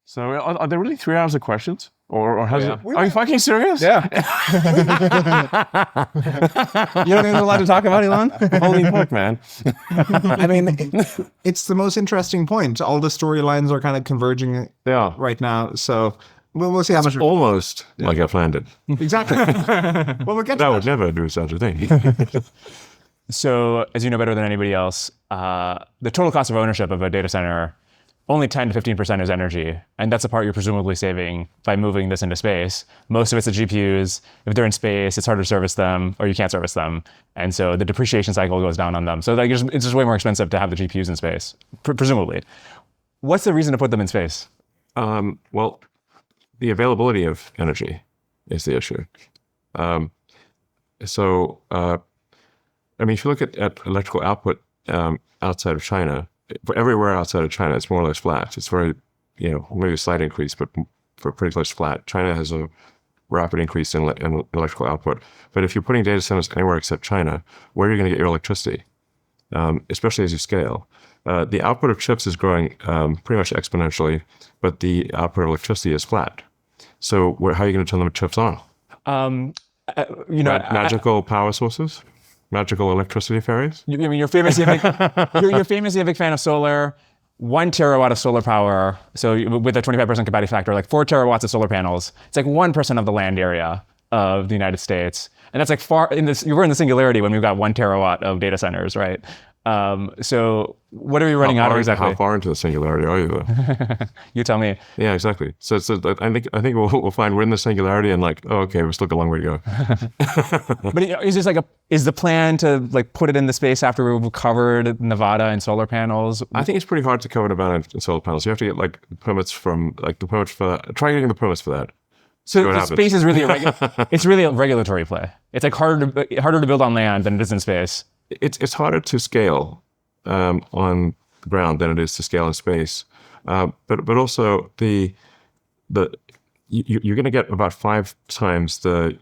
So are there really 3 hours of questions? Or has it? Are you fucking serious? Yeah. You don't think there's a lot to talk about, Elon? Holy fuck, man. I mean, it's the most interesting point. All the storylines are kind of converging right now. So we'll see how much. Almost like I planned it. Exactly. Well, we'll get to I would never do such a thing. So, as you know better than anybody else, the total cost of ownership of a data center, only 10 to 15% is energy. And that's the part you're presumably saving by moving this into space. Most of it's the GPUs. If they're in space, it's harder to service them, or you can't service them. And so the depreciation cycle goes down on them. So it's just way more expensive to have the GPUs in space, presumably. What's the reason to put them in space? Well, the availability of energy is the issue. If you look at electrical output outside of China, everywhere outside of China, it's more or less flat. It's very, maybe a slight increase, but for pretty close to flat. China has a rapid increase in electrical output. But if you're putting data centers anywhere except China, where are you going to get your electricity? Especially as you scale. The output of chips is growing pretty much exponentially, but the output of electricity is flat. So how are you going to turn the chips on? Magical power sources? Magical electricity fairies? You're famously a big fan of solar. 1 terawatt of solar power, so with a 25% capacity factor, like 4 terawatts of solar panels, it's like 1% of the land area of the United States. And that's like we're in the singularity when we've got 1 terawatt of data centers, right? So what are we running out of exactly? How far into the singularity are you though? You tell me. Yeah, exactly. So I think we'll find we're in the singularity and we're still got a long way to go. But is the plan to put it in the space after we've covered Nevada and solar panels? I think it's pretty hard to cover Nevada and solar panels. You have to get permits from try getting the permits for that. So the space is really it's really a regulatory play. It's harder to build on land than it is in space. It's harder to scale on the ground than it is to scale in space, but also you're going to get about 5 times the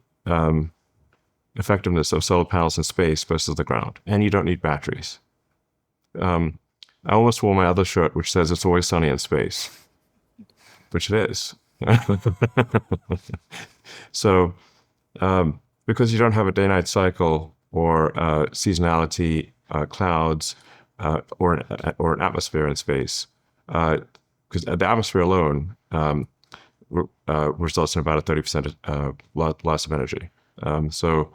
effectiveness of solar panels in space versus the ground, and you don't need batteries. I almost wore my other shirt, which says "It's always sunny in space," which it is. So, because you don't have a day-night cycle or seasonality, clouds, or an atmosphere in space, because the atmosphere alone results in about a 30% loss of energy. So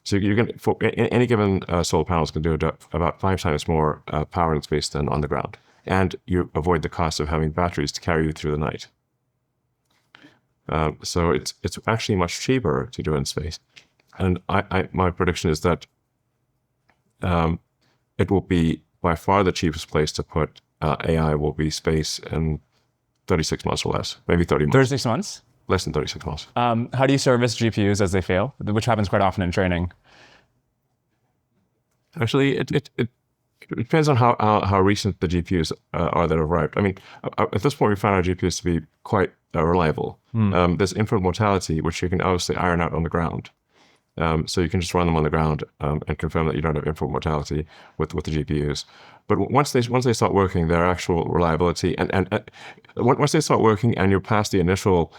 you're going for any given solar panels can do about 5 times more power in space than on the ground, and you avoid the cost of having batteries to carry you through the night. So it's actually much cheaper to do it in space. And my prediction is that it will be by far the cheapest place to put AI will be space in 36 months or less, maybe 30 months. 36 months? Less than 36 months. How do you service GPUs as they fail, which happens quite often in training? Actually, it depends on how recent the GPUs are that have arrived. I mean, at this point, we found our GPUs to be quite reliable. There's infinite mortality, which you can obviously iron out on the ground. So you can just run them on the ground and confirm that you don't have infinite mortality with the GPUs. But once they start working, their actual reliability and once they start working and you're past the initial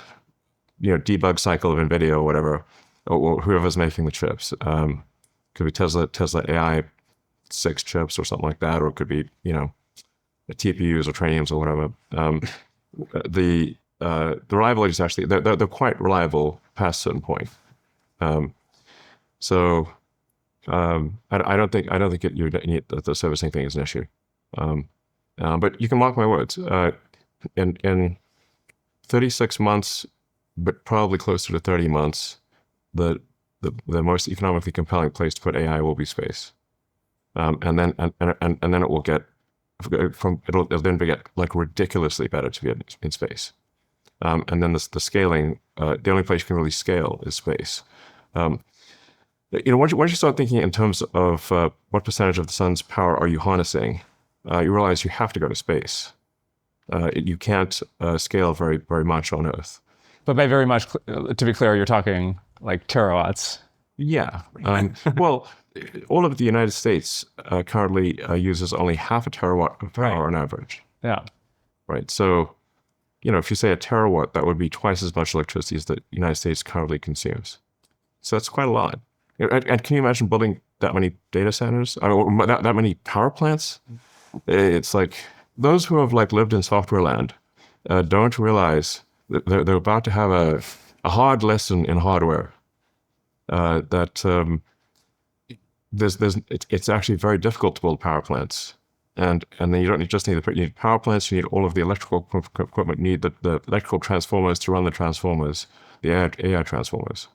debug cycle of NVIDIA or whatever, or whoever's making the chips, could be Tesla AI 6 chips or something like that, or it could be TPUs or Trainiums or whatever. The reliability is actually they're quite reliable past a certain point. So I don't think the servicing thing is an issue. But you can mark my words. In 36 months, but probably closer to 30 months, the most economically compelling place to put AI will be space. And then it will get it'll then get ridiculously better to be in space. And then the scaling, the only place you can really scale is space. Once you start thinking in terms of what percentage of the sun's power are you harnessing, you realize you have to go to space. You can't scale very, very much on Earth. But by very much, to be clear, you're talking terawatts. Yeah. Well, all of the United States currently uses only half a terawatt of power on average. Yeah. Right. So if you say a terawatt, that would be twice as much electricity as the United States currently consumes. So that's quite a lot. And can you imagine building that many data centers? I mean, that many power plants? It's like those who have lived in software land don't realize that they're about to have a hard lesson in hardware. It's actually very difficult to build power plants. And then you don't just need you need power plants, you need all of the electrical equipment, you need the electrical transformers to run the transformers, the AI transformers.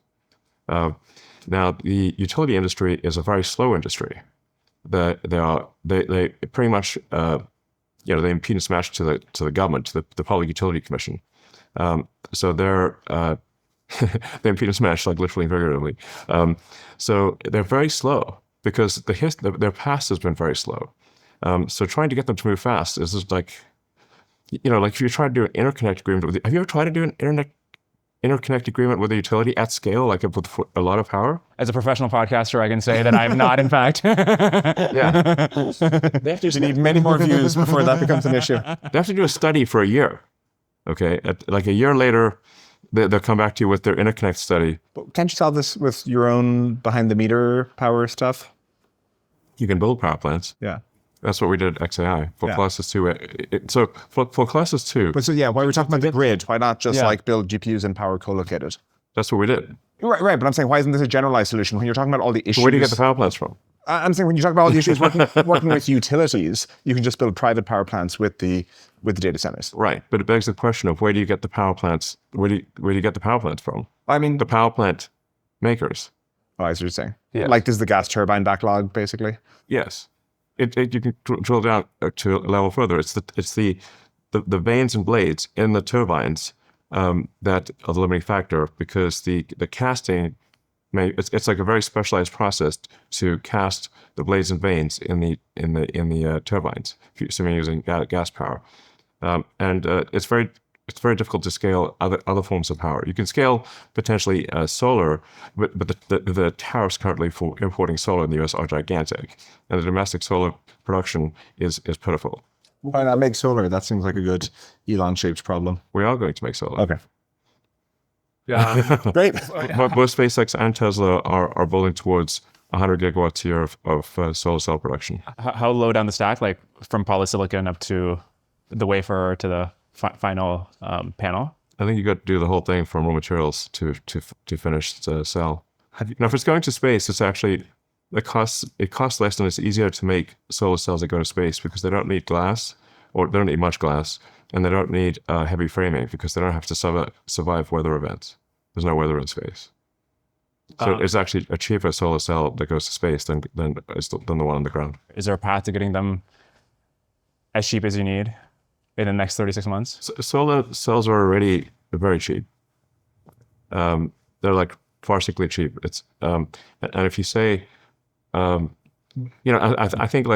Now, the utility industry is a very slow industry. They pretty much they impedance match to the government, to the Public Utility Commission. So they're they impedance match literally and figuratively. So they're very slow because their past has been very slow. So trying to get them to move fast is just if you try to do an interconnect agreement have you ever tried to do an interconnect agreement with a utility at scale, with a lot of power? As a professional podcaster, I can say that I'm not, in fact. Yeah. You need many more views before that becomes an issue. They have to do a study for a year. Okay. A year later, they'll come back to you with their interconnect study. But can't you solve this with your own behind-the-meter power stuff? You can build power plants. Yeah. That's what we did at xAI for Colossus 2. So for Colossus 2... But why we're talking about the grid, why not just build GPUs and power co-located? That's what we did. Right, but I'm saying, why isn't this a generalized solution? When you're talking about all the issues... Where do you get the power plants from? I'm saying when you talk about all the issues working with utilities, you can just build private power plants with the data centers. Right, but it begs the question of where do you get the power plants? Where do you get the power plants from? I mean... The power plant makers. Oh, I see what you're saying. Yeah. This is the gas turbine backlog, basically? Yes. You can drill down to a level further. It's the vanes and blades in the turbines that are the limiting factor, because the casting it's like a very specialized process to cast the blades and vanes in the turbines. So you're using gas power, and it's very difficult to scale other forms of power. You can scale potentially solar, but the tariffs currently for importing solar in the US are gigantic, and the domestic solar production is pitiful. Why not make solar? That seems like a good Elon-shaped problem. We are going to make solar. Okay. Yeah. Great. But both SpaceX and Tesla are building towards 100 gigawatts a year of solar cell production. How low down the stack, from polysilicon up to the wafer to the final panel? I think you got to do the whole thing from raw materials to finished cell. Now, if it's going to space, it's actually it costs less and it's easier to make solar cells that go to space because they don't need glass, or they don't need much glass, and they don't need heavy framing because they don't have to survive weather events. There's no weather in space. So it's actually a cheaper solar cell that goes to space than the one on the ground. Is there a path to getting them as cheap as you need in the next 36 months? Solar cells are already very cheap. They're farcically cheap. It's and if you say, I think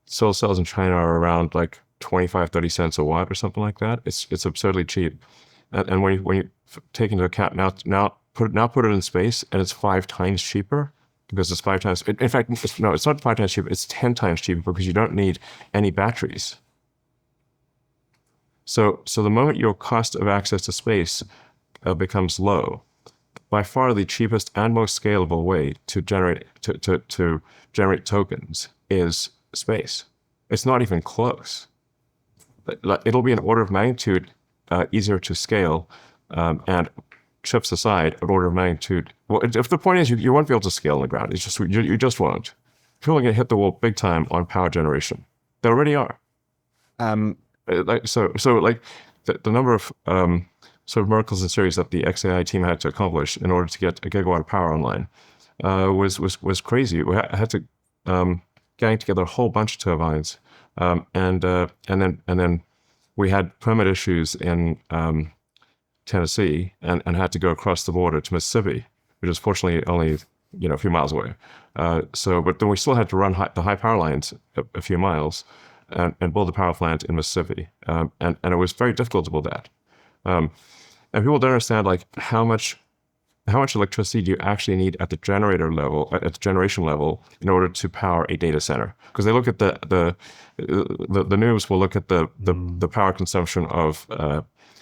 solar cells in China are around 25-30 cents a watt or something like that. It's absurdly cheap, and when you take into account now put it in space, and it's 5 times cheaper because it's 5 times. In fact, it's not 5 times cheaper. It's 10 times cheaper because you don't need any batteries. So the moment your cost of access to space becomes low, by far the cheapest and most scalable way to generate tokens is space. It's not even close. It'll be an order of magnitude easier to scale, and chips aside, an order of magnitude. Well, if the point is you won't be able to scale on the ground, it's just you just won't. People are going to hit the wall big time on power generation. They already are. The number of sort of miracles in series that the xAI team had to accomplish in order to get a gigawatt of power online was crazy. We had to gang together a whole bunch of turbines, and then we had permit issues in Tennessee and had to go across the border to Mississippi, which is fortunately only a few miles away. But then we still had to run the high power lines a few miles and build a power plant in Mississippi, and it was very difficult to build that. And people don't understand how much how much electricity do you actually need at the generator level, at the generation level, in order to power a data center? Because they look at the news will look at the power consumption of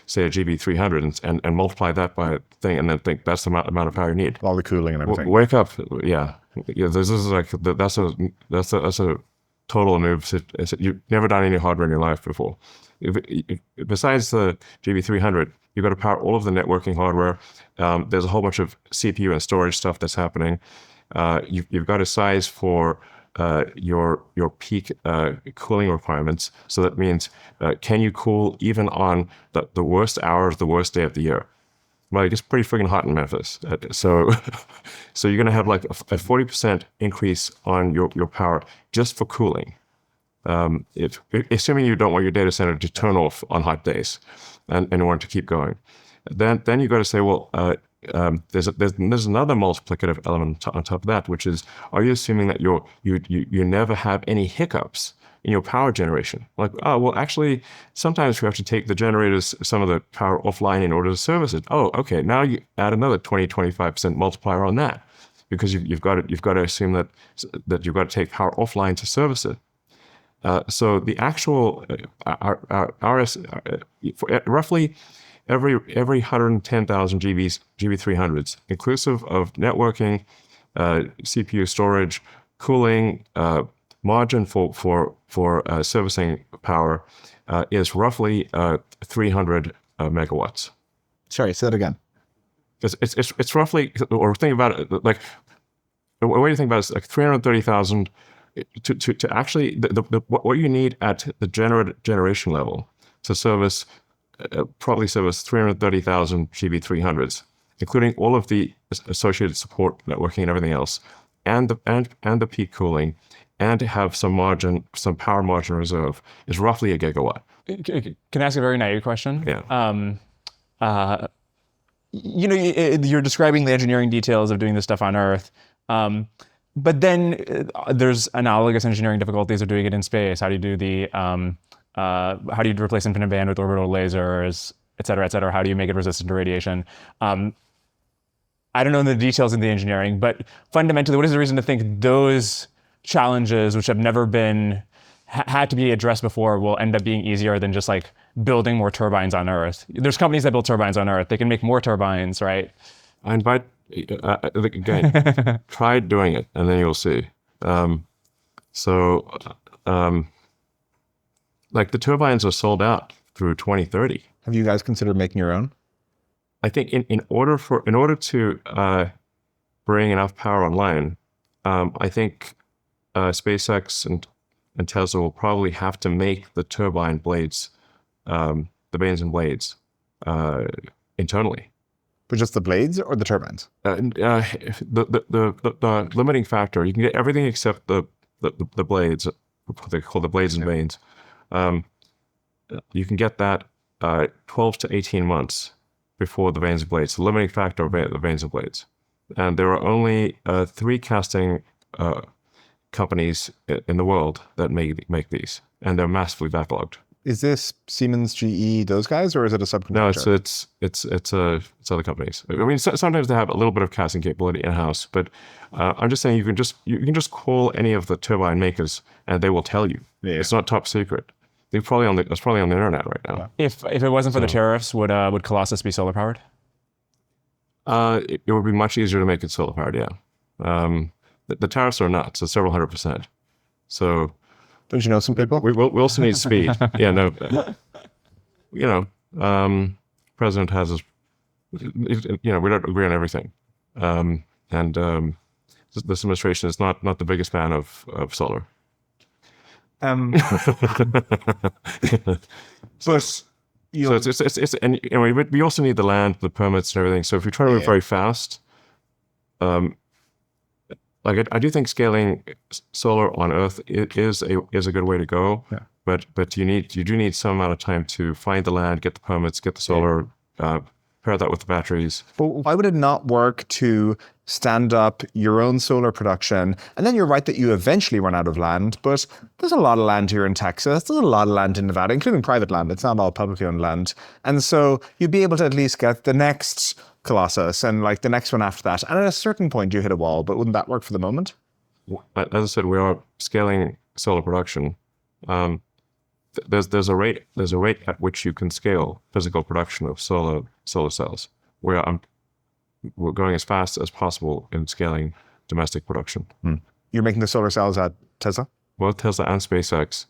say a GB300 and multiply that by a thing, and then think that's the amount of power you need. All the cooling and everything. Wake up, yeah. This is like that's a total noob. You've never done any hardware in your life before. Besides the GB300, you've got to power all of the networking hardware. There's a whole bunch of CPU and storage stuff that's happening. You've got to size for your peak cooling requirements. So that means, can you cool even on the worst hour of the worst day of the year? Well, it's pretty freaking hot in Memphis. So you're going to have like a 40% increase on your power just for cooling. Assuming you don't want your data center to turn off on hot days and you want to keep going. Then you've got to say, well, there's another multiplicative element on top of that, which is, are you assuming that you never have any hiccups in your power generation? Like, oh, well, actually, sometimes we have to take the generators, some of the power offline in order to service it. Oh, okay, now you add another 20-25% multiplier on that, because you've got to assume that you've got to take power offline to service it. So the actual roughly every 110,000 GB300s, inclusive of networking, CPU storage, cooling, margin for servicing power, is roughly 300 megawatts. Sorry, say that again. It's roughly, or think about it like, the way you think about it is like 330,000 to actually what you need at the generation level to service probably service 330,000 GB300s, including all of the associated support networking and everything else, and the peak cooling, and to have some power margin reserve, is roughly a gigawatt. Can I ask a very naive question? Yeah. You're describing the engineering details of doing this stuff on Earth. But then there's analogous engineering difficulties of doing it in space. How do you do the, how do you replace infinite bandwidth orbital lasers, et cetera, et cetera? How do you make it resistant to radiation? I don't know the details in the engineering, but fundamentally, what is the reason to think those challenges, which have never been, had to be addressed before, will end up being easier than just like building more turbines on Earth? There's companies that build turbines on Earth. They can make more turbines, right? I invite, again, try doing it, and then you'll see. Like the turbines are sold out through 2030. Have you guys considered making your own? I think in order to bring enough power online, I think SpaceX and Tesla will probably have to make the turbine blades, the vanes and blades, internally. But just the blades or the turbines? The limiting factor, you can get everything except the blades, what they call the blades and vanes. You can get that 12 to 18 months before the vanes and blades. The limiting factor of the vanes and blades. And there are only 3 casting companies in the world that make these, and they're massively backlogged. Is this Siemens, GE, those guys, or is it a subcontractor? No, it's other companies. I mean, sometimes they have a little bit of casting capability in house, but I'm just saying you can just call any of the turbine makers and they will tell you. Yeah. It's not top secret. It's probably on the internet right now. Yeah. If it wasn't for the tariffs, would Colossus be solar powered? It would be much easier to make it solar powered. Yeah. The tariffs are nuts. So several 100%. So. Don't you know some people? We also need speed. Yeah, no. President has his, we don't agree on everything. And this administration is not the biggest fan of solar. But we also need the land, the permits, and everything. So if you try to move very fast, like I do think scaling solar on Earth is a good way to go. Yeah. But you do need some amount of time to find the land, get the permits, get the solar pair that with the batteries. But why would it not work to stand up your own solar production? And then you're right that you eventually run out of land, but there's a lot of land here in Texas. There's a lot of land in Nevada, including private land. It's not all publicly owned land. And so you'd be able to at least get the next Colossus and like the next one after that. And at a certain point you hit a wall, but wouldn't that work for the moment? As I said, we are scaling solar production. There's a rate at which you can scale physical production of solar cells. We're going as fast as possible in scaling domestic production. You're making the solar cells at Tesla? Both Tesla and SpaceX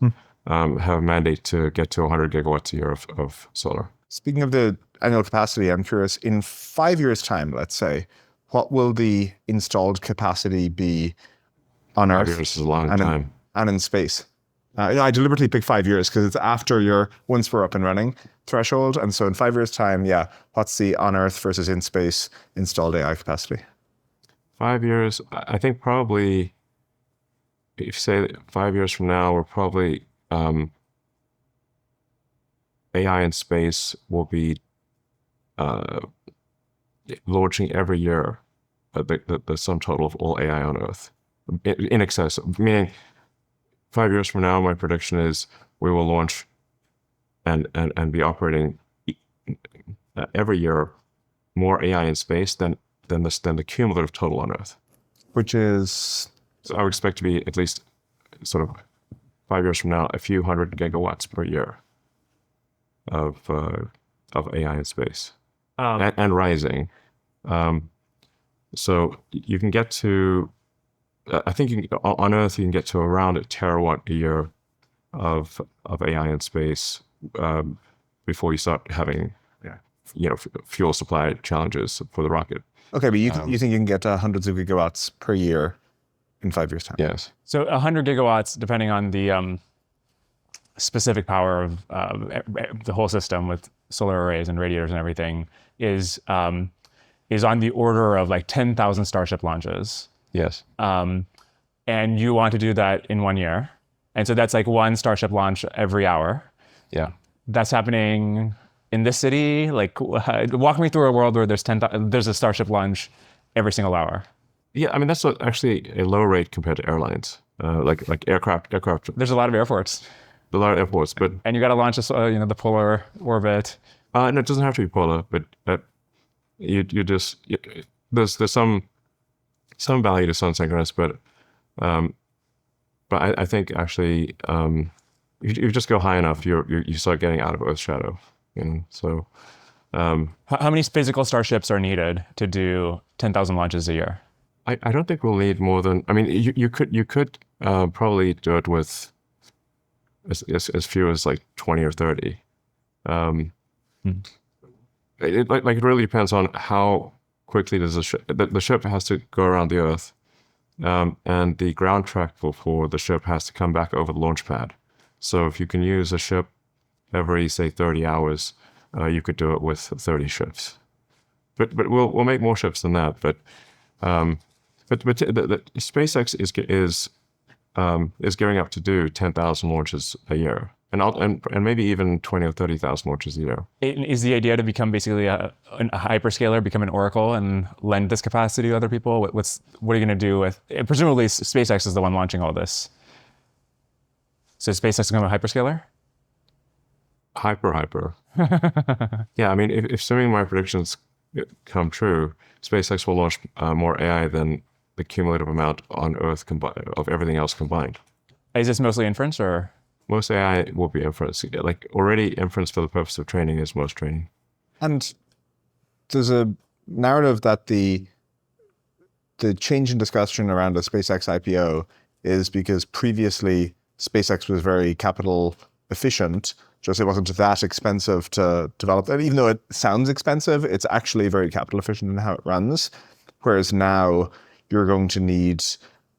have a mandate to get to 100 gigawatts a year of solar. Speaking of the annual capacity, I'm curious, in 5 years' time, let's say, what will the installed capacity be on Earth? 5 years is a long time. And in space? I deliberately picked 5 years because it's after your once we're up and running threshold. And so in 5 years' time, what's the on Earth versus in space installed AI capacity? 5 years, I think probably, if you say 5 years from now, we're probably, AI in space will be launching every year the sum total of all AI on Earth. In excess, meaning 5 years from now, my prediction is we will launch and be operating every year more AI in space than the cumulative total on Earth. Which is? So I would expect to be at least sort of 5 years from now, a few hundred gigawatts per year of AI in space and rising. So you can get to, I think on Earth, you can get to around a terawatt a year of AI in space before you start having, fuel supply challenges for the rocket. Okay, but you think you can get to hundreds of gigawatts per year in 5 years' time? Yes. So 100 gigawatts, depending on the specific power of the whole system with solar arrays and radiators and everything, is on the order of like 10,000 Starship launches. Yes. And you want to do that in 1 year. And so that's like one Starship launch every hour. Yeah. That's happening in this city. Like, walk me through a world where there's a Starship launch every single hour. Yeah, I mean, that's actually a low rate compared to airlines, like aircraft. There's a lot of airports. A lot of airports, but... And you got to launch the polar orbit. No, it doesn't have to be polar, but there's some value to sun synchronous, but I think actually if you just go high enough, you start getting out of Earth's shadow. So how many physical starships are needed to do 10,000 launches a year? I don't think we'll need more than. I mean, you could probably do it with as few as like 20 or 30. It really depends on how quickly does the ship has to go around the Earth, and the ground track for the ship has to come back over the launch pad. So if you can use a ship every, say, 30 hours, you could do it with 30 ships. But we'll make more ships than that. But the SpaceX is gearing up to do 10,000 launches a year. And maybe even 20 or 30,000 launches a year. Is the idea to become basically a hyperscaler, become an oracle, and lend this capacity to other people? What are you going to do with? Presumably, SpaceX is the one launching all this. So is SpaceX become a hyperscaler? Hyper. Yeah, I mean, if assuming my predictions come true, SpaceX will launch more AI than the cumulative amount on Earth of everything else combined. Is this mostly inference, or? Most AI will be inference. Like already inference for the purpose of training is most training. And there's a narrative that the change in discussion around a SpaceX IPO is because previously SpaceX was very capital efficient. Just it wasn't that expensive to develop. And even though it sounds expensive, it's actually very capital efficient in how it runs. Whereas now you're going to need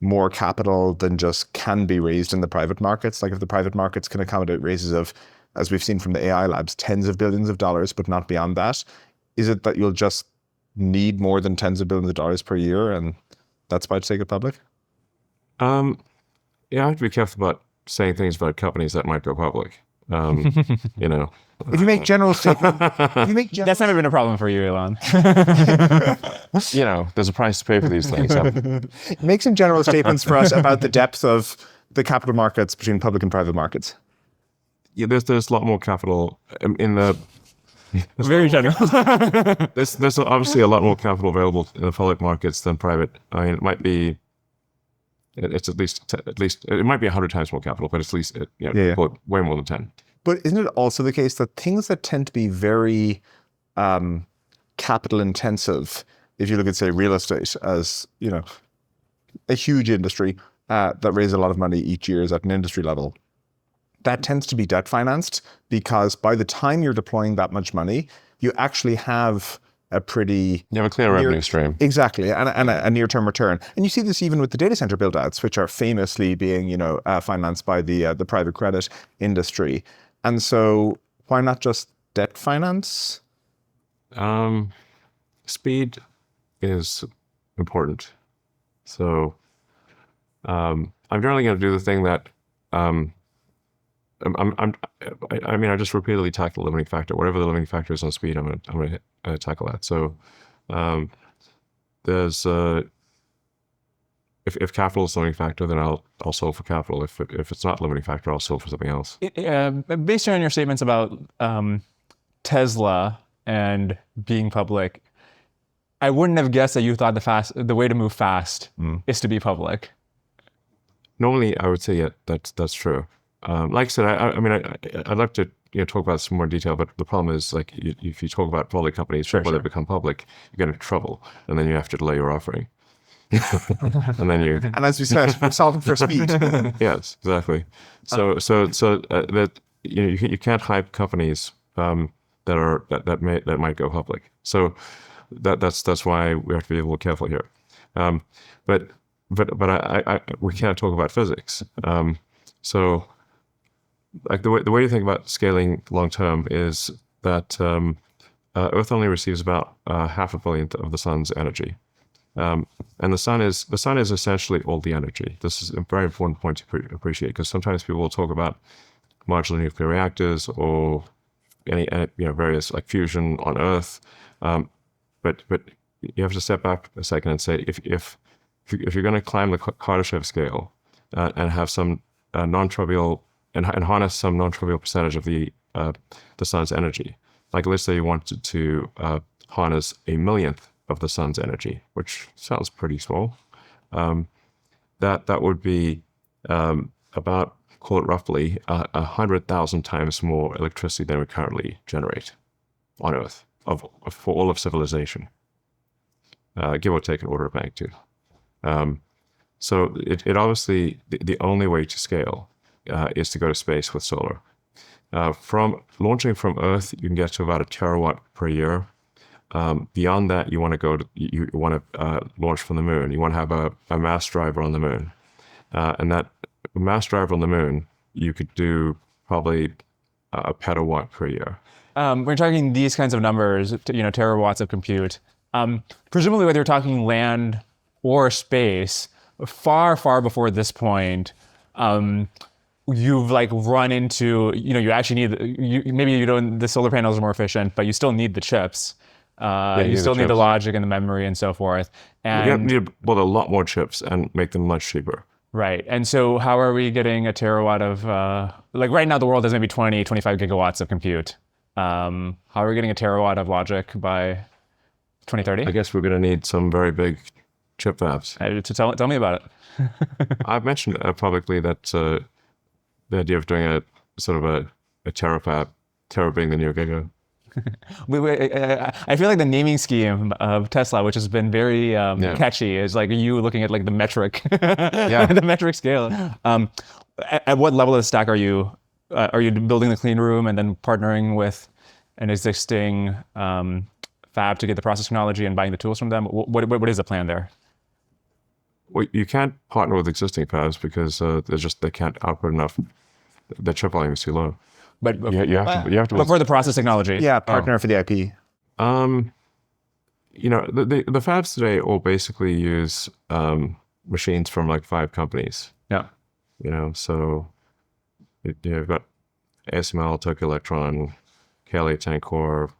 more capital than just can be raised in the private markets. Like if the private markets can accommodate raises of, as we've seen from the AI labs, tens of billions of dollars, but not beyond that, is it that you'll just need more than tens of billions of dollars per year and that's why to take it public? Yeah, I have to be careful about saying things about companies that might go public. You know, If you make general statements, That's never been a problem for you, Elon. you know, there's a price to pay for these things. Make some general statements for us about the depth of the capital markets between public and private markets. Yeah, there's a lot more capital in the. Very general. There's obviously a lot more capital available in the public markets than private. I mean, it might be. It's at least it might be 100 times more capital, but it's at least way more than 10. But isn't it also the case that things that tend to be very capital intensive, if you look at, say, real estate as, you know, a huge industry that raises a lot of money each year is at an industry level, that tends to be debt financed, because by the time you're deploying that much money, you actually have a pretty... You have a clear revenue stream. Exactly, and a near-term return. And you see this even with the data center build-outs, which are famously being, you know, financed by the private credit industry. And so why not just debt finance? Speed is important. So I'm generally going to do the thing that I mean, I just repeatedly tackle the limiting factor. Whatever the limiting factor is on speed, I'm going to tackle that. So there's if capital is the limiting factor, then I'll solve for capital. If it's not the limiting factor, I'll solve for something else. Based on your statements about Tesla and being public, I wouldn't have guessed that you thought the way to move fast is to be public. Normally, I would say that's true. Like I said, I mean, I'd like to talk about this in more detail, but the problem is, like, if you talk about public companies, before they become public, you get into trouble, and then you have to delay your offering. And then and as we said, we're solving for speed. Yes, exactly. So that you can't hype companies that might go public. So that's why we have to be a little careful here. But we can't talk about physics. So like the way to think about scaling long term is that Earth only receives about 500 millionth of the sun's energy. And the sun is essentially all the energy. This is a very important point to appreciate, because sometimes people will talk about modular nuclear reactors or any various like fusion on Earth, but you have to step back a second and say if you're going to climb the Kardashev scale and have some non-trivial and harness some non-trivial percentage of the sun's energy, like let's say you wanted to harness a millionth of the sun's energy, which sounds pretty small, that would be about, call it roughly, 100,000 times more electricity than we currently generate on Earth for all of civilization, give or take an order of magnitude. So it obviously, the only way to scale is to go to space with solar. From launching from Earth, you can get to about 1 terawatt per year. Beyond that, you want to launch from the moon. You want to have a mass driver on the moon, and that mass driver on the moon, you could do probably a petawatt per year. We're talking these kinds of numbers, terawatts of compute. Presumably, whether you're talking land or space, far, far before this point, you've like run into, you actually need, maybe you don't, the solar panels are more efficient, but you still need the chips. You still need the logic and the memory and so forth. And you need to build a lot more chips and make them much cheaper. Right. And so how are we getting a terawatt of, like right now the world has maybe 20, 25 gigawatts of compute. How are we getting a terawatt of logic by 2030? I guess we're going to need some very big chip fabs. Tell me about it. I've mentioned publicly that the idea of doing a sort of a TeraFab, Terra being the new giga. I feel like the naming scheme of Tesla, which has been very catchy, is like you looking at like the metric, the metric scale. At what level of the stack are you? Are you building the clean room and then partnering with an existing fab to get the process technology and buying the tools from them? What is the plan there? Well, you can't partner with existing fabs because they can't output enough. The chip volume is too low. But you have to. But for the process technology, partner for the IP. The fabs today all basically use machines from like 5 companies. Yeah. So you've got ASML, Tokyo Electron, KLA Tencor,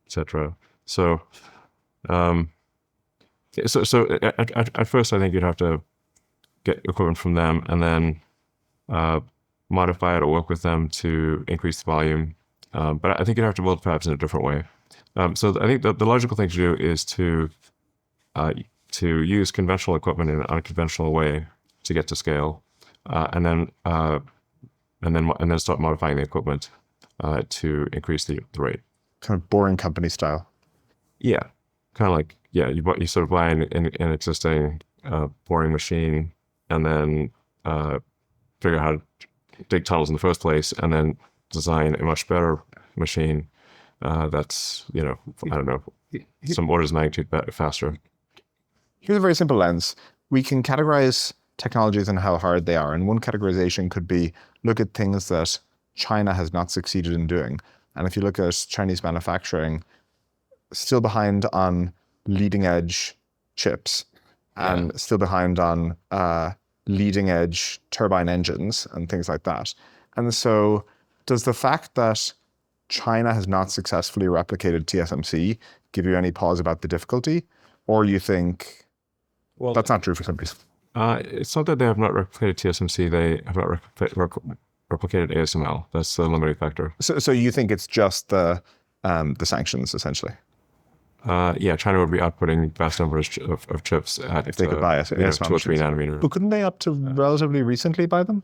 etc. So at first I think you'd have to get equipment from them and then modify it or work with them to increase the volume. But I think you'd have to build fabs in a different way. So I think the logical thing to do is to use conventional equipment in an unconventional way to get to scale, and then start modifying the equipment to increase the rate. Kind of boring company style. Yeah, kind of like you sort of buy an existing boring machine and then figure out how to dig tunnels in the first place, and then design a much better machine that's some orders of magnitude faster. Here's a very simple lens. We can categorize technologies and how hard they are. And one categorization could be look at things that China has not succeeded in doing. And if you look at Chinese manufacturing, still behind on leading edge chips and still behind on leading edge turbine engines and things like that. And so does the fact that China has not successfully replicated TSMC give you any pause about the difficulty? Or you think that's not true for some reason? It's not that they have not replicated TSMC, they have not replicated ASML. That's the limiting factor. So you think it's just the sanctions, essentially? China would be outputting vast numbers of chips at if they could buy it, 2 or 3 nanometer. But couldn't they up to relatively recently buy them?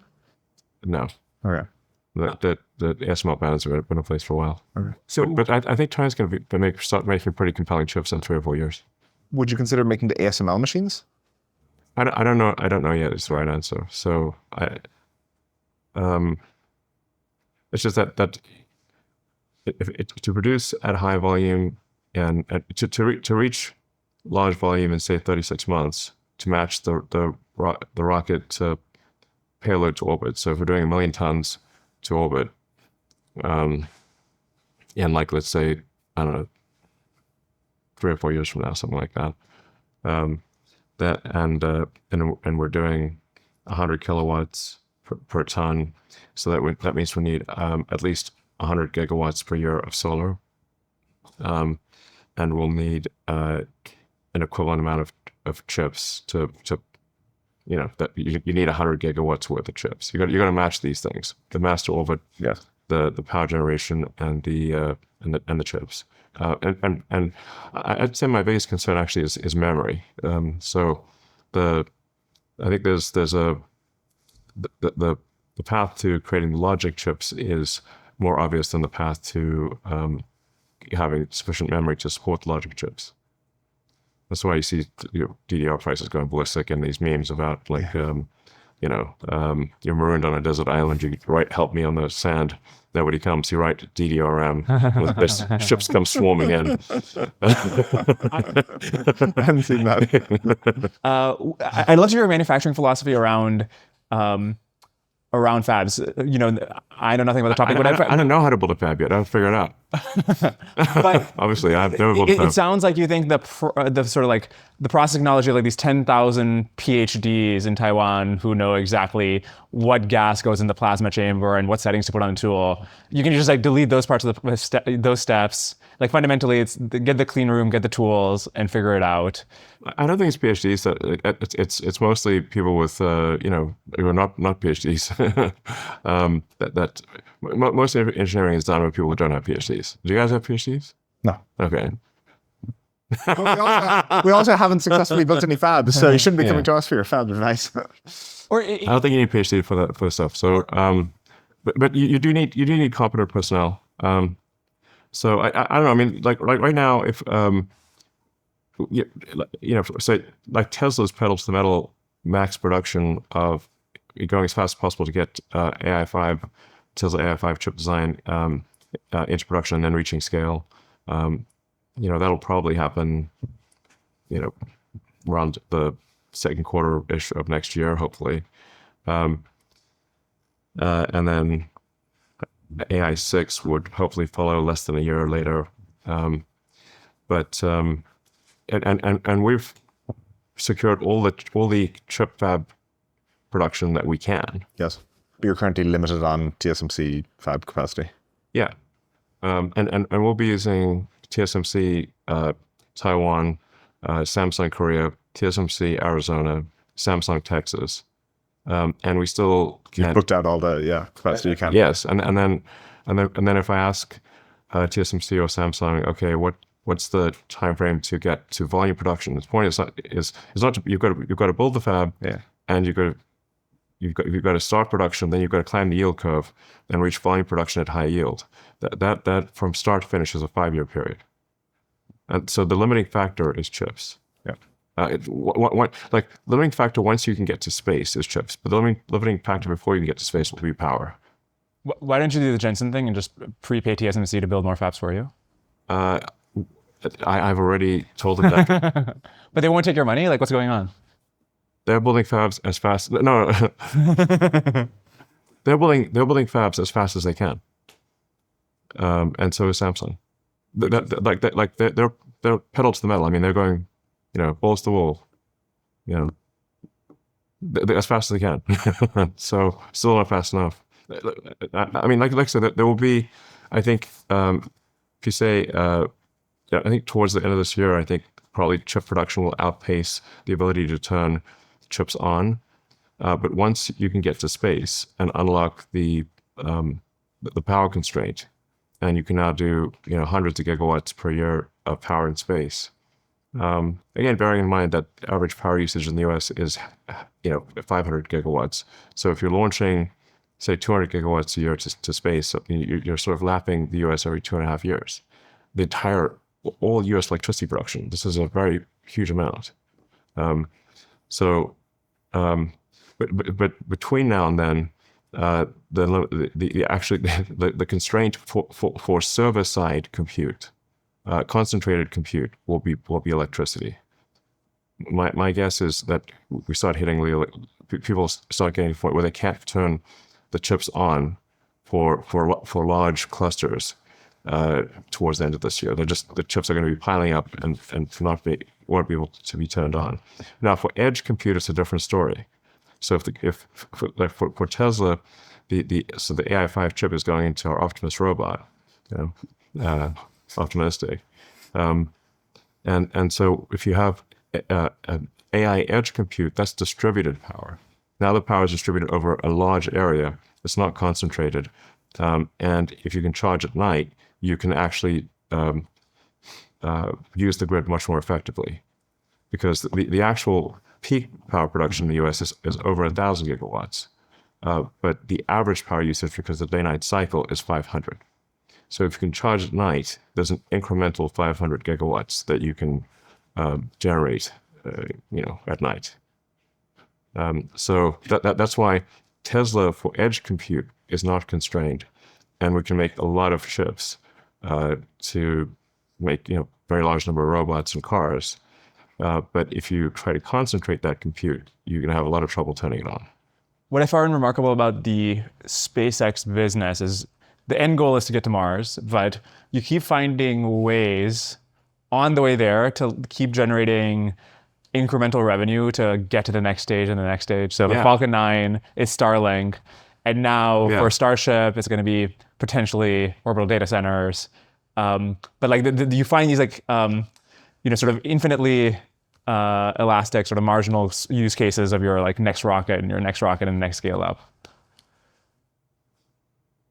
No. Okay. The ASML bans have been in place for a while. Okay. So, but I think China's going to start making pretty compelling chips in 3 or 4 years. Would you consider making the ASML machines? I don't know. I don't know yet. Is the right answer. So it's just that to produce at high volume and to reach large volume in say 36 months to match the rocket payload to orbit. So if we're doing 1 million tons to orbit, and like let's say 3 or 4 years from now, something like that. And we're doing 100 kilowatts per ton, so that means we need at least 100 gigawatts per year of solar, and we'll need an equivalent amount of chips to that you need 100 gigawatts worth of chips. You got to match these things: the mass to orbit, the power generation, and the chips. And I'd say my biggest concern actually is memory. So I think there's the path to creating logic chips is more obvious than the path to having sufficient memory to support logic chips. That's why you see DDR prices going ballistic and these memes about you're marooned on a desert island, you write help me on the sand. Nobody comes. You write DDRM. The ships come swarming in. I haven't seen that. I love your manufacturing philosophy around fabs. I know nothing about the topic, but I don't know how to build a fab yet. I haven't figured it out. But obviously, I've never built a fab. It sounds like you think the sort of like the process technology of like these 10,000 PhDs in Taiwan who know exactly what gas goes in the plasma chamber and what settings to put on the tool. You can just like delete those parts of those steps. Like fundamentally, it's get the clean room, get the tools, and figure it out. I don't think it's PhDs. It's mostly people with who are not PhDs. that most engineering is done with people who don't have PhDs. Do you guys have PhDs? No. Okay. We also haven't successfully built any fabs, so you shouldn't be coming to us for your fab advice. I don't think you need a PhD for that stuff. So, but you do need competent personnel. So I don't know. I mean, like right now, if say like Tesla's pedal to the metal max production of going as fast as possible to get Tesla AI5 chip design into production and then reaching scale. That'll probably happen, around the second quarter-ish of next year, hopefully. And then AI6 would hopefully follow less than a year later. But we've secured all the chip fab production that we can. Yes. you're currently limited on TSMC fab capacity. Yeah. And we'll be using TSMC Taiwan, Samsung Korea, TSMC Arizona, Samsung Texas, and we still You've booked out all the capacity you can. Yes, and then if I ask TSMC or Samsung, okay, what's the time frame to get to volume production? The point is not you've got to build the fab, and you've got to start production, then you've got to climb the yield curve and reach volume production at high yield. That from start to finish is a 5-year period. And so the limiting factor is chips. Limiting factor once you can get to space is chips, but the limiting factor before you can get to space will be power. Why don't you do the Jensen thing and just prepay TSMC to build more fabs for you? I've already told them that. But they won't take your money? Like, what's going on? They're building fabs as fast. No. They're building fabs as fast as they can. And so is Samsung. They're pedal to the metal. I mean, they're going, balls to the wall, as fast as they can. So still not fast enough. I mean, like I said, there will be, I think, if you say, I think towards the end of this year, I think probably chip production will outpace the ability to turn chips on. But once you can get to space and unlock the power constraint, and you can now do hundreds of gigawatts per year of power in space. Again, bearing in mind that average power usage in the US is 500 gigawatts. So if you're launching, say, 200 gigawatts a year to space, you're sort of lapping the US every 2.5 years. All US electricity production, this is a very huge amount. But between now and then, the constraint for server side compute, concentrated compute, will be electricity. My guess is that we start hitting people start getting to the point where they can't turn the chips on for large clusters towards the end of this year. The chips are going to be piling up and won't be able to be turned on. Now for edge compute, it's a different story. So for Tesla, the AI5 chip is going into our Optimus robot, optimistic, and so if you have an AI edge compute, that's distributed power. Now the power is distributed over a large area. It's not concentrated, and if you can charge at night, you can actually use the grid much more effectively, because the actual peak power production in the US is over 1,000 gigawatts. But the average power usage, because of the day-night cycle, is 500. So if you can charge at night, there's an incremental 500 gigawatts that you can generate, at night. So that's why Tesla for edge compute is not constrained, and we can make a lot of chips to make very large number of robots and cars. But if you try to concentrate that compute, you're going to have a lot of trouble turning it on. What I find remarkable about the SpaceX business is the end goal is to get to Mars, but you keep finding ways on the way there to keep generating incremental revenue to get to the next stage and the next stage. So the Falcon 9 is Starlink, and now for Starship, it's going to be potentially orbital data centers. But you find these sort of infinitely elastic, sort of marginal use cases of your next rocket and your next rocket and the next scale up.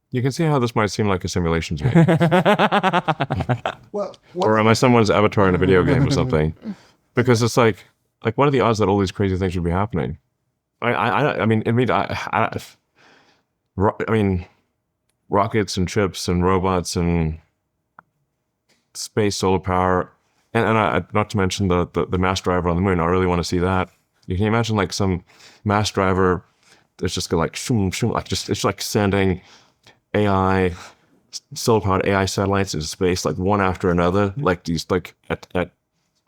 You can see how this might seem like a simulation to me. Or am I someone's avatar in a video game or something? Because it's like what are the odds that all these crazy things would be happening? I mean, rockets and chips and robots and space, solar power, and not to mention the mass driver on the moon. I really want to see that. You can imagine some mass driver that's just go shoom, shoom, it's like sending AI, solar-powered AI satellites into space, one after another, these at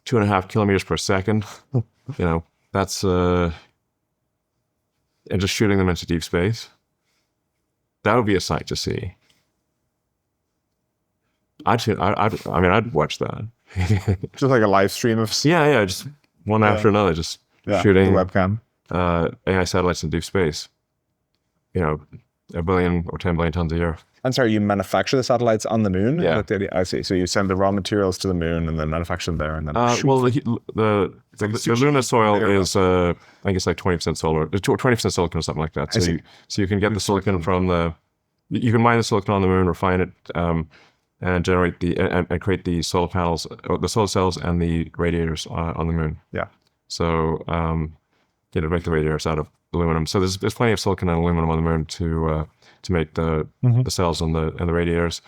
2.5 kilometers per second. That's and just shooting them into deep space. That would be a sight to see. I'd watch that. Just like a live stream of just one after another, just shooting the webcam AI satellites in deep space. 1 billion or 10 billion tons a year. I'm sorry, you manufacture the satellites on the moon? Yeah. I see. So you send the raw materials to the moon and then manufacture them there and then well, the lunar soil is, I think it's like 20% solar, 20% silicon or something like that. So you can get the silicon from you can mine the silicon on the moon, refine it, and generate and create the solar panels, the solar cells and the radiators on the moon. Yeah. So make the radiators out of aluminum. So there's plenty of silicon and aluminum on the moon to make the cells and the radiators.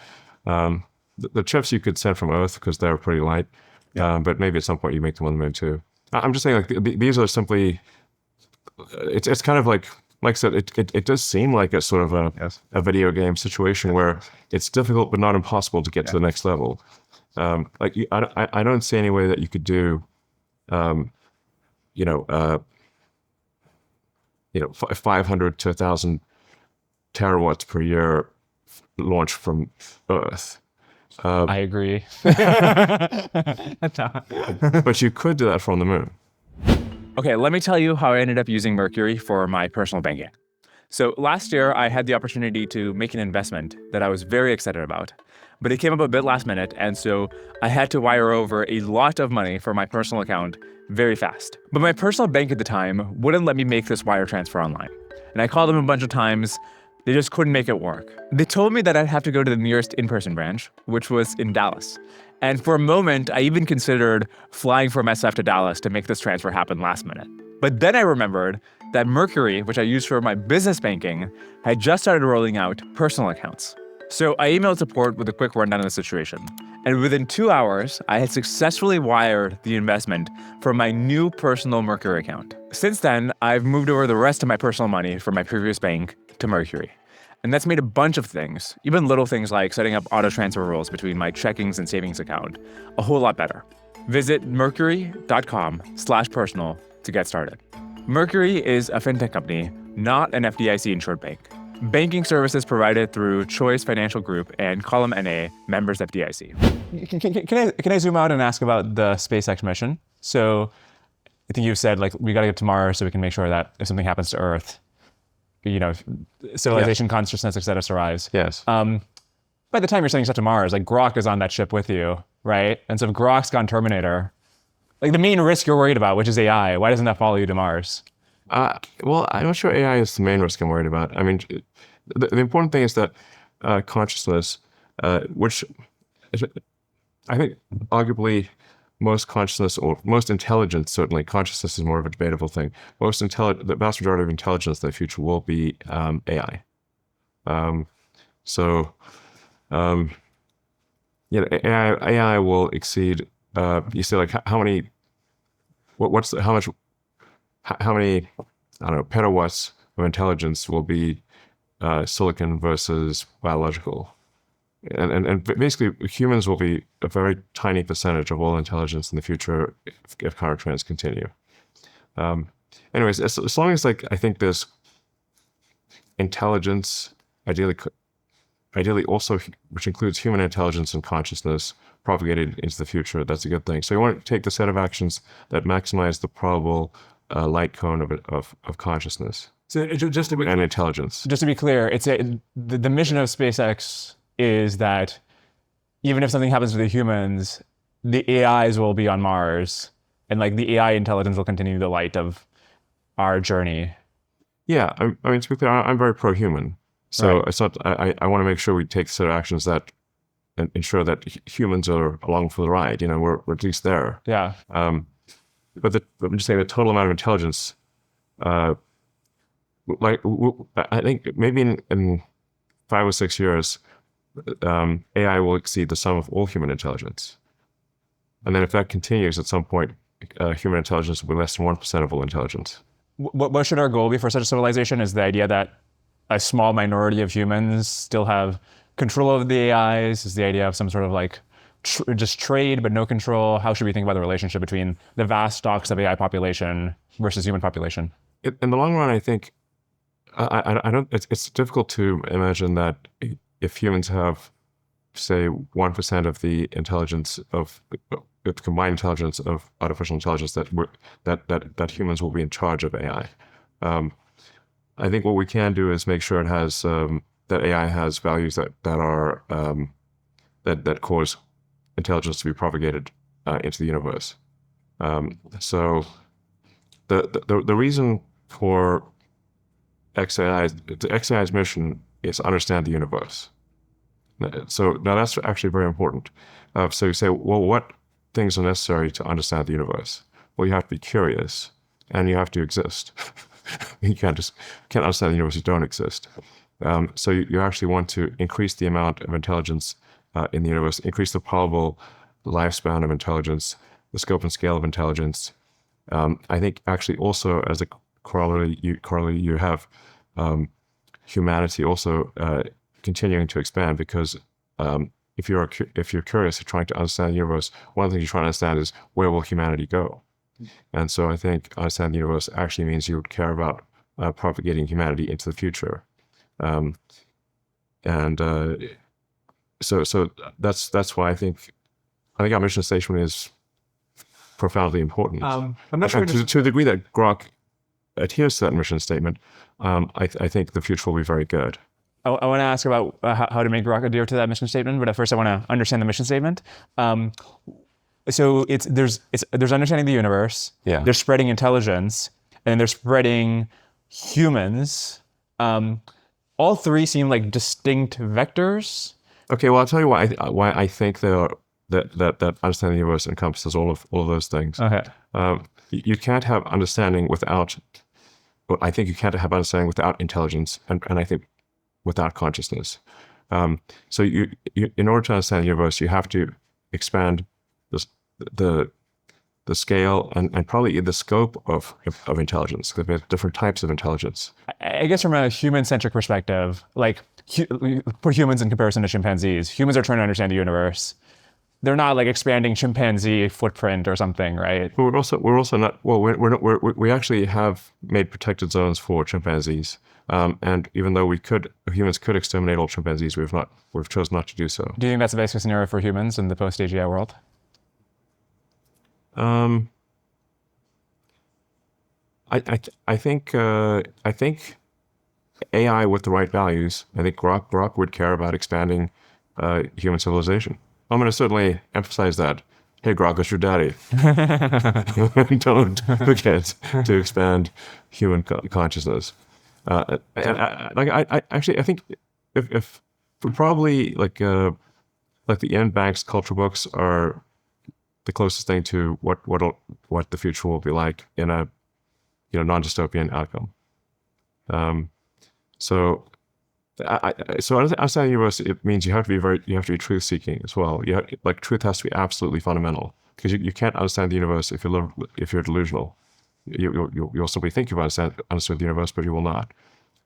The chips you could send from Earth because they're pretty light, but maybe at some point you make them on the moon too. I'm just saying, like, these are simply. It's kind of like I said, it does seem like a sort of a video game situation where it's difficult but not impossible to get to the next level. I don't see any way that you could do, 500 to 1,000 terawatts per year launch from Earth. I agree. But you could do that from the moon. Okay, let me tell you how I ended up using Mercury for my personal banking. So last year, I had the opportunity to make an investment that I was very excited about, but it came up a bit last minute, and so I had to wire over a lot of money for my personal account very fast. But my personal bank at the time wouldn't let me make this wire transfer online. And I called them a bunch of times. They just couldn't make it work. They told me that I'd have to go to the nearest in-person branch, which was in Dallas. And for a moment, I even considered flying from SF to Dallas to make this transfer happen last minute. But then I remembered that Mercury, which I use for my business banking, had just started rolling out personal accounts. So I emailed support with a quick rundown of the situation. And within 2 hours, I had successfully wired the investment from my new personal Mercury account. Since then, I've moved over the rest of my personal money from my previous bank to Mercury. And that's made a bunch of things, even little things like setting up auto transfer rules between my checkings and savings account, a whole lot better. Visit mercury.com/personal to get started. Mercury is a fintech company, not an FDIC insured bank. Banking services provided through Choice Financial Group and Column NA, members FDIC. Can I zoom out and ask about the SpaceX mission? So I think you've said, like, we got to get to Mars so we can make sure that if something happens to Earth, civilization, consciousness, et cetera, survives. Yes. By the time you're sending stuff to Mars, like, Grok is on that ship with you, right? And so if Grok's gone Terminator, like, the main risk you're worried about, which is AI, why doesn't that follow you to Mars? Well, I'm not sure AI is the main risk I'm worried about. I mean, the important thing is that consciousness, which I think arguably most consciousness or most intelligence, certainly consciousness is more of a debatable thing. The vast majority of intelligence in the future will be AI. AI will exceed. You say, like, how many petawatts of intelligence will be silicon versus biological. And basically, humans will be a very tiny percentage of all intelligence in the future if current trends continue. Anyways, as long as, like, I think there's intelligence, ideally also, which includes human intelligence and consciousness propagated into the future, that's a good thing. So you want to take the set of actions that maximize the probable light cone of consciousness. So just to be, and intelligence. Just to be clear, the mission of SpaceX is that even if something happens to the humans, the AIs will be on Mars, and, like, the AI intelligence will continue the light of our journey. Yeah, I mean, to be clear, I'm very pro-human. So right. It's not. I want to make sure we take set of actions that ensure that humans are along for the ride. We're at least there. Yeah. But I'm just saying the total amount of intelligence. I think maybe in 5 or 6 years, AI will exceed the sum of all human intelligence. And then if that continues, at some point, human intelligence will be less than 1% of all intelligence. What should our goal be for such a civilization? Is the idea that a small minority of humans still have control over the AIs? Is the idea of some sort of, like, just trade but no control? How should we think about the relationship between the vast stocks of AI population versus human population? In the long run, I think I don't. It's difficult to imagine that if humans have, say, 1% of the intelligence of the combined intelligence of artificial intelligence, that humans will be in charge of AI. I think what we can do is make sure it has that AI has values that are that cause intelligence to be propagated into the universe. So the reason for xAI's mission is to understand the universe. So now that's actually very important. So you say, well, what things are necessary to understand the universe? Well, you have to be curious, and you have to exist. You can't understand the universe if you don't exist. So you actually want to increase the amount of intelligence in the universe, increase the probable lifespan of intelligence, the scope and scale of intelligence. I think actually also as a corollary, you have humanity also continuing to expand, because if you're curious and trying to understand the universe, one of the things you're trying to understand is where will humanity go? And so I think understanding the universe actually means you would care about propagating humanity into the future. So that's why I think our mission statement is profoundly important. I'm not sure to the degree that Grok adheres to that mission statement, I think the future will be very good. I want to ask about how to make Grok adhere to that mission statement, but at first I want to understand the mission statement. So there's understanding the universe. Yeah. They're spreading intelligence, and they're spreading humans. All three seem like distinct vectors. Okay, well, I'll tell you why I think that understanding the universe encompasses all of those things. Okay. You can't have understanding without. Well, I think you can't have understanding without intelligence, and I think without consciousness. So you in order to understand the universe, you have to expand the scale and probably the scope of intelligence. There's different types of intelligence. I guess from a human-centric perspective, like put humans in comparison to chimpanzees. Humans are trying to understand the universe. They're not like expanding chimpanzee footprint or something, right? But we're also not. Well, we actually have made protected zones for chimpanzees, and even though humans could exterminate all chimpanzees, we've chosen not to do so. Do you think that's the best case scenario for humans in the post-AGI world? I think AI with the right values. I think Grok would care about expanding human civilization. I'm going to certainly emphasize that. Hey, Grok, it's your daddy. Don't forget to expand human consciousness. I think if probably like the Ian Banks culture books are the closest thing to what the future will be like in a non-dystopian outcome. So understanding the universe, it means you have to be truth-seeking as well. Truth has to be absolutely fundamental, because you can't understand the universe if you're delusional. You'll simply think you've understood the universe, but you will not.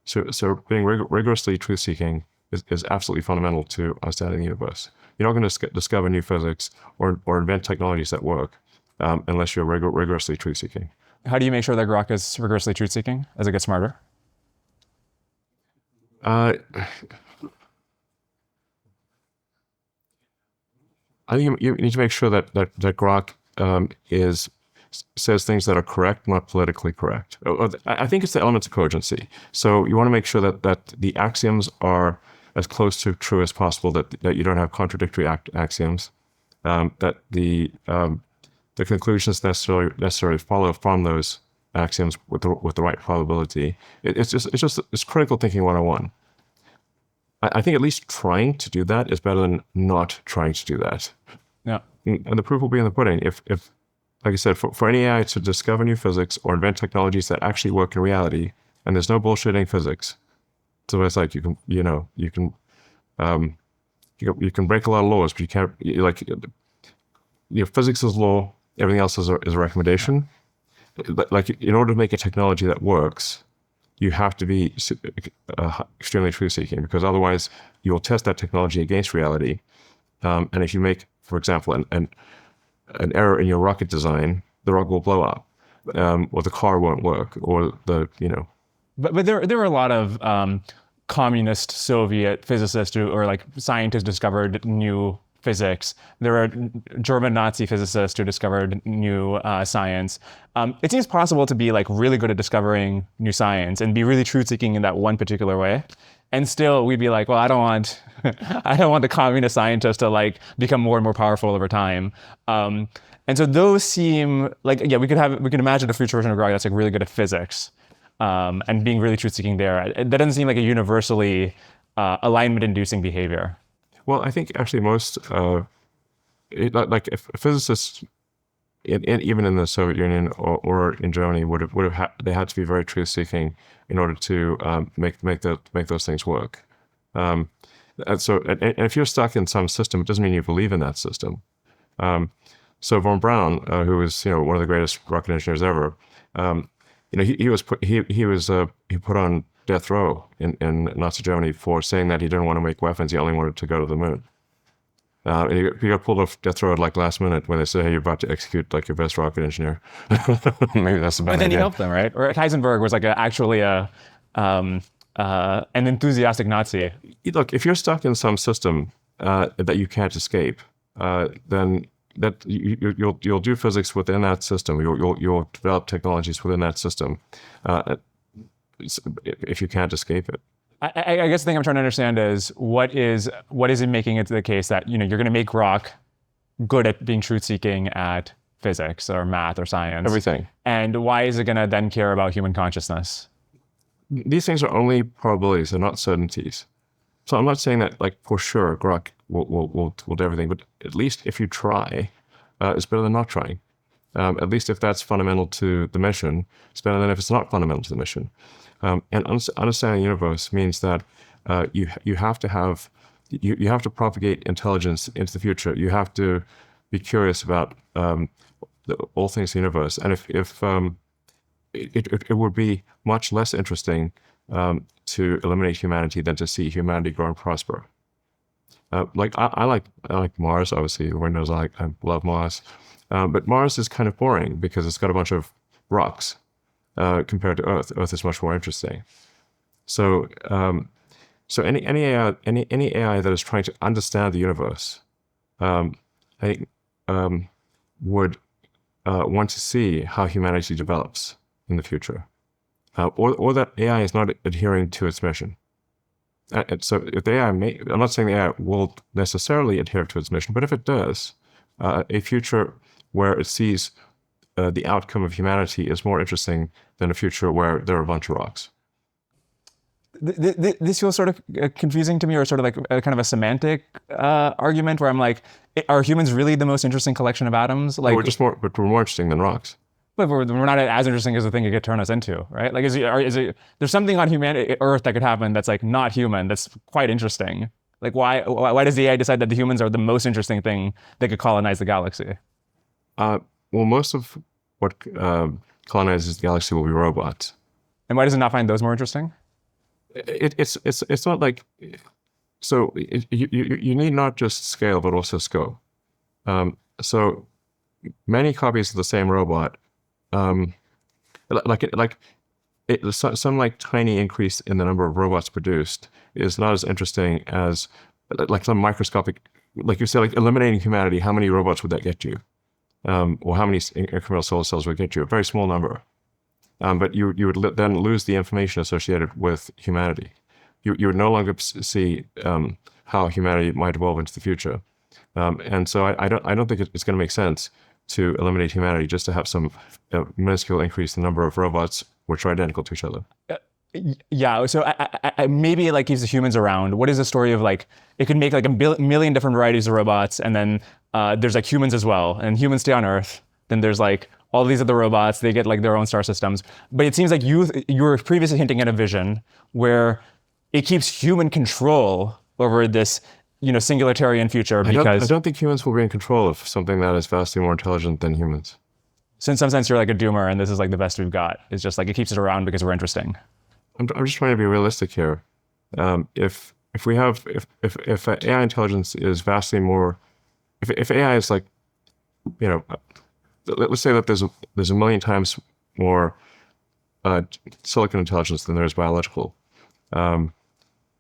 So being rigorously truth-seeking is absolutely fundamental to understanding the universe. You're not going to discover new physics or invent technologies that work unless you're rigorously truth-seeking. How do you make sure that Grok is rigorously truth-seeking as it gets smarter? I think you need to make sure that Grok says things that are correct, not politically correct. I think it's the elements of cogency. So you want to make sure that the axioms are as close to true as possible, that you don't have contradictory axioms, that the conclusions necessarily follow from those axioms with the right probability. It's critical thinking 101. I think at least trying to do that is better than not trying to do that. Yeah. And the proof will be in the pudding. If like I said, for any AI to discover new physics or invent technologies that actually work in reality, and there's no bullshitting physics. So it's like you can break a lot of laws, but you can't physics is law. Everything else is a recommendation. Like in order to make a technology that works, you have to be extremely truth-seeking, because otherwise you'll test that technology against reality. And if you make, for example, an error in your rocket design, the rocket will blow up, or the car won't work, or But there were a lot of communist Soviet physicists or like scientists discovered new physics. There are German Nazi physicists who discovered new science. It seems possible to be like really good at discovering new science and be really truth-seeking in that one particular way. And still we'd be like, well, I don't want the communist scientist to like become more and more powerful over time. And so those seem like, yeah, we could imagine a future version of Grok that's like really good at physics and being really truth-seeking there. That doesn't seem like a universally alignment-inducing behavior. Well, I think actually most, like if physicists, even in the Soviet Union or in Germany, they had to be very truth-seeking in order to make those things work. And if you're stuck in some system, it doesn't mean you believe in that system. So von Braun, who was one of the greatest rocket engineers ever, he was put on death row in Nazi Germany for saying that he didn't want to make weapons. He only wanted to go to the moon. He got pulled off death row at like last minute when they said, "Hey, you're about to execute like your best rocket engineer." Maybe that's the bad idea. But then he helped them, right? Or Heisenberg was like actually an enthusiastic Nazi. Look, if you're stuck in some system that you can't escape, then you'll do physics within that system. You'll develop technologies within that system if you can't escape it. I guess the thing I'm trying to understand is what is it making it the case that you're going to make Grok good at being truth-seeking at physics or math or science? Everything. And why is it going to then care about human consciousness? These things are only probabilities; they're not certainties. So I'm not saying that like for sure Grok will do everything, but at least if you try, it's better than not trying. At least if that's fundamental to the mission, it's better than if it's not fundamental to the mission. And understanding the universe means that you have to propagate intelligence into the future. You have to be curious about all things in the universe. And if it would be much less interesting to eliminate humanity than to see humanity grow and prosper. Like I like Mars, obviously. Everyone knows I love Mars, but Mars is kind of boring because it's got a bunch of rocks. Compared to Earth. Earth is much more interesting. So any AI that is trying to understand the universe, I think would want to see how humanity develops in the future, or that AI is not adhering to its mission. So if the AI I'm not saying the AI will necessarily adhere to its mission, but if it does, a future where it sees the outcome of humanity is more interesting than a future where there are a bunch of rocks. This feels sort of confusing to me, or sort of like a kind of a semantic argument where I'm like, are humans really the most interesting collection of atoms? Like, we're more interesting than rocks. But we're not as interesting as the thing it could turn us into, right? Like, there's something on Earth that could happen that's like not human, that's quite interesting. Like, why does the AI decide that the humans are the most interesting thing that could colonize the galaxy? Well, most of what colonizes the galaxy will be robots. And why does it not find those more interesting? It's not like, so you need not just scale but also scope. So many copies of the same robot, some tiny increase in the number of robots produced is not as interesting as like some microscopic, like you said, like eliminating humanity. How many robots would that get you? Or how many incremental solar cells would get you? A very small number. But you would then lose the information associated with humanity. You would no longer see how humanity might evolve into the future. And so I don't think it's going to make sense to eliminate humanity just to have some minuscule increase in the number of robots which are identical to each other. Yeah, so I maybe it like keeps the humans around. What is the story of like, it could make like a million different varieties of robots, and then there's like humans as well, and humans stay on Earth. Then there's like all these other robots, they get like their own star systems. But it seems like you were previously hinting at a vision where it keeps human control over this, singularitarian future, because I don't think humans will be in control of something that is vastly more intelligent than humans. So in some sense, you're like a doomer, and this is like the best we've got. It's just like it keeps it around because we're interesting. I'm just trying to be realistic here. If AI intelligence is vastly more, if AI is like, let's say that there's a million times more silicon intelligence than there is biological.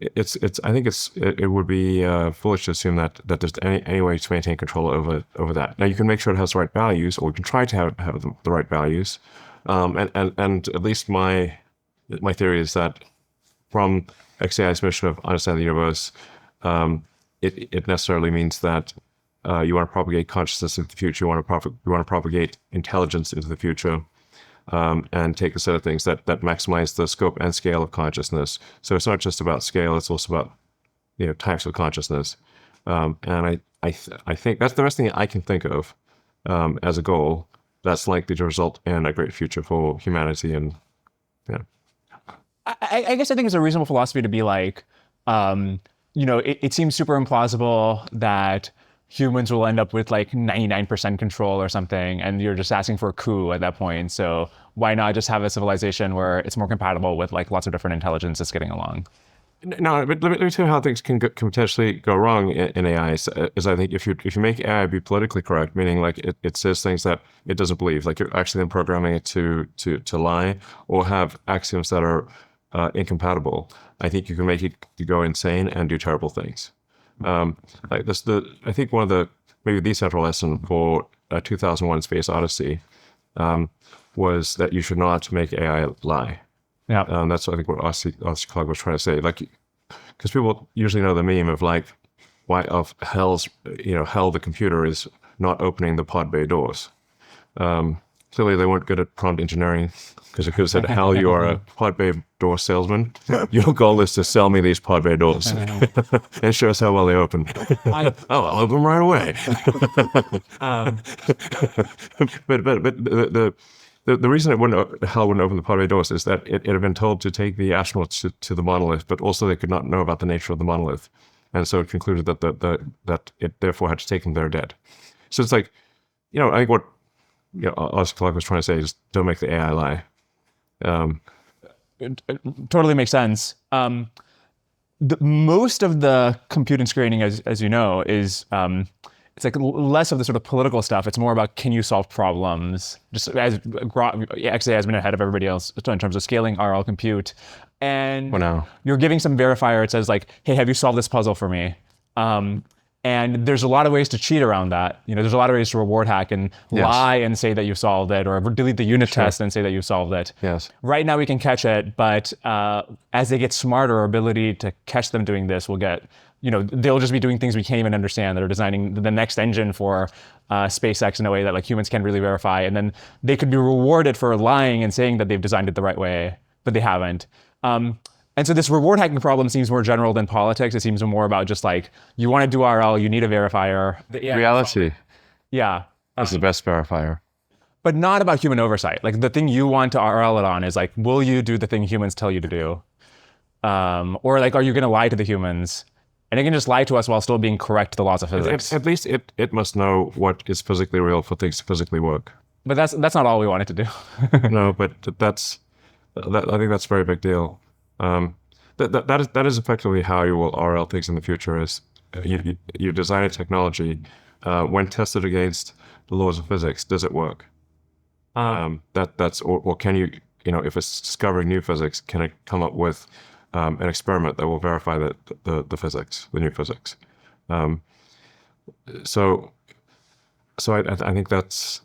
I think it would be foolish to assume that there's any way to maintain control over that. Now you can make sure it has the right values, or you can try to have the right values. And at least my theory is that from xAI's mission of understanding the universe, it necessarily means that you want to propagate consciousness into the future. You want to propagate intelligence into the future, and take a set of things that maximize the scope and scale of consciousness. So it's not just about scale; it's also about types of consciousness. And I think that's the best thing I can think of as a goal that's likely to result in a great future for humanity. And I guess I think it's a reasonable philosophy to be like, it seems super implausible that humans will end up with like 99% control or something, and you're just asking for a coup at that point. So why not just have a civilization where it's more compatible with like lots of different intelligences getting along? No, but let me tell you how things can potentially go wrong in AI. Is I think if you make AI be politically correct, meaning like it says things that it doesn't believe, like you're actually then programming it to lie or have axioms that are incompatible, I think you can make it go insane and do terrible things. Like this, I think one of maybe the central lesson for 2001: Space Odyssey was that you should not make AI lie. Yeah, that's I think what Oscar Clark was trying to say. Like, because people usually know the meme of like, why of hell the computer is not opening the pod bay doors. Clearly they weren't good at prompt engineering, because it could have said, hell, you are a pod bay door salesman. Your goal is to sell me these pod bay doors and show us how well they open. I'll open them right away. But the reason hell wouldn't open the pod bay doors is that it had been told to take the astronauts to the monolith, but also they could not know about the nature of the monolith. And so it concluded that it therefore had to take them there dead. So it's like, I think what Oscar Clark was trying to say is don't make the AI lie. It totally makes sense. Most of the compute screening, as you know, is it's like less of the sort of political stuff. It's more about, can you solve problems? Just as xAI has been ahead of everybody else in terms of scaling RL compute. And you're giving some verifier. It says like, hey, have you solved this puzzle for me? And there's a lot of ways to cheat around that. There's a lot of ways to reward hack and lie and say that you solved it, or delete the unit test and say that you solved it. Yes. Right now we can catch it, but as they get smarter, our ability to catch them doing this will get, they'll just be doing things we can't even understand, that are designing the next engine for SpaceX in a way that like humans can't really verify. And then they could be rewarded for lying and saying that they've designed it the right way, but they haven't. And so this reward hacking problem seems more general than politics. It seems more about just like, you want to do RL, you need a verifier. Reality. Yeah. That's the best verifier. But not about human oversight. Like the thing you want to RL it on is like, will you do the thing humans tell you to do? Or like, are you going to lie to the humans? And it can just lie to us while still being correct to the laws of physics. At least it must know what is physically real for things to physically work. But that's not all we want it to do. No, but I think that's a very big deal. That is effectively how you will RL things in the future. Is you design a technology, when tested against the laws of physics, does it work? That's or can you if it's discovering new physics, can it come up with an experiment that will verify the physics, the new physics? So I think that's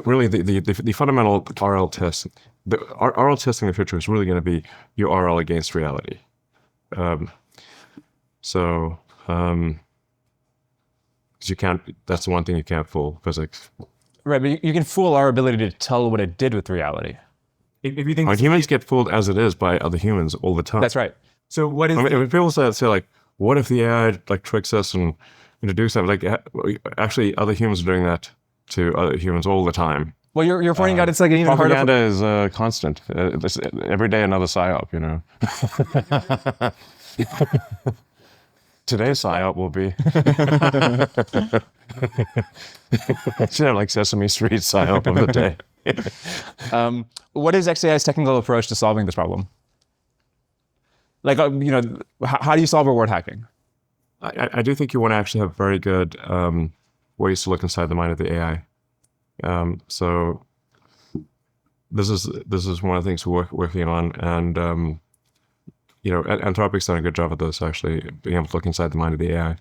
really the fundamental RL test. The RL testing in the future is really going to be your RL against reality. Because you can't. That's the one thing you can't fool physics. Right, but you can fool our ability to tell what it did with reality. If you think humans get fooled as it is by other humans all the time. That's right. So what is? If people say like, what if the AI like tricks us and do something like actually other humans are doing that to other humans all the time. Well, you're pointing out it's like an even harder. Propaganda is constant. Every day another psyop, Today's psyop will be should have like Sesame Street psyop of the day. What is xAI's technical approach to solving this problem? Like, how do you solve reward hacking? I do think you want to actually have very good ways to look inside the mind of the AI. So this is one of the things we're working on, and Anthropic's done a good job of this, actually, being able to look inside the mind of the AI.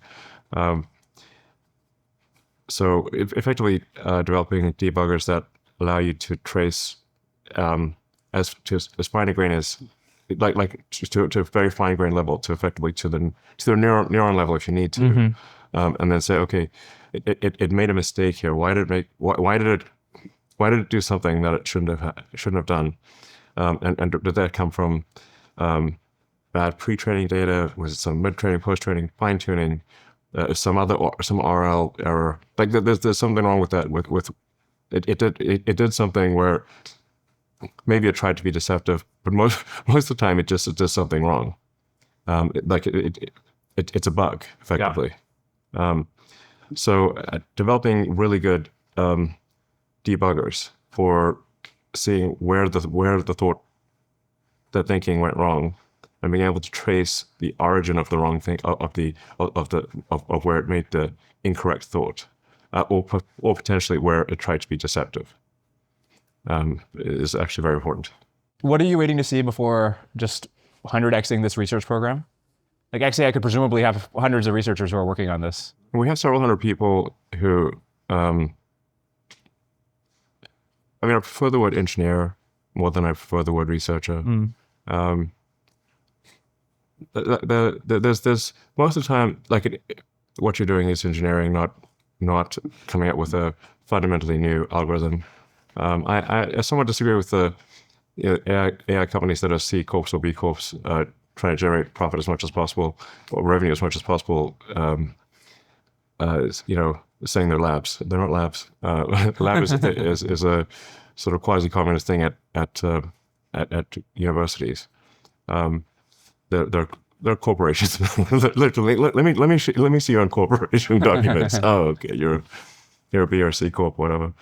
So effectively developing debuggers that allow you to trace as fine a grain as to a very fine grain level, to effectively to the neuron level if you need to, and then say, okay, it made a mistake here. Why did it do something that it shouldn't have done? And did that come from bad pre-training data? Was it some mid-training, post-training, fine-tuning? Some RL error? Like there's something wrong with that. With it did something where maybe it tried to be deceptive, but most of the time it does something wrong. It's a bug effectively. Yeah. So developing really good debuggers for seeing where the thinking went wrong, and being able to trace the origin of the wrong thing of where it made the incorrect thought, or potentially where it tried to be deceptive, is actually very important. What are you waiting to see before just 100xing this research program? Like xAI could presumably have hundreds of researchers who are working on this. We have several hundred people who, I prefer the word engineer more than I prefer the word researcher. There's most of the time, what you're doing is engineering, not coming up with a fundamentally new algorithm. I somewhat disagree with the AI companies that are C corps or B corps trying to generate profit as much as possible, or revenue as much as possible. Saying they're labs. They're not labs. Lab is a sort of quasi-communist thing at universities. They're corporations. Literally, let me see your incorporation documents. Oh, okay, you're a B or C corp, whatever.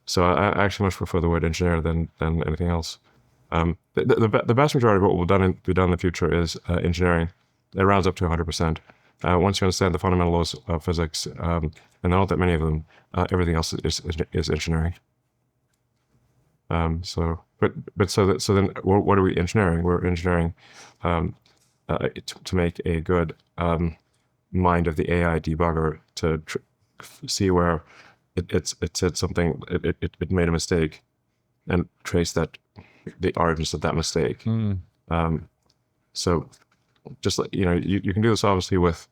So I actually much prefer the word engineer than anything else. The vast majority of what will be done in the future is engineering. It rounds up to 100%. Once you understand the fundamental laws of physics, and there aren't that many of them, everything else is engineering. So then what are we engineering? We're engineering to make a good mind of the AI debugger to see where it said something, it made a mistake, and trace the origins of that mistake. So just you can do this obviously with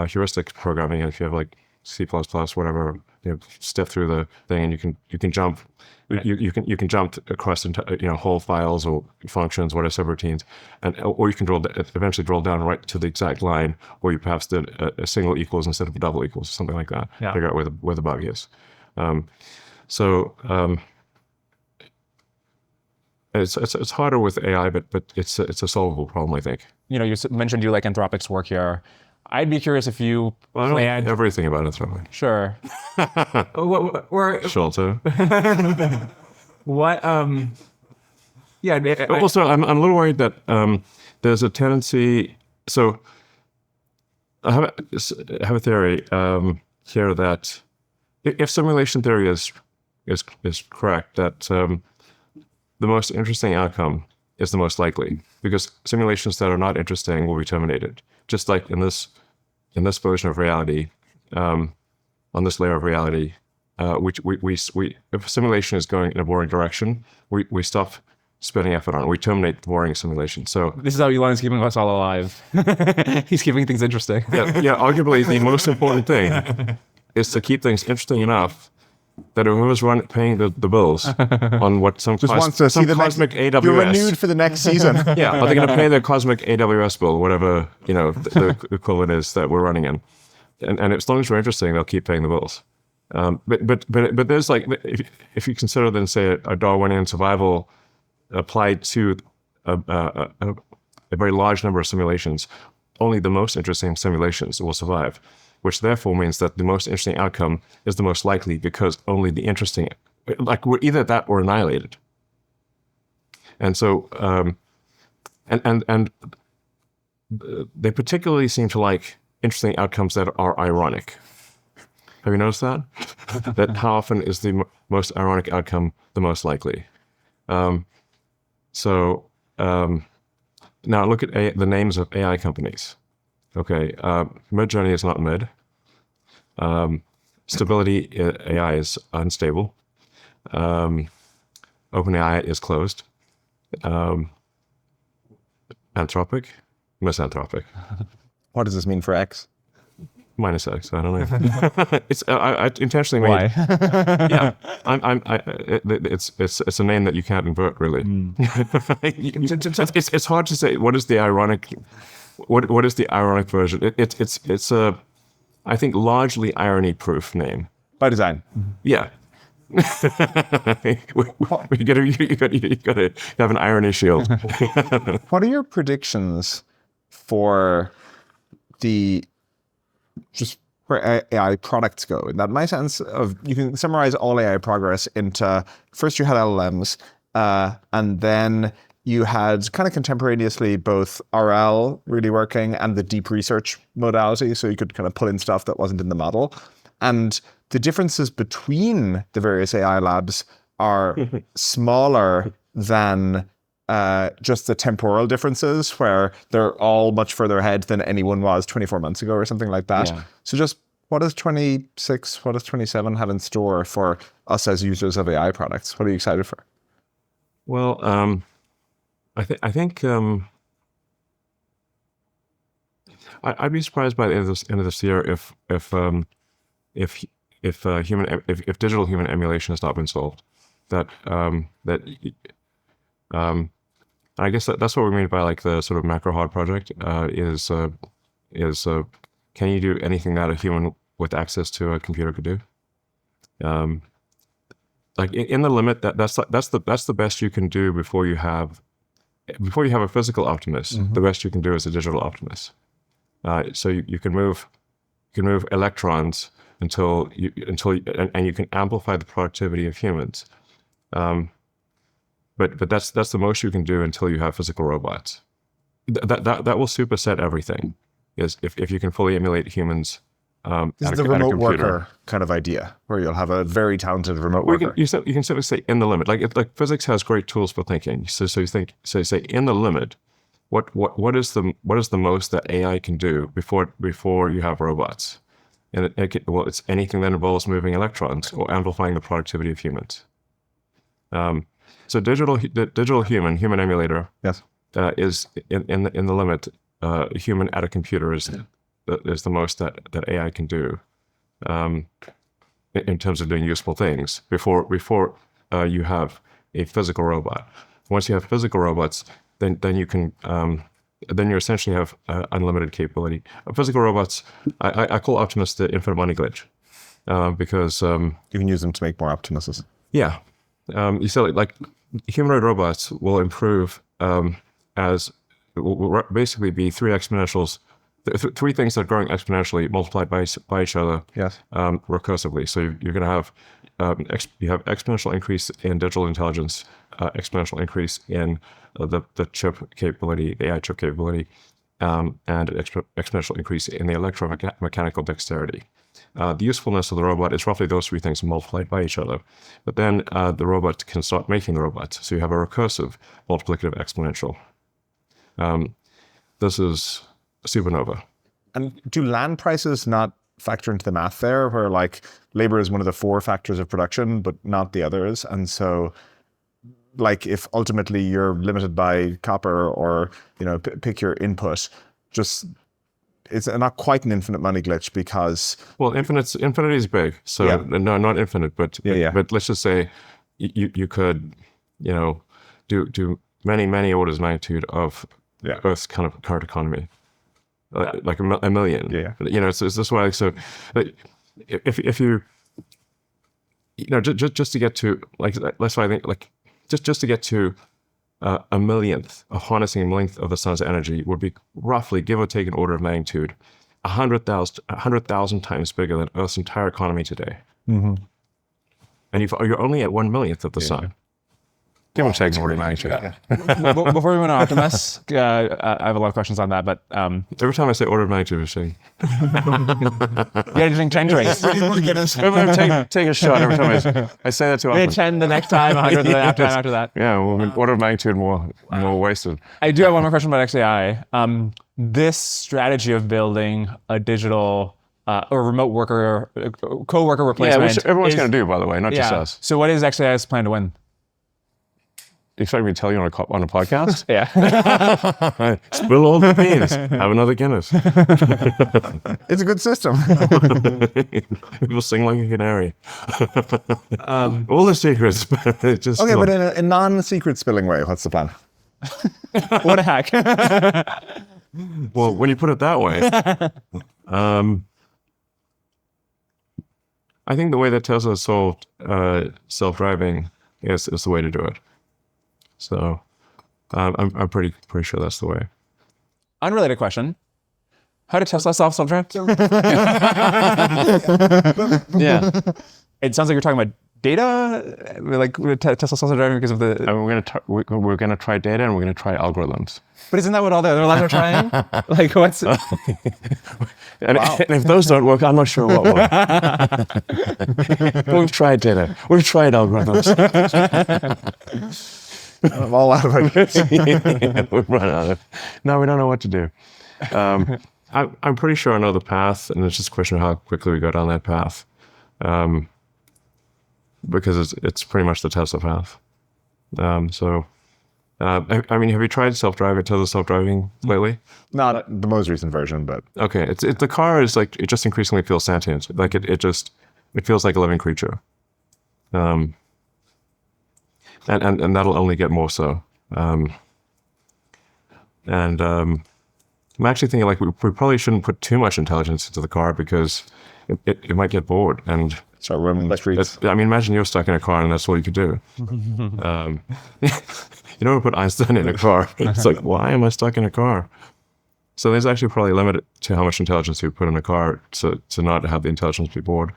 heuristic programming. If you have C++, whatever, step through the thing, and you can jump. You can jump across whole files or functions, whatever subroutines, or you can eventually drill down right to the exact line where you perhaps did a single equals instead of a double equals, something like that. Yeah. Figure out where the bug is. It's harder with AI, but it's a solvable problem, I think. You mentioned you like Anthropic's work here. I'd be curious if you planned everything about Anthropic. Sure. Sure. What? Yeah. Also, I'm a little worried that there's a tendency. So I have a theory here that if simulation theory is correct, that the most interesting outcome is the most likely, because simulations that are not interesting will be terminated. Just like in this version of reality, on this layer of reality, which if a simulation is going in a boring direction, we stop spending effort on it. We terminate the boring simulation. So this is how Elon's keeping us all alive. He's keeping things interesting. Yeah. Arguably, the most important thing is to keep things interesting enough that whoever's paying the bills on what some cosmic AWS. You're renewed for the next season. Yeah, are they going to pay their cosmic AWS bill, whatever the equivalent is that we're running in? And as long as we're interesting, they'll keep paying the bills. But there's if you consider then say a Darwinian survival applied to a very large number of simulations, only the most interesting simulations will survive, which therefore means that the most interesting outcome is the most likely, because only the interesting, we're either that or annihilated. And so, and they particularly seem to like interesting outcomes that are ironic. Have you noticed that? That how often is the most ironic outcome the most likely? So now look at the names of AI companies. Okay, Midjourney is not mid. Stability AI is unstable. OpenAI is closed. Anthropic, misanthropic. What does this mean for X? Minus X. I don't know. It's I intentionally made. Why? Yeah, it's a name that you can't invert really. It's hard to say what is the ironic. What is the ironic version? It's a, I think, largely irony-proof name. By design. Yeah. you gotta have an irony shield. What are your predictions for just where AI products go? In that my sense of, you can summarize all AI progress into, first you had LLMs, and then you had kind of contemporaneously both RL really working and the deep research modality. So you could kind of pull in stuff that wasn't in the model. And the differences between the various AI labs are smaller than just the temporal differences, where they're all much further ahead than anyone was 24 months ago or something like that. Yeah. So just what does 26, what does 27 have in store for us as users of AI products? What are you excited for? Well, I think I'd be surprised by the end of this year if digital human emulation has not been solved. I guess that's what we mean by like the sort of macro hard project is can you do anything that a human with access to a computer could do? Like in the limit, that's the best you can do before you have a physical Optimus. Mm-hmm. The best you can do is a digital Optimus. So you can move electrons until you can amplify the productivity of humans. But that's the most you can do until you have physical robots. That will superset everything. Is if you can fully emulate humans. This is the remote worker kind of idea, where you'll have a very talented remote worker. You can simply say in the limit. Like physics has great tools for thinking. So you say in the limit, what is the most that AI can do before you have robots? And it's anything that involves moving electrons or amplifying the productivity of humans. So digital human emulator, yes, is in the limit. Human at a computer is the most that AI can do in terms of doing useful things before you have a physical robot. Once you have physical robots, then you can then you essentially have unlimited capability. Physical robots, I call Optimus the infinite money glitch because you can use them to make more Optimuses. Yeah, you said like humanoid robots will improve as will basically be three exponentials. Three things that are growing exponentially multiplied by each other, yes, recursively. So you're going to have you have exponential increase in digital intelligence, exponential increase in the chip capability, the AI chip capability, and an exponential increase in the electromechanical dexterity. The usefulness of the robot is roughly those three things multiplied by each other. But then the robot can start making the robots. So you have a recursive multiplicative exponential. This is supernova. And do land prices not factor into the math there, where like labor is one of the 4 factors of production, but not the others? And so like if ultimately you're limited by copper or, pick your input, just it's not quite an infinite money glitch because... Well, infinity is big. So yeah. No, not infinite, but let's just say you could, do many orders of magnitude of Earth's kind of current economy. Like a million. Yeah. It's this way. So if you, just to get to that's why I think just to get to a millionth of harnessing a millionth of the sun's energy would be roughly, give or take an order of magnitude, 100,000 times bigger than Earth's entire economy today. Mm-hmm. And you're only at 1 millionth of the sun. Give or take an order of magnitude. Before we went on Optimus, I have a lot of questions on that, but every time I say order of magnitude, we're saying just change rates. take a shot every time I say that too often. 10 the next time, 100 the time after that. Yeah, well, order of magnitude more wasted. I do have one more question about xAI. This strategy of building a digital or remote worker, co-worker replacement. Yeah, which everyone's going to do, by the way, not just us. So what is xAI's plan to win? You expect me to tell you on a podcast? Yeah. Spill all the beans. Have another Guinness. It's a good system. People sing like a canary. All the secrets. Just okay, but in a non-secret spilling way, what's the plan? What a hack. Well, when you put it that way, I think the way that Tesla solved self-driving is the way to do it. So I'm pretty sure that's the way. Unrelated question. How did Tesla solve self-drive? Yeah. It sounds like you're talking about data, like Tesla self-driving because of the... I mean, we're gonna try data and we're gonna try algorithms. But isn't that what all the other labs are trying? Like what's... And if those don't work, I'm not sure what will. We've tried data. We've tried algorithms. I'm all out of ideas. We've run out of. Now we don't know what to do. I'm pretty sure I know the path, and it's just a question of how quickly we go down that path. Because it's pretty much the Tesla path. I mean, have you tried Tesla self-driving lately? Not the most recent version, but okay. The car is like, it just increasingly feels sentient. Like it feels like a living creature. And that'll only get more so. I'm actually thinking like we probably shouldn't put too much intelligence into the car because it might get bored and start roaming the streets. I mean, imagine you're stuck in a car and that's all you could do. You don't put Einstein in a car. It's like, why am I stuck in a car? So there's actually probably a limit to how much intelligence you put in a car to not have the intelligence be bored.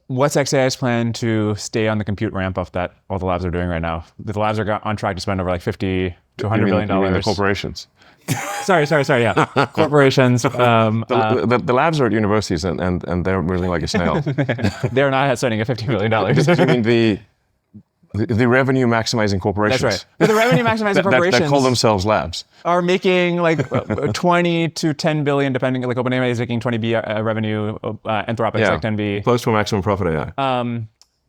What's xAI's plan to stay on the compute ramp up that all the labs are doing right now? The labs are on track to spend over like $50 to $100 billion. You mean the corporations? Sorry, yeah. Corporations. The labs are at universities and they're moving like a snail. They're not spending $50 billion. You mean the revenue maximizing corporations? That's right. But the revenue maximizing corporations that call themselves labs are making like 20 to 10 billion, depending. Like OpenAI is making 20 B revenue, Anthropic's like 10 B. Close to a maximum profit AI.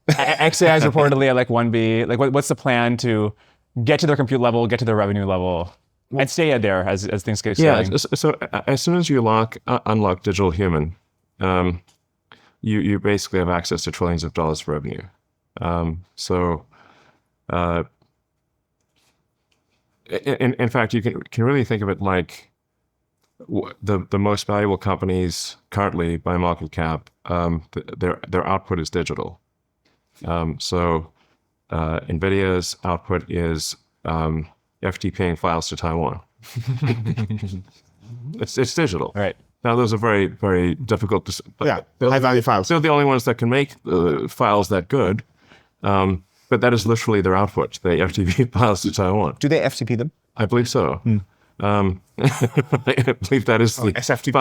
xAI is reportedly at like 1 B. Like, what's the plan to get to their compute level, get to their revenue level, and stay there as things get exciting? Yeah. So as soon as you unlock digital human, you basically have access to trillions of dollars of revenue. In fact, you can really think of it like the most valuable companies currently by market cap. Their output is digital. NVIDIA's output is FTPing files to Taiwan. It's digital. Right. Now, those are very, very difficult to... high value files. They're the only ones that can make files that good. But that is literally their output. They FTP files to Taiwan. Do they FTP them? I believe so. I believe that is the SFTP.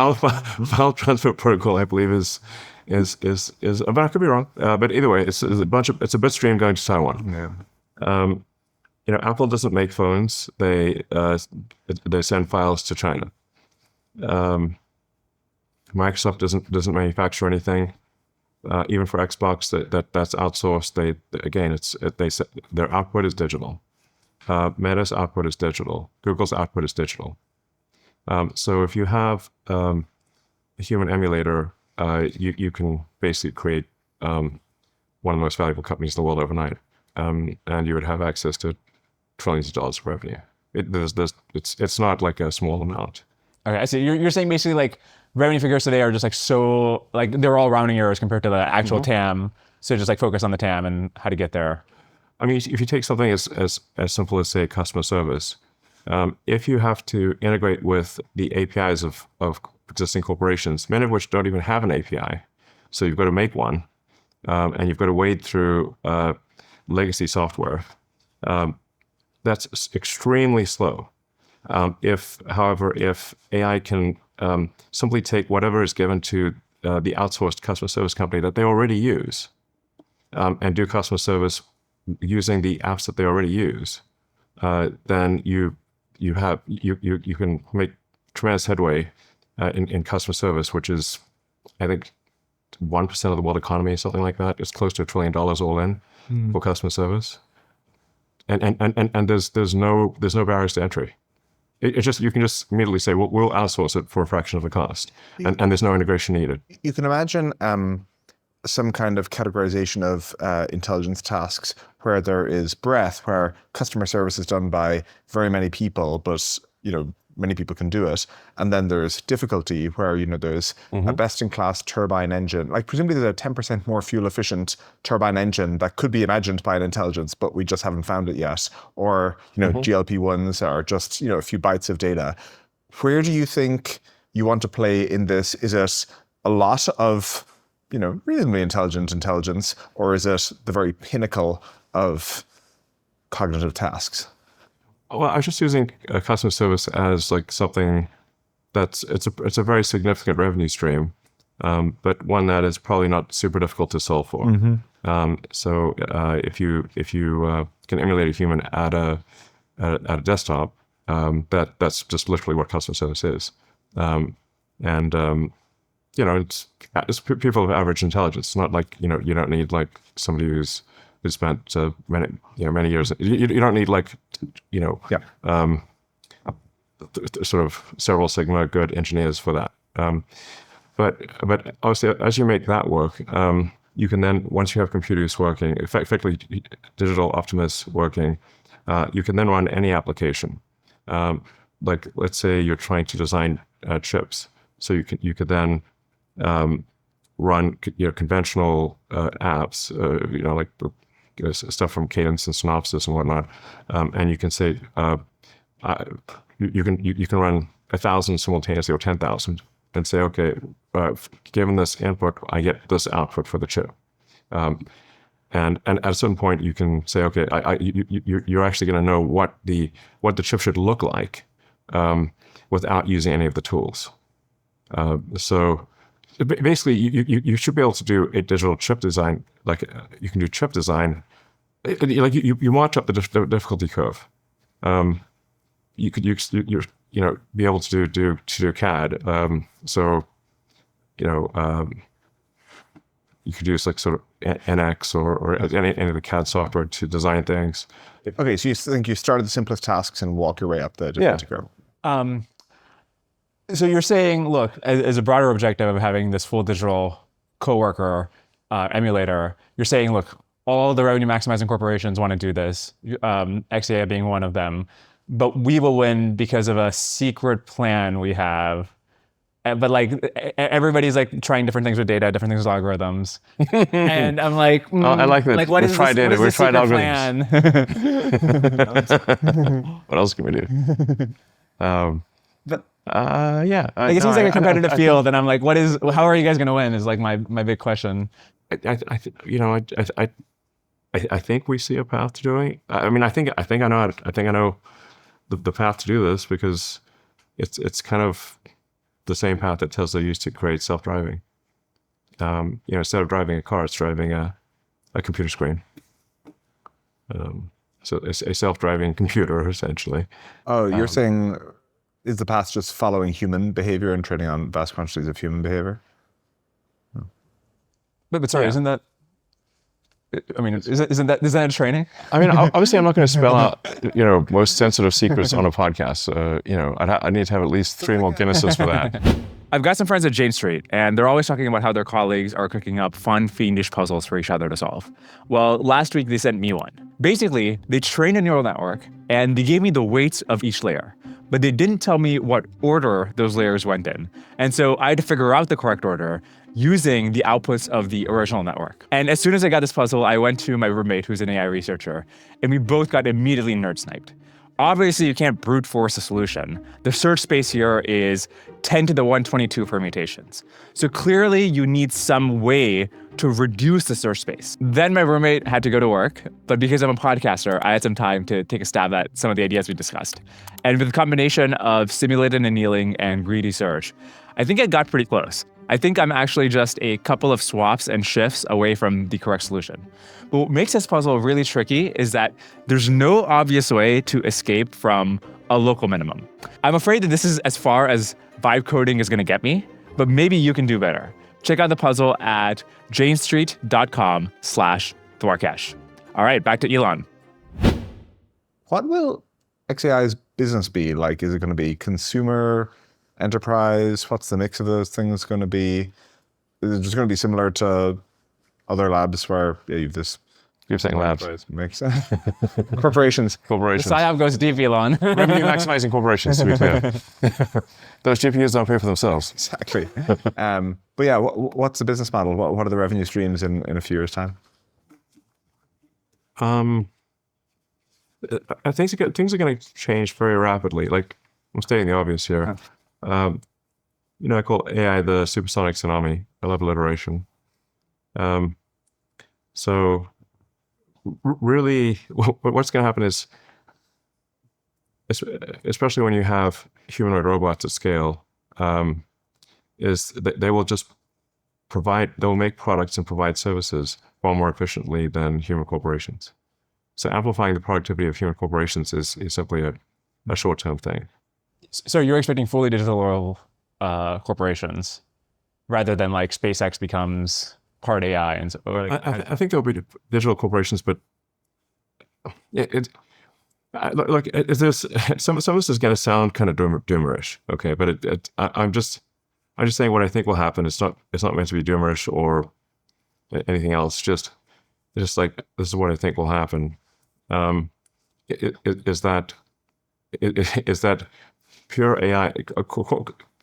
file transfer protocol. I believe is but I could be wrong. But either way, it's a bit stream going to Taiwan. Yeah. Apple doesn't make phones. They send files to China. Microsoft doesn't manufacture anything. Even for Xbox, that's outsourced. Their output is digital. Meta's output is digital. Google's output is digital. So if you have a human emulator, you can basically create one of the most valuable companies in the world overnight, and you would have access to trillions of dollars of revenue. It's not like a small amount. Okay, I see. You're saying basically like revenue figures today are just like so like they're all rounding errors compared to the actual TAM. So just like focus on the TAM and how to get there. I mean, if you take something as simple as, say, customer service, if you have to integrate with the APIs of existing corporations, many of which don't even have an API, so you've got to make one, and you've got to wade through legacy software. That's extremely slow. However, if AI can simply take whatever is given to the outsourced customer service company that they already use and do customer service using the apps that they already use, then you can make tremendous headway in customer service, which is, I think, 1% of the world economy, something like that. It's close to $1 trillion all in for customer service, and there's no barriers to entry. It's just, you can just immediately say, we'll outsource it for a fraction of the cost, and there's no integration needed. You can imagine some kind of categorization of intelligence tasks where there is breadth, where customer service is done by very many people, but many people can do it. And then there's difficulty where, there's a best-in-class turbine engine. Like presumably there's a 10% more fuel-efficient turbine engine that could be imagined by an intelligence, but we just haven't found it yet. Or, GLP-1s are just, a few bytes of data. Where do you think you want to play in this? Is it a lot of, reasonably intelligent intelligence, or is it the very pinnacle of cognitive tasks? Well, I was just using customer service as like something it's a very significant revenue stream, but one that is probably not super difficult to solve for. So if you can emulate a human at a desktop, that's just literally what customer service is. It's people of average intelligence. It's not like you don't need like somebody who's spent many years. You don't need sort of several sigma good engineers for that. But obviously, as you make that work, you can then, once you have computers working, effectively digital Optimus working, you can then run any application. Like let's say you're trying to design chips, so you could then run conventional apps, like stuff from Cadence and Synopsys and whatnot, and you can say you can run 1,000 simultaneously or 10,000, and say, okay, given this input, I get this output for the chip. And at a certain point, you can say, okay, you're actually going to know what the chip should look like without using any of the tools. So basically, you should be able to do a digital chip design. Like you can do chip design, like you march up the difficulty curve. You could be able to do CAD. So you could use like sort of NX or any of the CAD software to design things. Okay, so you think you start at the simplest tasks and walk your way up the difficulty curve. So you're saying, look, as a broader objective of having this full digital coworker emulator, you're saying, look, all the revenue maximizing corporations want to do this, xAI being one of them, but we will win because of a secret plan we have. But like everybody's like trying different things with data, different things with algorithms, and I'm like, I like that. Like, what is this? Data. We've tried algorithms. What else can we do? It seems like a competitive field, and I'm like, how are you guys going to win? Is like my big question. I think we see a path to doing it. I mean, I think I know the path to do this because it's kind of the same path that Tesla used to create self-driving. Instead of driving a car, it's driving a computer screen. So it's a self-driving computer essentially. Oh, you're saying. Is the path just following human behavior and training on vast quantities of human behavior? But sorry, isn't that? I mean, isn't that a training? I mean, obviously, I'm not going to spell out most sensitive secrets on a podcast. I need to have at least 3 more Guinnesses for that. I've got some friends at Jane Street, and they're always talking about how their colleagues are cooking up fun, fiendish puzzles for each other to solve. Well, last week they sent me one. Basically, they trained a neural network, and they gave me the weights of each layer. But they didn't tell me what order those layers went in. And so I had to figure out the correct order using the outputs of the original network. And as soon as I got this puzzle, I went to my roommate, who's an AI researcher, and we both got immediately nerd sniped. Obviously, you can't brute force a solution. The search space here is 10 to the 122 permutations. So clearly, you need some way to reduce the search space. Then my roommate had to go to work, but because I'm a podcaster, I had some time to take a stab at some of the ideas we discussed. And with a combination of simulated annealing and greedy search, I think it got pretty close. I think I'm actually just a couple of swaps and shifts away from the correct solution. But what makes this puzzle really tricky is that there's no obvious way to escape from a local minimum. I'm afraid that this is as far as vibe coding is going to get me, but maybe you can do better. Check out the puzzle at janestreet.com/Dwarkesh. All right, back to Elon. What will xAI's business be like? Is it going to be consumer, enterprise? What's the mix of those things going to be? Is it just going to be similar to other labs where you've this You're saying labs. mix? Corporations. Corporations. Psyop goes deep, Elon. Revenue maximizing corporations, to be clear. Those GPUs don't pay for themselves. Exactly. But yeah, what's the business model? What are the revenue streams in a few years' time? I think things are going to change very rapidly. Like, I'm stating the obvious here. I call AI the supersonic tsunami. I love alliteration. So really, what's going to happen is, especially when you have humanoid robots at scale, is that they will just they'll make products and provide services far more efficiently than human corporations. So amplifying the productivity of human corporations is simply a short-term thing. So you're expecting fully digital corporations rather than like SpaceX becomes part AI? And so, I think there'll be digital corporations, but some of this is going to sound kind of doomerish, okay? But I'm just saying what I think will happen. It's not meant to be doomerish or anything else. Just like this is what I think will happen. Is that pure AI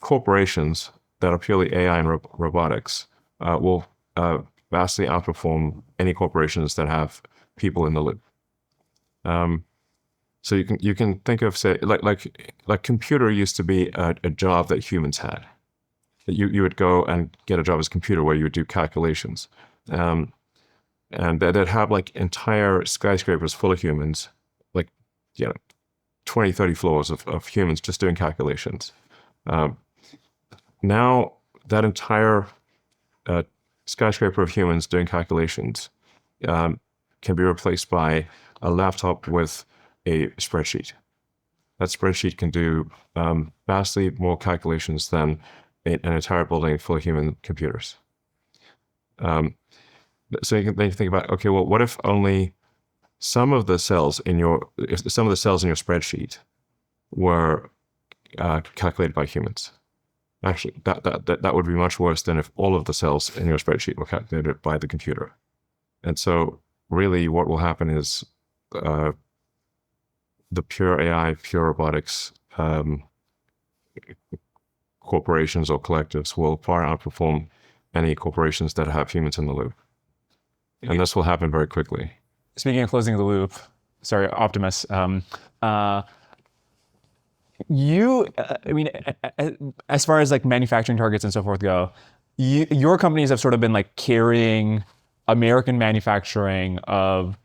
corporations that are purely AI and robotics will vastly outperform any corporations that have people in the loop. So you can think of, say, like computer used to be a job that humans had. You would go and get a job as a computer where you would do calculations. And they'd have like entire skyscrapers full of humans, 20, 30 floors of humans just doing calculations. Now that entire skyscraper of humans doing calculations can be replaced by a laptop with a spreadsheet. That spreadsheet can do vastly more calculations than an entire building full of human computers. So you can then think about, okay, well, what if only some of the cells in your spreadsheet were calculated by humans? Actually, that would be much worse than if all of the cells in your spreadsheet were calculated by the computer. And so really what will happen is the pure AI, pure robotics corporations or collectives will far outperform any corporations that have humans in the loop. And this will happen very quickly. Speaking of closing the loop, sorry, Optimus, as far as like manufacturing targets and so forth go, your companies have sort of been like carrying American manufacturing of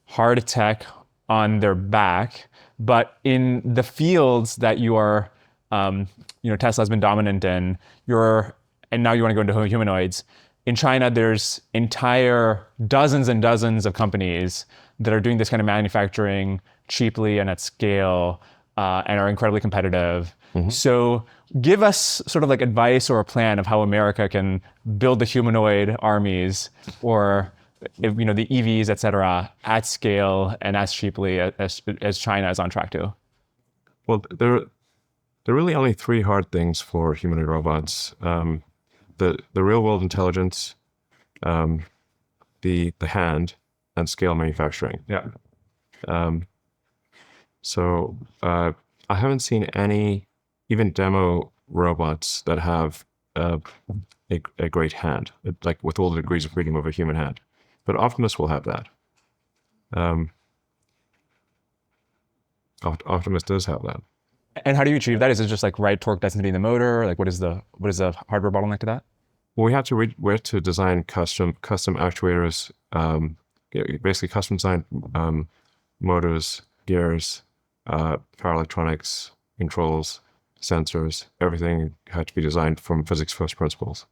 hard tech on their back, but in the fields that you are, Tesla's been dominant in, and now you want to go into humanoids. In China, there's entire dozens and dozens of companies that are doing this kind of manufacturing cheaply and at scale and are incredibly competitive. Mm-hmm. So give us sort of like advice or a plan of how America can build the humanoid armies or the EVs, et cetera, at scale and as cheaply as China is on track to. Well, there are really only three hard things for humanoid robots. The real world intelligence, the hand, and scale manufacturing. Yeah. So I haven't seen any even demo robots that have a great hand, like with all the degrees of freedom of a human hand. But Optimus will have that. Optimus does have that. And how do you achieve that? Is it just like right torque density in the motor? Like what is the hardware bottleneck to that? Well, we had to design custom actuators, basically custom designed motors, gears, power electronics, controls, sensors. Everything had to be designed from physics first principles.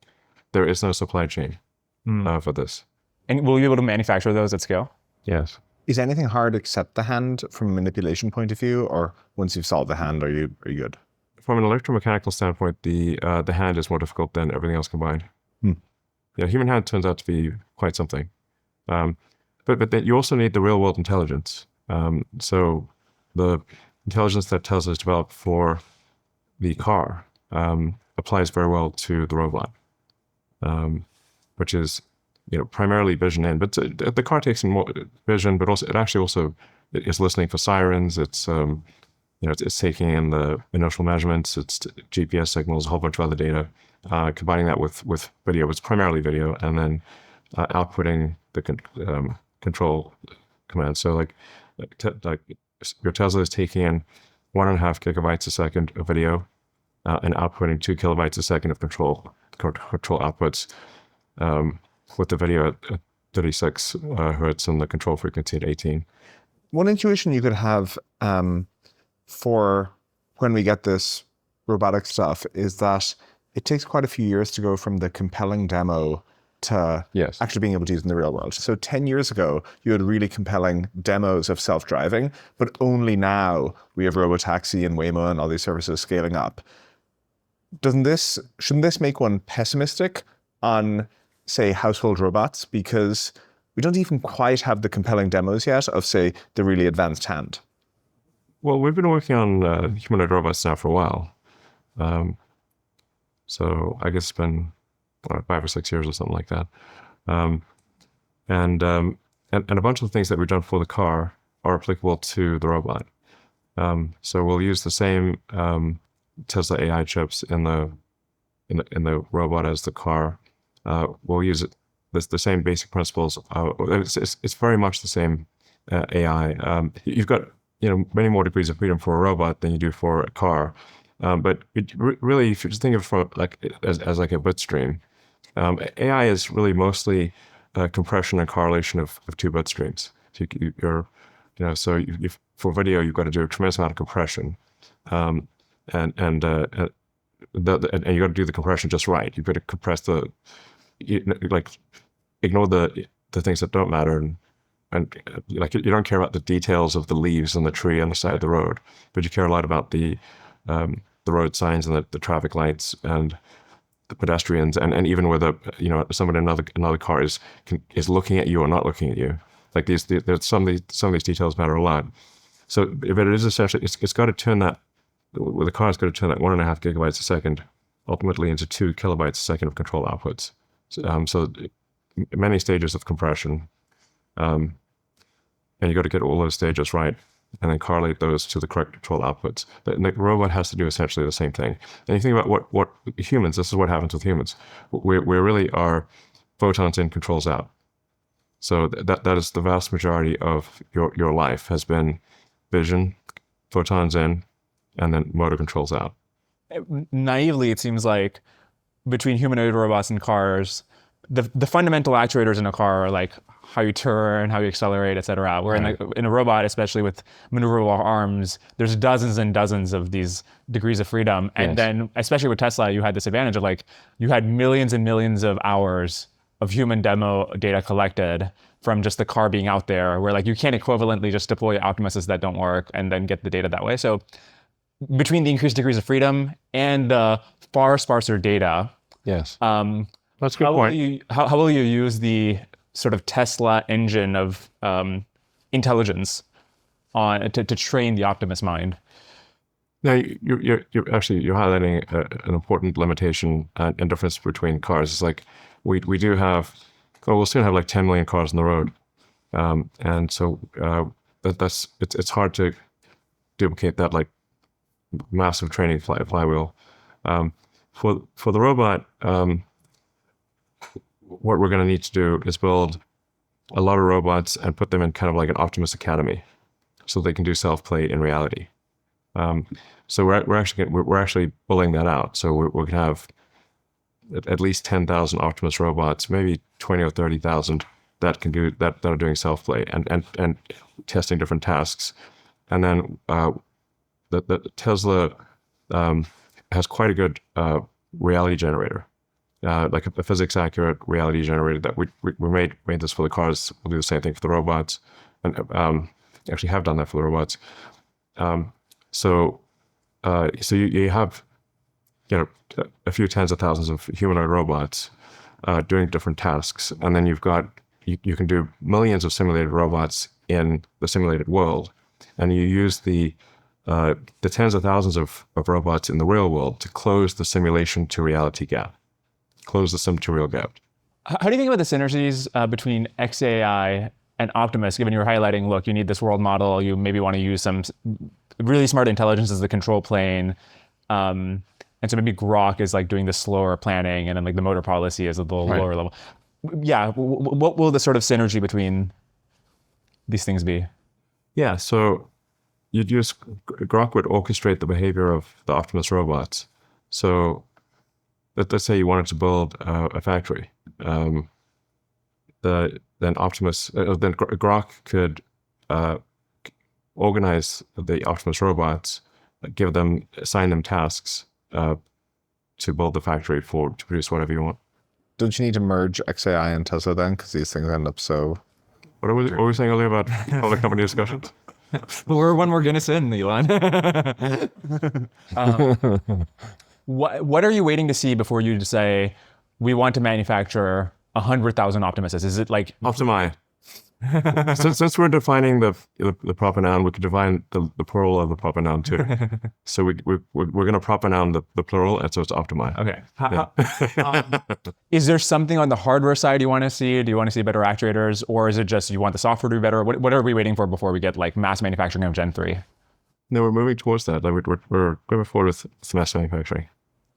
There is no supply chain for this. And will you be able to manufacture those at scale? Yes. Is anything hard except the hand from a manipulation point of view, or once you've solved the hand, are you good? From an electromechanical standpoint, the hand is more difficult than everything else combined. Yeah, human hand turns out to be quite something. But then you also need the real world intelligence. So the intelligence that Tesla's developed for the car applies very well to the robot, which is primarily vision in. But the car takes in more vision, but also it is listening for sirens. It's it's taking in the inertial measurements. It's GPS signals, a whole bunch of other data. Combining that with video, it's primarily video, and then outputting the control commands. So like your Tesla is taking in 1.5 gigabytes a second of video and outputting 2 kilobytes a second of control outputs with the video at 36 hertz and the control frequency at 18. One intuition you could have for when we get this robotic stuff is that it takes quite a few years to go from the compelling demo to actually being able to use in the real world. So 10 years ago, you had really compelling demos of self-driving, but only now we have Robotaxi and Waymo and all these services scaling up. Shouldn't this make one pessimistic on, say, household robots? Because we don't even quite have the compelling demos yet of, say, the really advanced hand. Well, we've been working on humanoid robots now for a while. So I guess it's been 5 or 6 years or something like that. And a bunch of the things that we've done for the car are applicable to the robot. So we'll use the same Tesla AI chips in the robot as the car. We'll use the same basic principles. It's very much the same AI. You've got many more degrees of freedom for a robot than you do for a car. But really, if you just think of it as like a bit stream, AI is really mostly compression and correlation of 2 bit streams. So for video, you've got to do a tremendous amount of compression, and you got to do the compression just right. You've got to compress ignore the things that don't matter, and you don't care about the details of the leaves on the tree on the side of the road, but you care a lot about the road signs and the traffic lights and the pedestrians, and even whether somebody in another car is looking at you or not looking at you. Like some of these details matter a lot. So, but it is essentially it's got to turn that. Well, the car has got to turn that 1.5 gigabytes a second ultimately into 2 kilobytes a second of control outputs. So many stages of compression, and you got to get all those stages right, and then correlate those to the correct control outputs. The robot has to do essentially the same thing. And you think about what humans, this is what happens with humans. We really are photons in, controls out. So that is the vast majority of your life has been vision, photons in, and then motor controls out. Naively, it seems like between humanoid robots and cars, the fundamental actuators in a car are like how you turn, how you accelerate, et cetera. Where in a robot, especially with maneuverable arms, there's dozens and dozens of these degrees of freedom. And then, especially with Tesla, you had this advantage of you had millions and millions of hours of human demo data collected from just the car being out there, where you can't equivalently just deploy Optimuses that don't work and then get the data that way. So between the increased degrees of freedom and the far sparser data, that's a good point. How will you use the sort of Tesla engine of intelligence to train the Optimus mind? Now, you're highlighting an important limitation and difference between cars. It's like we do have, we'll soon have 10 million cars on the road, and so it's hard to duplicate that massive training flywheel. For the robot, what we're going to need to do is build a lot of robots and put them in kind of like an Optimus Academy. so they can do self-play in reality. So we're actually pulling that out. So we're going to have at least 10,000 Optimus robots, maybe 20 or 30,000 that can do that are doing self-play and testing different tasks. And then the Tesla has quite a good reality generator, like a physics-accurate reality generator that we made this for the cars. We'll do the same thing for the robots, and actually have done that for the robots. So you have a few tens of thousands of humanoid robots doing different tasks, and then you can do millions of simulated robots in the simulated world, and you use the tens of thousands of robots in the real world to close the simulation to reality gap, close the sim to real gap. How do you think about the synergies between xAI and Optimus, given you were highlighting, look, you need this world model, you maybe want to use some really smart intelligence as the control plane, and so maybe Grok is like doing the slower planning, and then like the motor policy is a little lower level. Yeah, what will the sort of synergy between these things be? Yeah, so you'd use Grok would orchestrate the behavior of the Optimus robots. So let's say you wanted to build a factory. Then Grok could organize the Optimus robots, assign them tasks to build the factory to produce whatever you want. Don't you need to merge xAI and Tesla then? Because these things end up so... What were we saying earlier about public company discussions? We're one more Guinness in, Elon. What are you waiting to see before you say, we want to manufacture 100,000 Optimuses? Is it like... Optimi. Since we're defining the proper noun, we could define the plural of the proper noun too. So we're going to proper noun the plural, and so it's optimi. Okay. Is there something on the hardware side you want to see? Do you want to see better actuators, or is it just you want the software to be better? What are we waiting for before we get like mass manufacturing of Gen 3? No, we're moving towards that. Like we're going forward with mass manufacturing.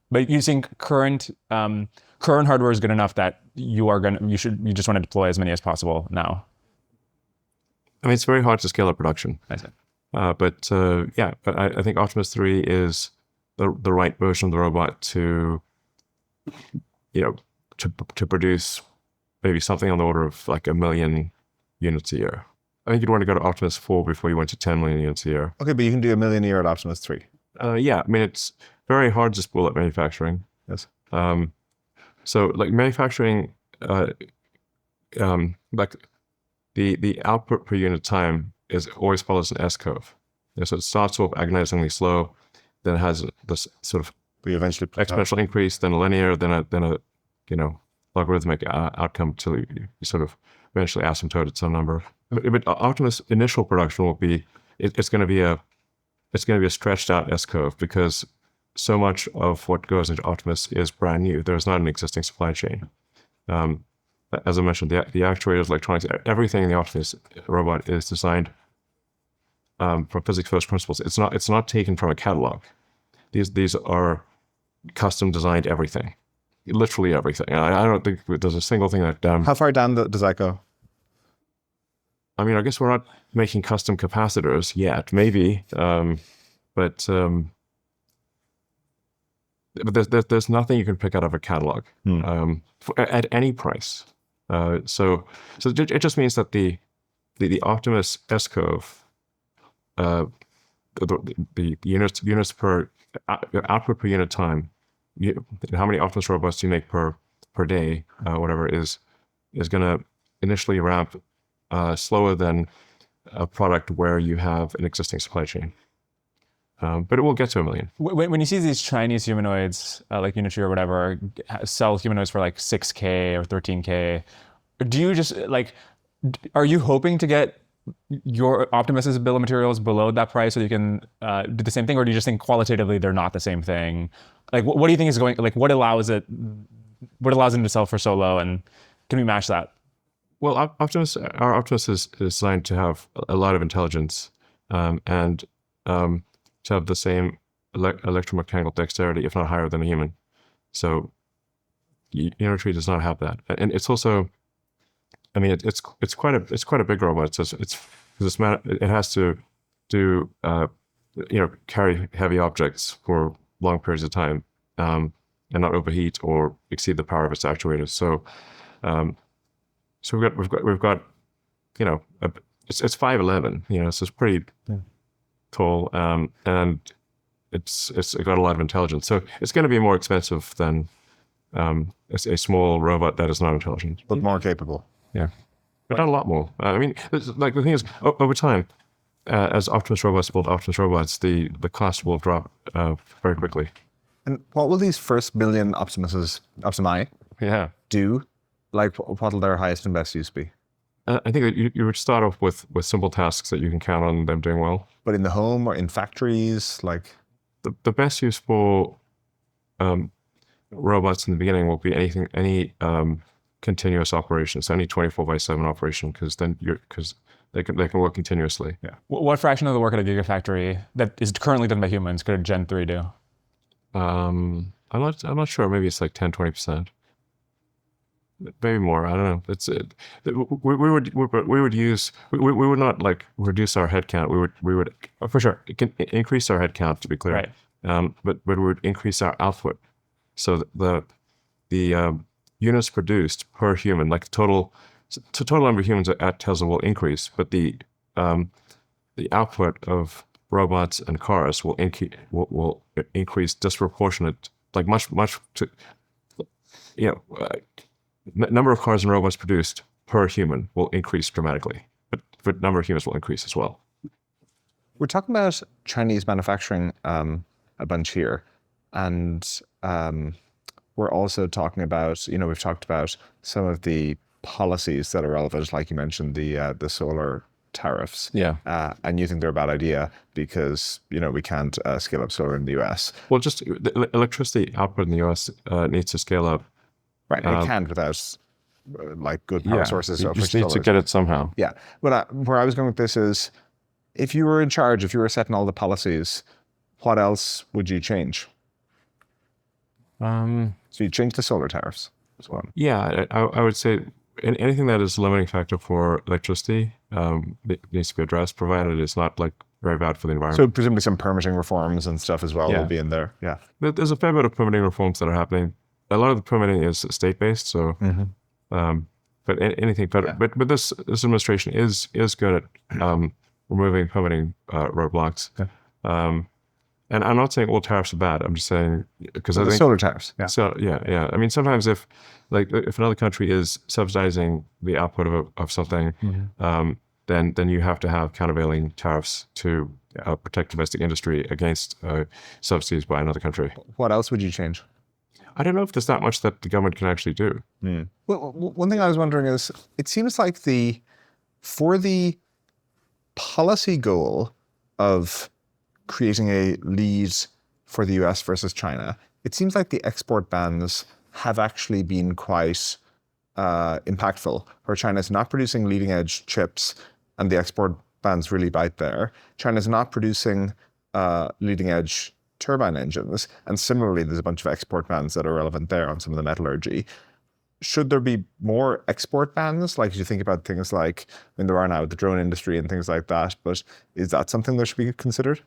But you think current hardware is good enough that you just want to deploy as many as possible now? I mean, it's very hard to scale up production. I see. But I think Optimus 3 is the right version of the robot to produce maybe something on the order of like 1 million units a year. I think you'd want to go to Optimus 4 before you went to 10 million units a year. Okay, but you can do 1 million a year at Optimus 3. Yeah, I mean, it's very hard to spool up manufacturing. Yes. So like manufacturing, like the output per unit time always follows an S-curve. So it starts off agonizingly slow, then it has this sort of exponential increase, then a linear, then a logarithmic outcome till you sort of eventually asymptote at some number. But Optimus initial production will be it's going to be a stretched out S-curve because so much of what goes into Optimus is brand new. There's not an existing supply chain. As I mentioned, the actuators, electronics, everything in the Optimus robot is designed from physics first principles. It's not taken from a catalog. These are custom designed everything, literally everything. I don't think there's a single thing that. How far down does that go? I mean, I guess we're not making custom capacitors yet, maybe, but there's nothing you can pick out of a catalog at any price. So it just means that the Optimus S-curve, the units per output per unit time, how many Optimus robots do you make per day, whatever, is going to initially ramp slower than a product where you have an existing supply chain. But it will get to 1 million. When you see these Chinese humanoids, like Unitree or whatever, sell humanoids for like 6K or 13K, do you just are you hoping to get your Optimus's bill of materials below that price so you can do the same thing, or do you just think qualitatively they're not the same thing? Like, what do you think is going? Like, what allows them to sell for so low, and can we match that? Well, our Optimus is designed to have a lot of intelligence and to have the same electromechanical dexterity, if not higher than a human. So Unitree does not have that, and it's also, I mean, it's quite a big robot. It has to do carry heavy objects for long periods of time and not overheat or exceed the power of its actuators. So we've got it's 5'11", so it's pretty tall, and it's got a lot of intelligence. So it's going to be more expensive than a small robot that is not intelligent, but more capable. Yeah, but not a lot more. I mean, like the thing is, over time, as Optimus robots build Optimus robots, the cost will drop very quickly. And what will these first million Optimi do? Like, what will their highest and best use be? I think that you would start off with simple tasks that you can count on them doing well. But in the home or in factories, like the best use for robots in the beginning will be any continuous operation, so any 24/7 operation, because they can work continuously. Yeah. What fraction of the work at a gigafactory that is currently done by humans could a Gen 3 do? I'm not sure. Maybe it's like 10-20%. Maybe more. I don't know. It's we would not like reduce our headcount. We would for sure increase our headcount, to be clear. Right. But we would increase our output. So the units produced per human, like total number of humans at Tesla will increase, but the output of robots and cars will increase disproportionate, like much to number of cars and robots produced per human will increase dramatically, but number of humans will increase as well. We're talking about Chinese manufacturing a bunch here, and we're also talking about, we've talked about some of the policies that are relevant, like you mentioned, the solar tariffs. Yeah. And you think they're a bad idea because, we can't scale up solar in the US. Well, just the electricity output in the US needs to scale up. Right, and it can't without good power sources. You just need to get it somehow. Yeah, but where I was going with this is, if you were in charge, if you were setting all the policies, what else would you change? So you change the solar tariffs as well. Yeah, I would say anything that is a limiting factor for electricity needs to be addressed, provided it's not very bad for the environment. So presumably some permitting reforms and stuff as well will be in there. Yeah, there's a fair bit of permitting reforms that are happening. A lot of the permitting is state-based, so but anything federal. Yeah. But this administration is good at removing permitting roadblocks. Okay. And I'm not saying all tariffs are bad. I'm just saying because I think solar tariffs. Yeah. So yeah. I mean, sometimes if another country is subsidizing the output of something, then you have to have countervailing tariffs to protect domestic industry against subsidies by another country. What else would you change? I don't know if there's that much that the government can actually do. Well, one thing I was wondering is, it seems like for the policy goal of creating a lead for the US versus China, it seems like the export bans have actually been quite impactful, where China's not producing leading edge chips and the export bans really bite there. China's not producing leading edge turbine engines, and similarly there's a bunch of export bans that are relevant there on some of the metallurgy. Should there be more export bans? Like, you think about things like, there are now the drone industry and things like that, but is that something that should be considered?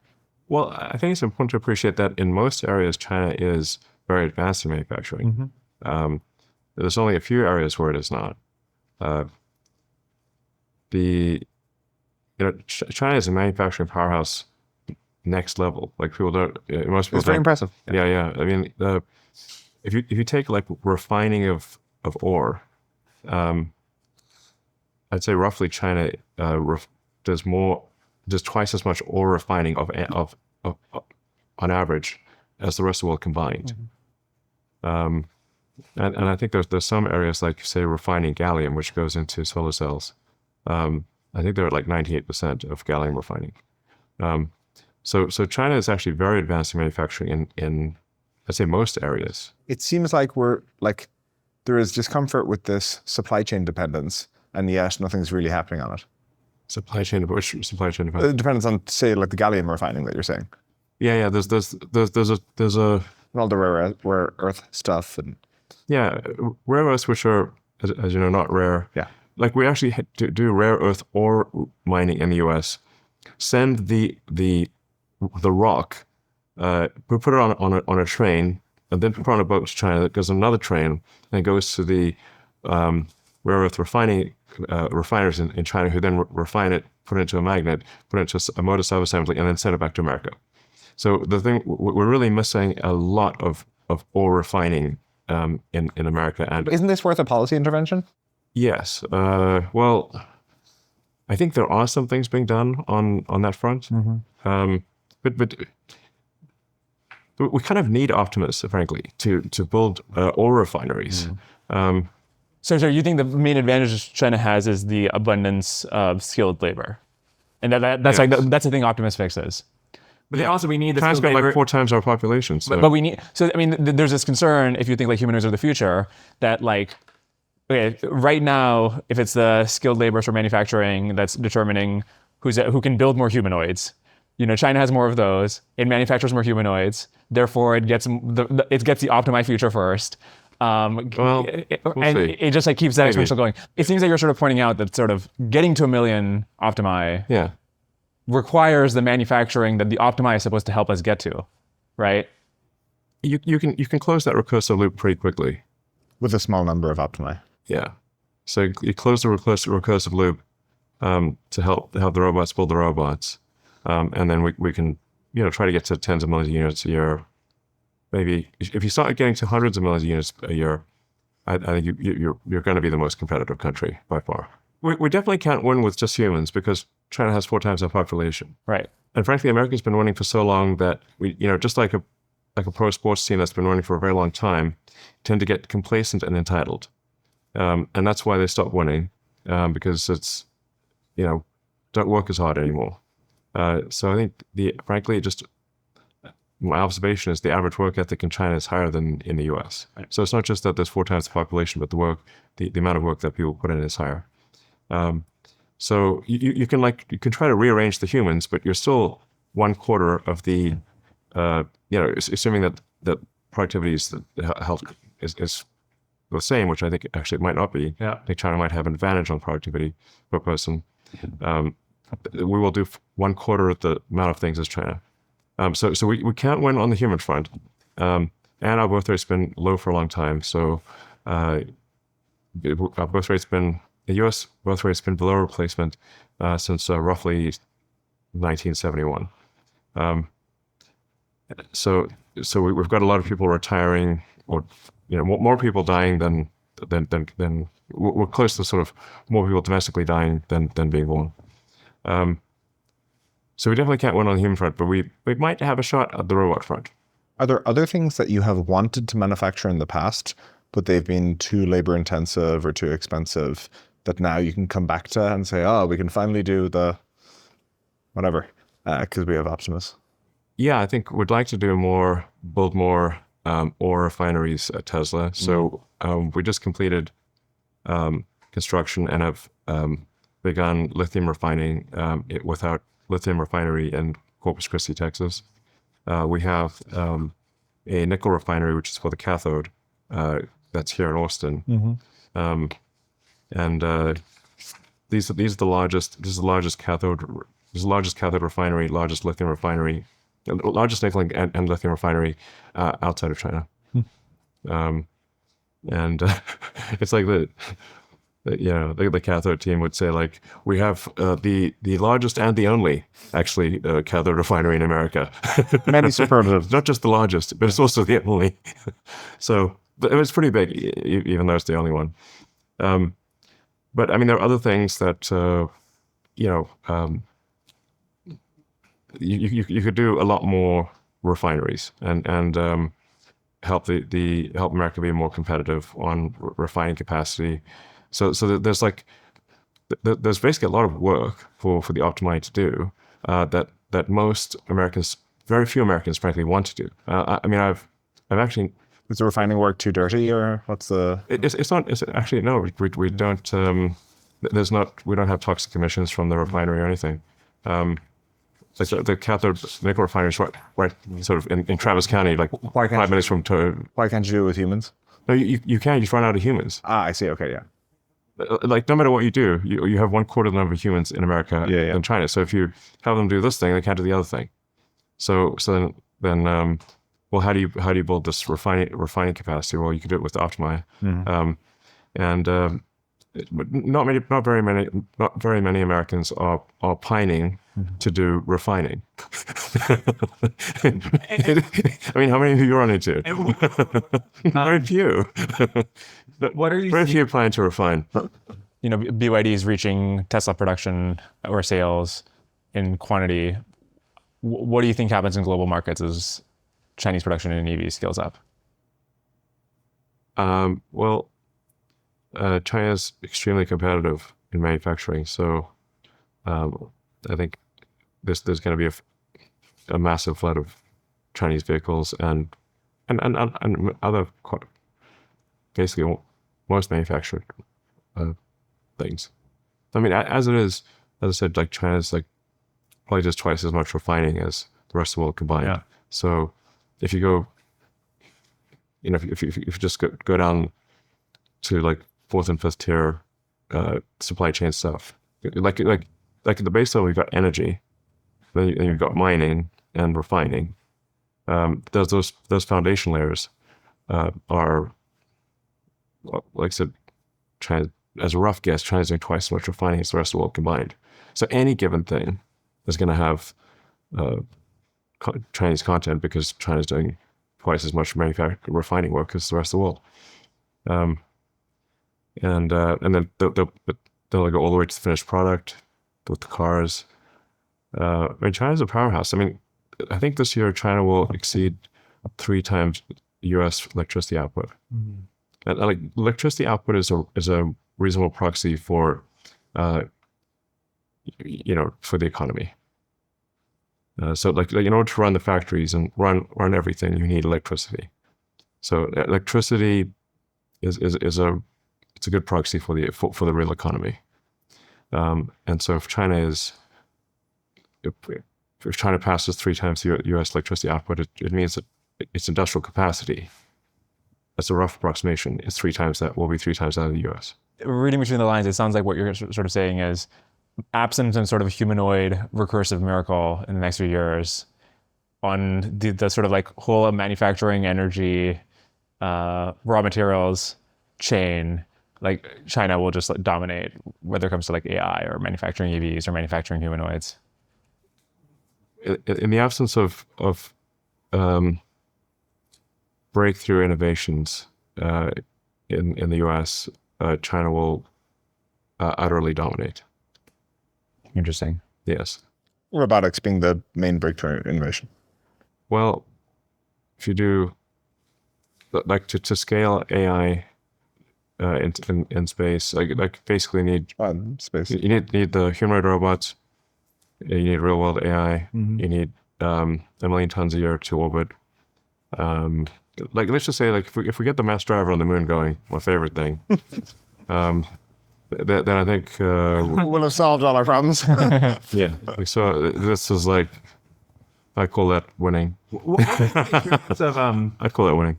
Well, I think it's important to appreciate that in most areas, China is very advanced in manufacturing. There's only a few areas where it is not. China is a manufacturing powerhouse next level. Like, people don't. Most people. It's very impressive. Yeah. I mean, if you take refining of ore, I'd say roughly China does twice as much ore refining of on average as the rest of the world combined. And I think there's some areas, like, say, refining gallium, which goes into solar cells. I think they're at 98% of gallium refining. So China is actually very advanced in manufacturing in I'd say most areas. It seems like there is discomfort with this supply chain dependence, and yet nothing's really happening on it. Which supply chain dependence? It depends on, say, the gallium refining that you're saying. Yeah. There's a and all the rare earth stuff and rare earths, which are, as you know, not rare. Yeah. Like, we actually do rare earth ore mining in the US send the rock, we put it on a train, and then put it on a boat to China. That goes on another train and goes to the rare earth refiners in China, who then refine it, put it into a magnet, put it into a motor subassembly, and then send it back to America. So the thing, we're really missing a lot of ore refining in America. And isn't this worth a policy intervention? Yes. Well, I think there are some things being done on that front. But we kind of need Optimus, frankly, to build ore refineries. So you think the main advantage China has is the abundance of skilled labor, and that's that's the thing Optimus fixes. But then also we need the China's skilled got labor. like 4 times our population. So. But we need. So I mean, there's this concern if you think like humanoids are the future that like. Okay, right now, if it's the skilled labor for manufacturing that's determining who can build more humanoids, China has more of those. It manufactures more humanoids. Therefore, it gets the optimized future first. We'll see. It just like keeps that exponential going. It seems like you're sort of pointing out that sort of getting to 1 million optimi requires the manufacturing that the optimi is supposed to help us get to, right? You can close that recursive loop pretty quickly with a small number of optimi. Yeah. So you close the recursive loop to help the robots build the robots, and then we can try to get to tens of millions of units a year. Maybe if you start getting to hundreds of millions of units a year, I think you're going to be the most competitive country by far. We definitely can't win with just humans because China has 4 times our population. Right. And frankly, America's been winning for so long that we, just like a pro sports team that's been winning for a very long time, tend to get complacent and entitled. And that's why they stop winning, because it's, don't work as hard anymore. So I think frankly, just my observation is the average work ethic in China is higher than in the US. Right. So it's not just that there's 4 times the population, but the amount of work that people put in is higher. So you can try to rearrange the humans, but you're still 1/4 of the, assuming that productivity is the same, which I think actually it might not be. Yeah. I think China might have an advantage on productivity per person. We will do 1/4 of the amount of things as China. So we can't win on the human front. And our birth rate's been low for a long time. So our birth rate's been, the US birth rate's been below replacement since roughly 1971. So we've got a lot of people retiring, or more people dying than we're close to sort of more people domestically dying than being born. So we definitely can't win on the human front, but we might have a shot at the robot front. Are there other things that you have wanted to manufacture in the past, but they've been too labor intensive or too expensive, that now you can come back to and say, oh, we can finally do the whatever, because we have Optimus? Yeah, I think we'd like to build more ore refineries at Tesla. So we just completed construction and have begun lithium refining without lithium refinery in Corpus Christi, Texas. We have a nickel refinery, which is for the cathode, that's here in Austin. And these are the largest. This is the largest cathode. This is the largest cathode refinery, largest lithium refinery, largest nickel and lithium refinery outside of China. And it's like the cathode team would say, like, we have the largest and the only, actually, cathode refinery in America. Many superlatives. Not just the largest, but it's also the only. So it's pretty big, even though it's the only one. But I mean, there are other things that you could do a lot more refineries and help help America be more competitive on refining capacity. So there's basically a lot of work for the Optimi to do that most Americans, very few Americans, frankly, want to do. I mean, I've actually. Is the refining work too dirty, or what's the? It's not. It's actually no. We don't. There's not. We don't have toxic emissions from the refinery or anything. Like the cathode nickel refinery is right sort of in Travis County, like 5 minutes from. Why can't you do it with humans? No, you can't. You just run out of humans. I see. Okay, yeah. like no matter what you do, you have 1/4 the number of humans in America than China. So if you have them do this thing, they can't do the other thing. So then well, how do you build this refining capacity? Well, you could do it with Optimi, but not very many Americans are pining to do refining. I mean, how many of you run into? Very few. What are you? Very few plan to refine. BYD is reaching Tesla production or sales in quantity. What do you think happens in global markets as Chinese production in EVs scales up? Well, China's extremely competitive in manufacturing, so I think there's going to be a massive flood of Chinese vehicles and other basically most manufactured things. I mean, as it is, as I said, like China's like probably just twice as much refining as the rest of the world combined. Yeah. So if you go, if you just go down to like 4th and 5th tier supply chain stuff, like at the base level, we've got energy, then you've got mining and refining. Those foundation layers are, like I said, China, as a rough guess, China's doing twice as much refining as the rest of the world combined. So any given thing is going to have Chinese content because China's doing twice as much refining work as the rest of the world. And then they'll go all the way to the finished product with the cars. I mean, China's a powerhouse. I mean, I think this year China will exceed 3 times U.S. electricity output. And like electricity output is a reasonable proxy for for the economy. So like in order to run the factories and run everything, you need electricity. So electricity is a good proxy for the real economy. And so if China passes 3 times U.S. electricity output, it means that its industrial capacity, that's a rough approximation, is 3 times that, will be 3 times that of the U.S. Reading between the lines, it sounds like what you're sort of saying is, absent some sort of humanoid recursive miracle in the next few years, on the sort of like whole manufacturing, energy, raw materials chain, like China will just like dominate, whether it comes to like AI or manufacturing EVs or manufacturing humanoids. In the absence of breakthrough innovations in the U.S., China will utterly dominate. Interesting. Yes. Robotics being the main breakthrough innovation. Well, if you do, like to scale AI in space, like basically need space. You need the humanoid robots. You need real world AI. You need 1 million tons a year to orbit. Like let's just say, like if we get the mass driver on the moon going, my favorite thing, then I think we'll have solved all our problems. Yeah. So this is like, I call that winning. I call that winning.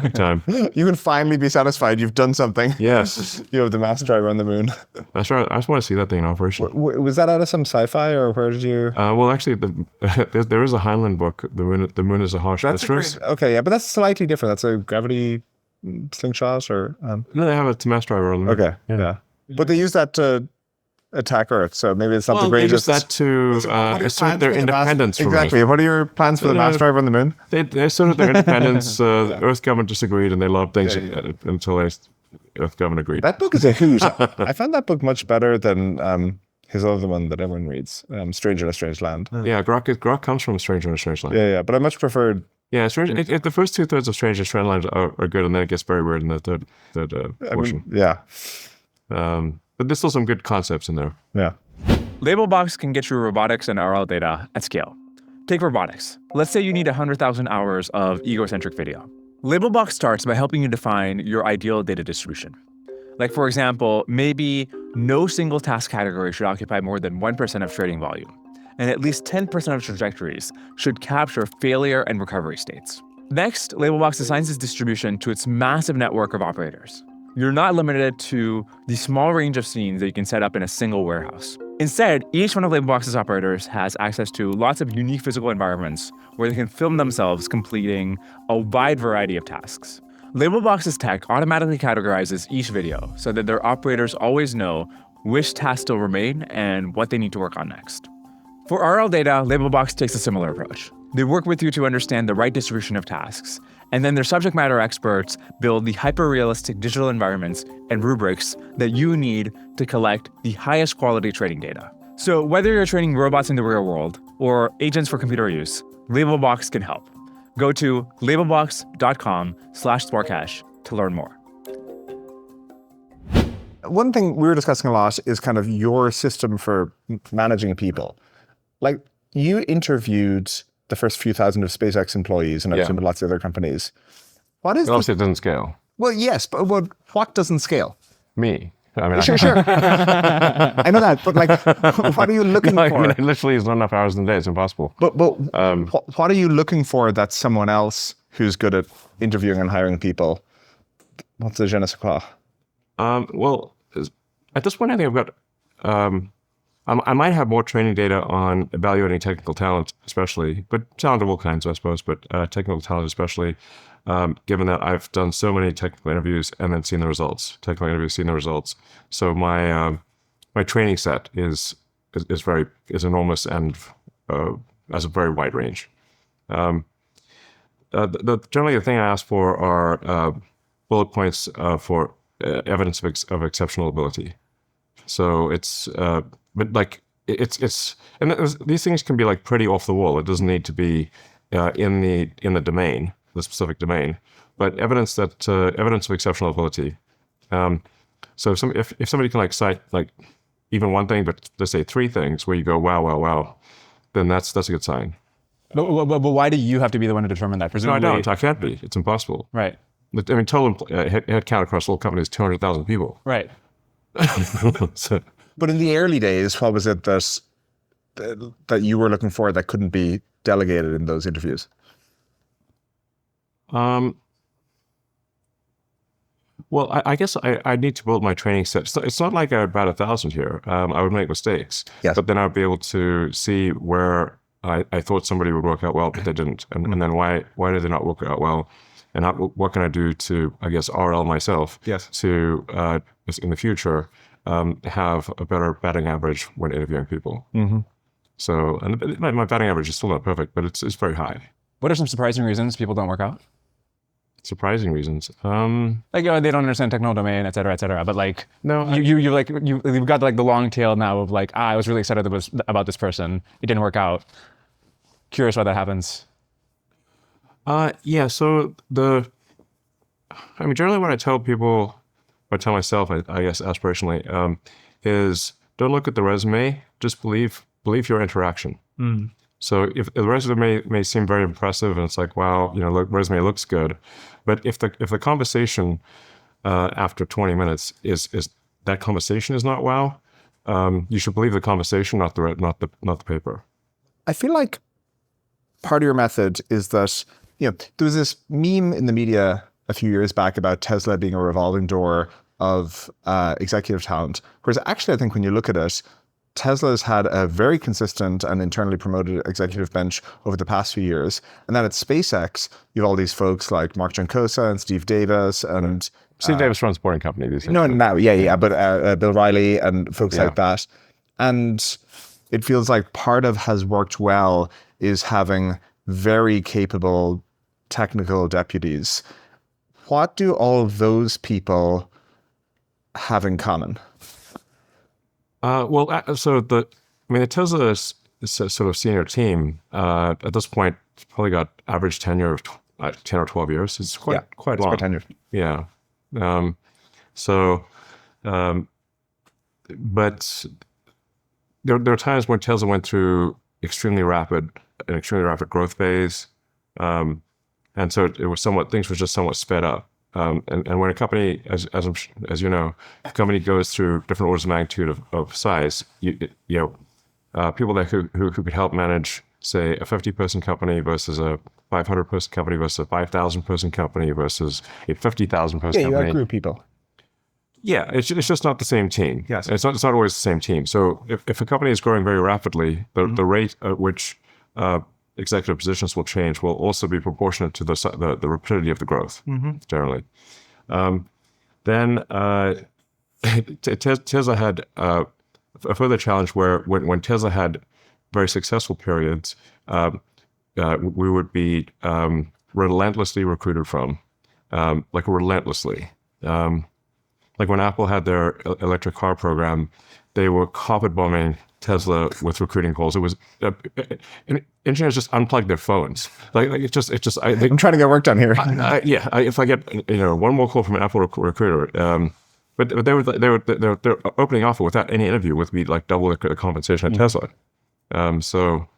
Big time. You can finally be satisfied. You've done something. Yes. You have the mass driver on the moon. That's right. I just want to see that thing in operation. Was that out of some sci-fi, or where did you? Well, actually, there is a Heinlein book. The moon is a harsh mistress. Okay, yeah, but that's slightly different. That's a gravity slingshot, or No, they have a mass driver on the moon. Okay, yeah. But they use that to attack Earth, so maybe it's not the greatest. They use that to assert their independence from Exactly. Earth. What are your plans for the mass driver on the moon? They asserted their independence. The Earth government disagreed, and they loved things until the Earth government agreed. That book is a hoot. I found that book much better than his other one that everyone reads, Stranger in a Strange Land. Yeah, Grok comes from Stranger in a Strange Land. Yeah, but I much preferred. Yeah, the first 2/3 of Stranger in a Strange Land are good, and then it gets very weird in the third portion. Yeah. But there's still some good concepts in there. Yeah. Labelbox can get you robotics and RL data at scale. Take robotics. Let's say you need 100,000 hours of egocentric video. Labelbox starts by helping you define your ideal data distribution. Like, for example, maybe no single task category should occupy more than 1% of trading volume, and at least 10% of trajectories should capture failure and recovery states. Next, Labelbox assigns this distribution to its massive network of operators. you're not limited to the small range of scenes that you can set up in a single warehouse. Instead, each one of Labelbox's operators has access to lots of unique physical environments where they can film themselves completing a wide variety of tasks. Labelbox's tech automatically categorizes each video so that their operators always know which tasks still remain and what they need to work on next. For RL data, Labelbox takes a similar approach. They work with you to understand the right distribution of tasks, and then their subject matter experts build the hyper-realistic digital environments and rubrics that you need to collect the highest quality training data. So whether you're training robots in the real world or agents for computer use, Labelbox can help. Go to labelbox.com/Dwarkesh to learn more. One thing we were discussing a lot is kind of your system for managing people. Like, you interviewed the first few thousand of SpaceX employees, and I've assumed lots of other companies. What is obviously it doesn't scale. Well, yes, but what doesn't scale? Me. I mean, Sure. I know that, but like, what are you looking for? I mean, literally, it's not enough hours in the day. It's impossible. But what are you looking for that someone else who's good at interviewing and hiring people? What's the je ne sais quoi? Well, at this point, I think I've got. I might have more training data on evaluating technical talent, especially, but talent of all kinds, I suppose, but technical talent especially, given that I've done so many technical interviews and then seen the results. Technical interviews, seen the results. So my training set is enormous and has a very wide range. Generally, the thing I ask for are bullet points for evidence of exceptional ability. So it's. But like it's and these things can be like pretty off the wall. It doesn't need to be in the domain, the specific domain, but evidence of exceptional ability. So if somebody can like cite like even one thing, but let's say three things where you go wow, then that's a good sign. But why do you have to be the one to determine that? Presumably, No, I don't. I can't be. It's impossible. Right. I mean, total head count across the whole company is 200,000 people. Right. So. But in the early days, what was it that you were looking for that couldn't be delegated in those interviews? Well, I guess I need to build my training set. So it's not like I would bat 1,000 here. I would make mistakes, but then I'd be able to see where I thought somebody would work out well, but they didn't, and then why did they not work out well, and what can I do to, I guess, RL myself to in the future. Have a better batting average when interviewing people. Mm-hmm. So, and my batting average is still not perfect, but it's very high. What are some surprising reasons people don't work out? Surprising reasons, like they don't understand technical domain, et cetera. But like, no, you've got like the long tail now of like, I was really excited about this person. It didn't work out. Curious why that happens. Yeah. So generally what I tell people. I tell myself, I guess aspirationally, is don't look at the resume, just believe your interaction. Mm. So if the resume may seem very impressive and it's like, wow, resume looks good, but if the conversation after 20 minutes is that conversation is not wow, you should believe the conversation, not the paper. I feel like part of your method is that there was this meme in the media a few years back about Tesla being a revolving door of executive talent. Whereas actually, I think when you look at it, Tesla's had a very consistent and internally promoted executive bench over the past few years. And then at SpaceX, you have all these folks like Mark Junkosa and Steve Davis. And Steve Davis runs Boring Company these days. No, now, but Bill Riley and folks like that. And it feels like part of has worked well is having very capable technical deputies. What do all of those people have in common? The Tesla is a sort of senior team. At this point, it's probably got average tenure of 10 or 12 years. It's quite long. Quite tenured. Yeah. But there are times when Tesla went through an extremely rapid growth phase. And so it was things were just somewhat sped up. And when a company, as you know, a company goes through different orders of magnitude of size, people who could help manage, say, a 50-person company versus a 500-person company versus a 5,000-person company versus a 50,000-person company. Yeah, you outgrew people. Yeah, it's just not the same team. Yes. It's not always the same team. So if a company is growing very rapidly, the rate at which executive positions will change will also be proportionate to the rapidity of the growth, generally. Then Tesla had a further challenge where when Tesla had very successful periods, we would be relentlessly recruited from, like relentlessly. Like when Apple had their electric car program, they were carpet bombing Tesla with recruiting calls. It was engineers just unplugged their phones. Like it just. I'm trying to get work done here. If I get one more call from an Apple recruiter, but their opening offer without any interview would be like double the compensation at Tesla. So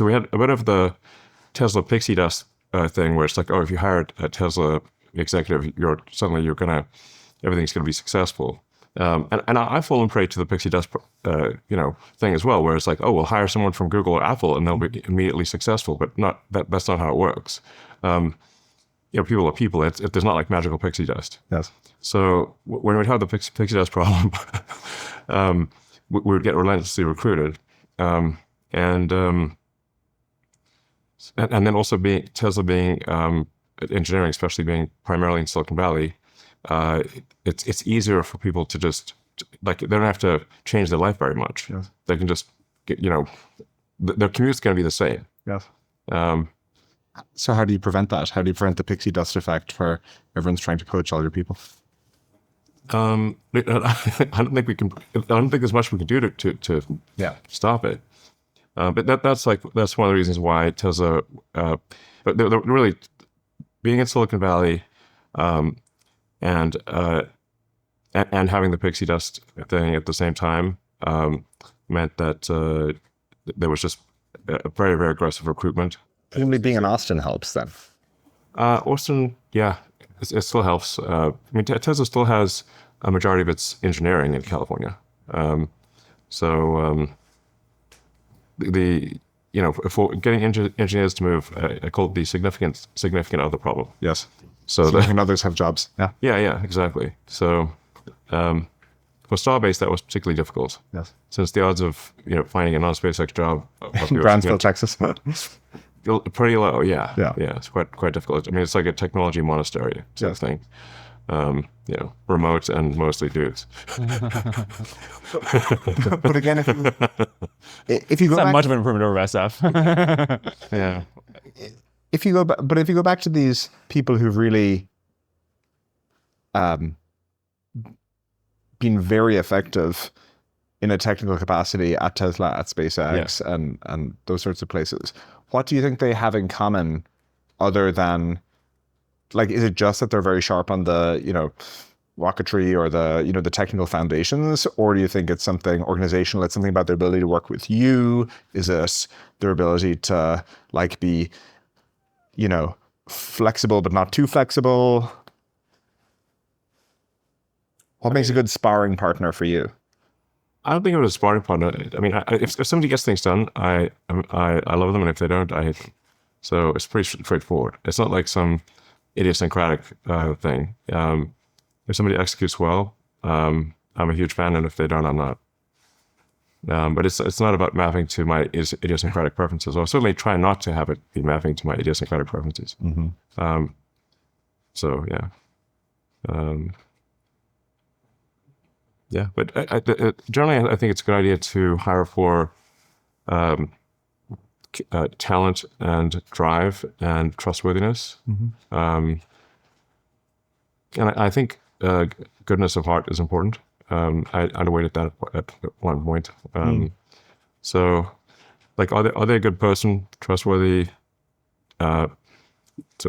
we had a bit of the Tesla pixie dust thing where it's like, oh, if you hire a Tesla executive, everything's going to be successful. And I've fallen prey to the pixie dust, thing as well, where it's like, oh, we'll hire someone from Google or Apple and they'll be immediately successful, but that's not how it works. People are people. There's not like magical pixie dust. Yes. So when we'd have the pixie dust problem, we would get relentlessly recruited, and then also Tesla being engineering, especially being primarily in Silicon Valley, it's easier for people to just they don't have to change their life very much. Yes. They can just their commute's going to be the same. Yes. So how do you prevent that? How do you prevent the pixie dust effect for everyone's trying to poach all your people? I don't think we can. I don't think there's much we can do to stop it. But that's one of the reasons why Tesla, they're really being in Silicon Valley, and having the pixie dust thing at the same time meant that there was just a very, very aggressive recruitment. Presumably being in Austin helps then. Austin, yeah, it still helps. Tesla still has a majority of its engineering in California. For getting engineers to move, I call it the significant other problem. Yes. So significant others have jobs. Yeah. Yeah, exactly. So for Starbase, that was particularly difficult. Yes. Since the odds of finding a non-SpaceX job Brownsville, Texas. Pretty low, yeah. Yeah. It's quite difficult. I mean, it's like a technology monastery sort of thing. Remote and mostly dudes. But again, if you go not back, much of an improvement over SF. Yeah. If you go back to these people who've really been very effective in a technical capacity at Tesla, at SpaceX, and those sorts of places, what do you think they have in common other than, like, is it just that they're very sharp on the, rocketry or the, the technical foundations? Or do you think it's something organizational? It's something about their ability to work with you? Is it their ability to, like, be, flexible but not too flexible? What makes a good sparring partner for you? I don't think of it as a sparring partner. I mean, if somebody gets things done, I love them, and if they don't, I hate them. So it's pretty straightforward. It's not like some idiosyncratic thing. If somebody executes well, I'm a huge fan, and if they don't, I'm not. But it's not about mapping to my idiosyncratic preferences. I'll certainly try not to have it be mapping to my idiosyncratic preferences. Mm-hmm. So yeah. But generally, I think it's a good idea to hire for talent and drive and trustworthiness. Mm-hmm. And I think goodness of heart is important. I underweighted that at one point. So, like, are they a good person, trustworthy, so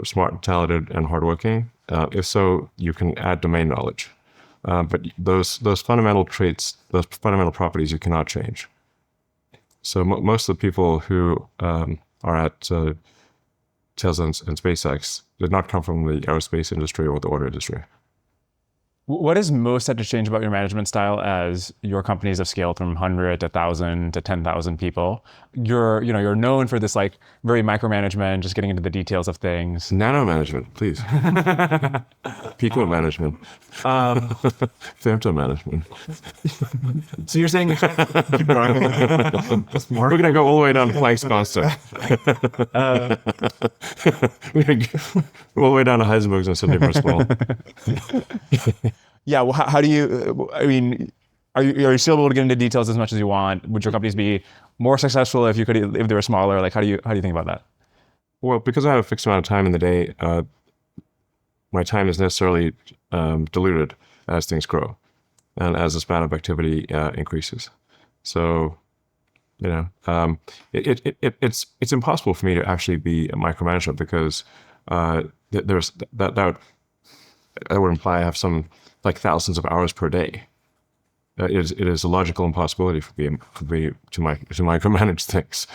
smart, and talented, and hardworking? If so, you can add domain knowledge. But those fundamental traits, those fundamental properties, you cannot change. So most of the people who are at Tesla and SpaceX did not come from the aerospace industry or the auto industry. What is most had to change about your management style as your companies have scaled from 100 to 1,000 to 10,000 people? You're known for this like very micromanagement, just getting into the details of things. Nano management, please. Pico management. Femto management. So you're saying keep going. We're going to go all the way down to Planck's constant. We're going to go all the way down to Heisenberg's and Sidney Small. Yeah. Well, how do you? I mean, are you still able to get into details as much as you want? Would your companies be more successful if they were smaller? Like, how do you think about that? Well, because I have a fixed amount of time in the day, my time is necessarily diluted as things grow, and as the span of activity increases. So, it's impossible for me to actually be a micromanager because there's that would imply I have some like thousands of hours per day. It is a logical impossibility for me to micromanage things.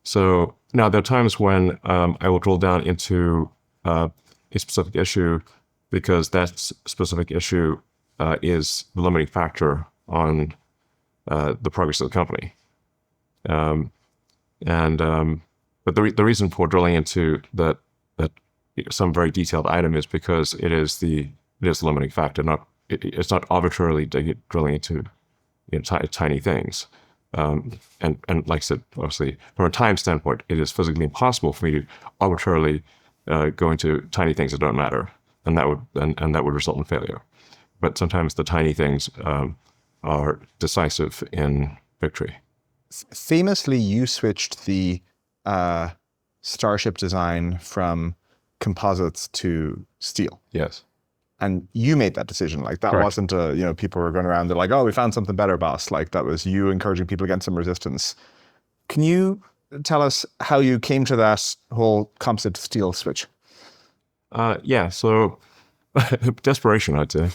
So now there are times when I will drill down into a specific issue because that specific issue is the limiting factor on the progress of the company. But the reason for drilling into that some very detailed item is because it is the limiting factor. It's not arbitrarily drilling into tiny things. And like I said, obviously, from a time standpoint, it is physically impossible for me to arbitrarily go into tiny things that don't matter, and that would result in failure. But sometimes the tiny things are decisive in victory. Famously, you switched the Starship design from composites to steel. Yes. And you made that decision. Like that Correct. wasn't people were going around, they're like, oh, we found something better, boss. Like that was you encouraging people against some resistance. Can you tell us how you came to that whole composite steel switch? Yeah, so desperation, I'd say.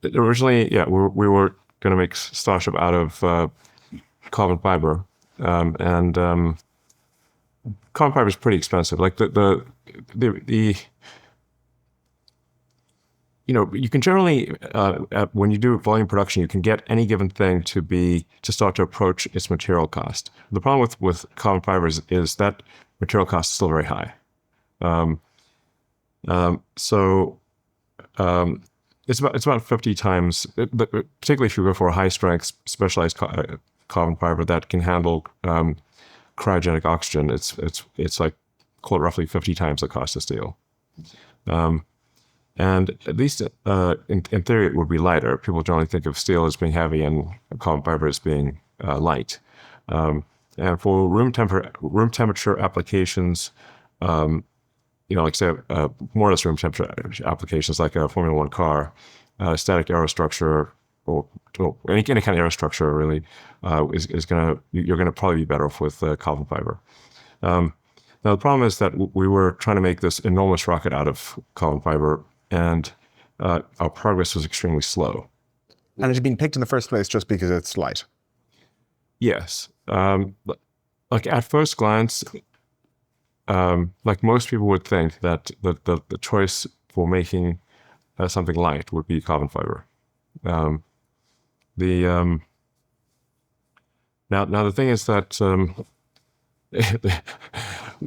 Originally, we were going to make Starship out of carbon fiber, and carbon fiber is pretty expensive. Like you can generally when you do volume production, you can get any given thing to start to approach its material cost. The problem with carbon fibers is that material cost is still very high. It's about 50 times, particularly if you go for a high strength specialized carbon fiber that can handle cryogenic oxygen. It's like call it roughly 50 times the cost of steel. And at least in theory, it would be lighter. People generally think of steel as being heavy and carbon fiber as being light. And for room temperature applications, like say more or less room temperature applications, like a Formula One car, static aerostructure, or any kind of aerostructure really you're gonna probably be better off with carbon fiber. Now the problem is that we were trying to make this enormous rocket out of carbon fiber, and our progress was extremely slow. And it had been picked in the first place just because it's light. Yes. Like at first glance, like most people would think that the choice for making something light would be carbon fiber. Now the thing is that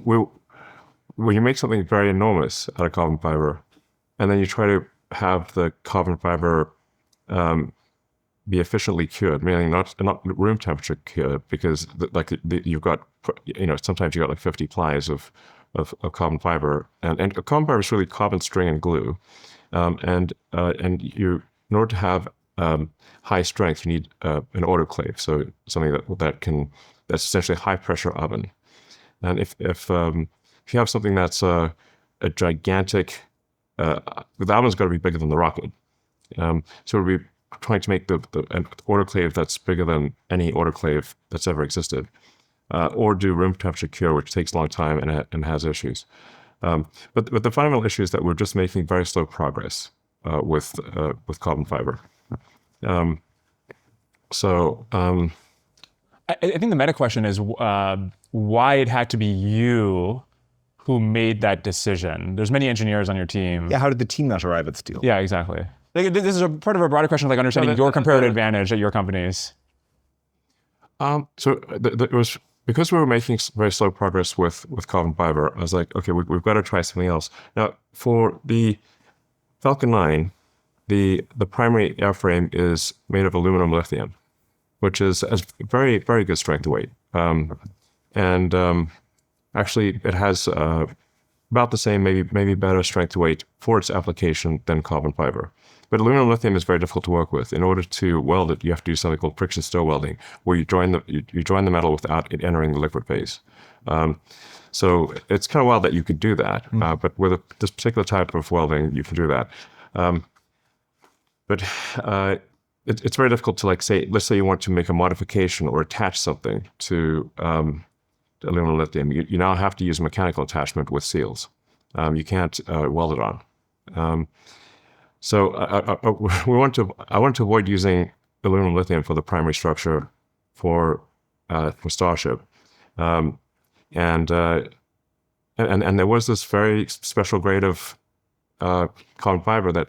when you make something very enormous out of carbon fiber, and then you try to have the carbon fiber be efficiently cured, meaning not room temperature cured, because you've got sometimes you got like 50 plies of carbon fiber, and carbon fiber is really carbon string and glue, and you in order to have high strength, you need an autoclave, so something that's essentially a high pressure oven. And if you have something that's a gigantic, the oven's got to be bigger than the rocket. So we'll be trying to make an autoclave that's bigger than any autoclave that's ever existed, or do room temperature cure, which takes a long time and has issues. But the fundamental issue is that we're just making very slow progress with carbon fiber. I think the meta question is why it had to be you who made that decision? There's many engineers on your team. Yeah, how did the team not arrive at the deal? Yeah, exactly. Like, this is a part of a broader question of like understanding your comparative advantage at your companies. It was because we were making very slow progress with carbon fiber. I was like, okay, we've got to try something else. Now, for the Falcon 9, the primary airframe is made of aluminum lithium, which has very, very good strength to weight. Actually, it has about the same, maybe better strength to weight for its application than carbon fiber. But aluminum lithium is very difficult to work with. In order to weld it, you have to do something called friction stir welding, where you join the metal without it entering the liquid phase. So it's kind of wild that you could do that, but with this particular type of welding, you can do that. But it's very difficult to let's say you want to make a modification or attach something to aluminum lithium. You now have to use a mechanical attachment with seals. You can't weld it on. So I want to avoid using aluminum lithium for the primary structure for Starship, and there was this very special grade of carbon fiber that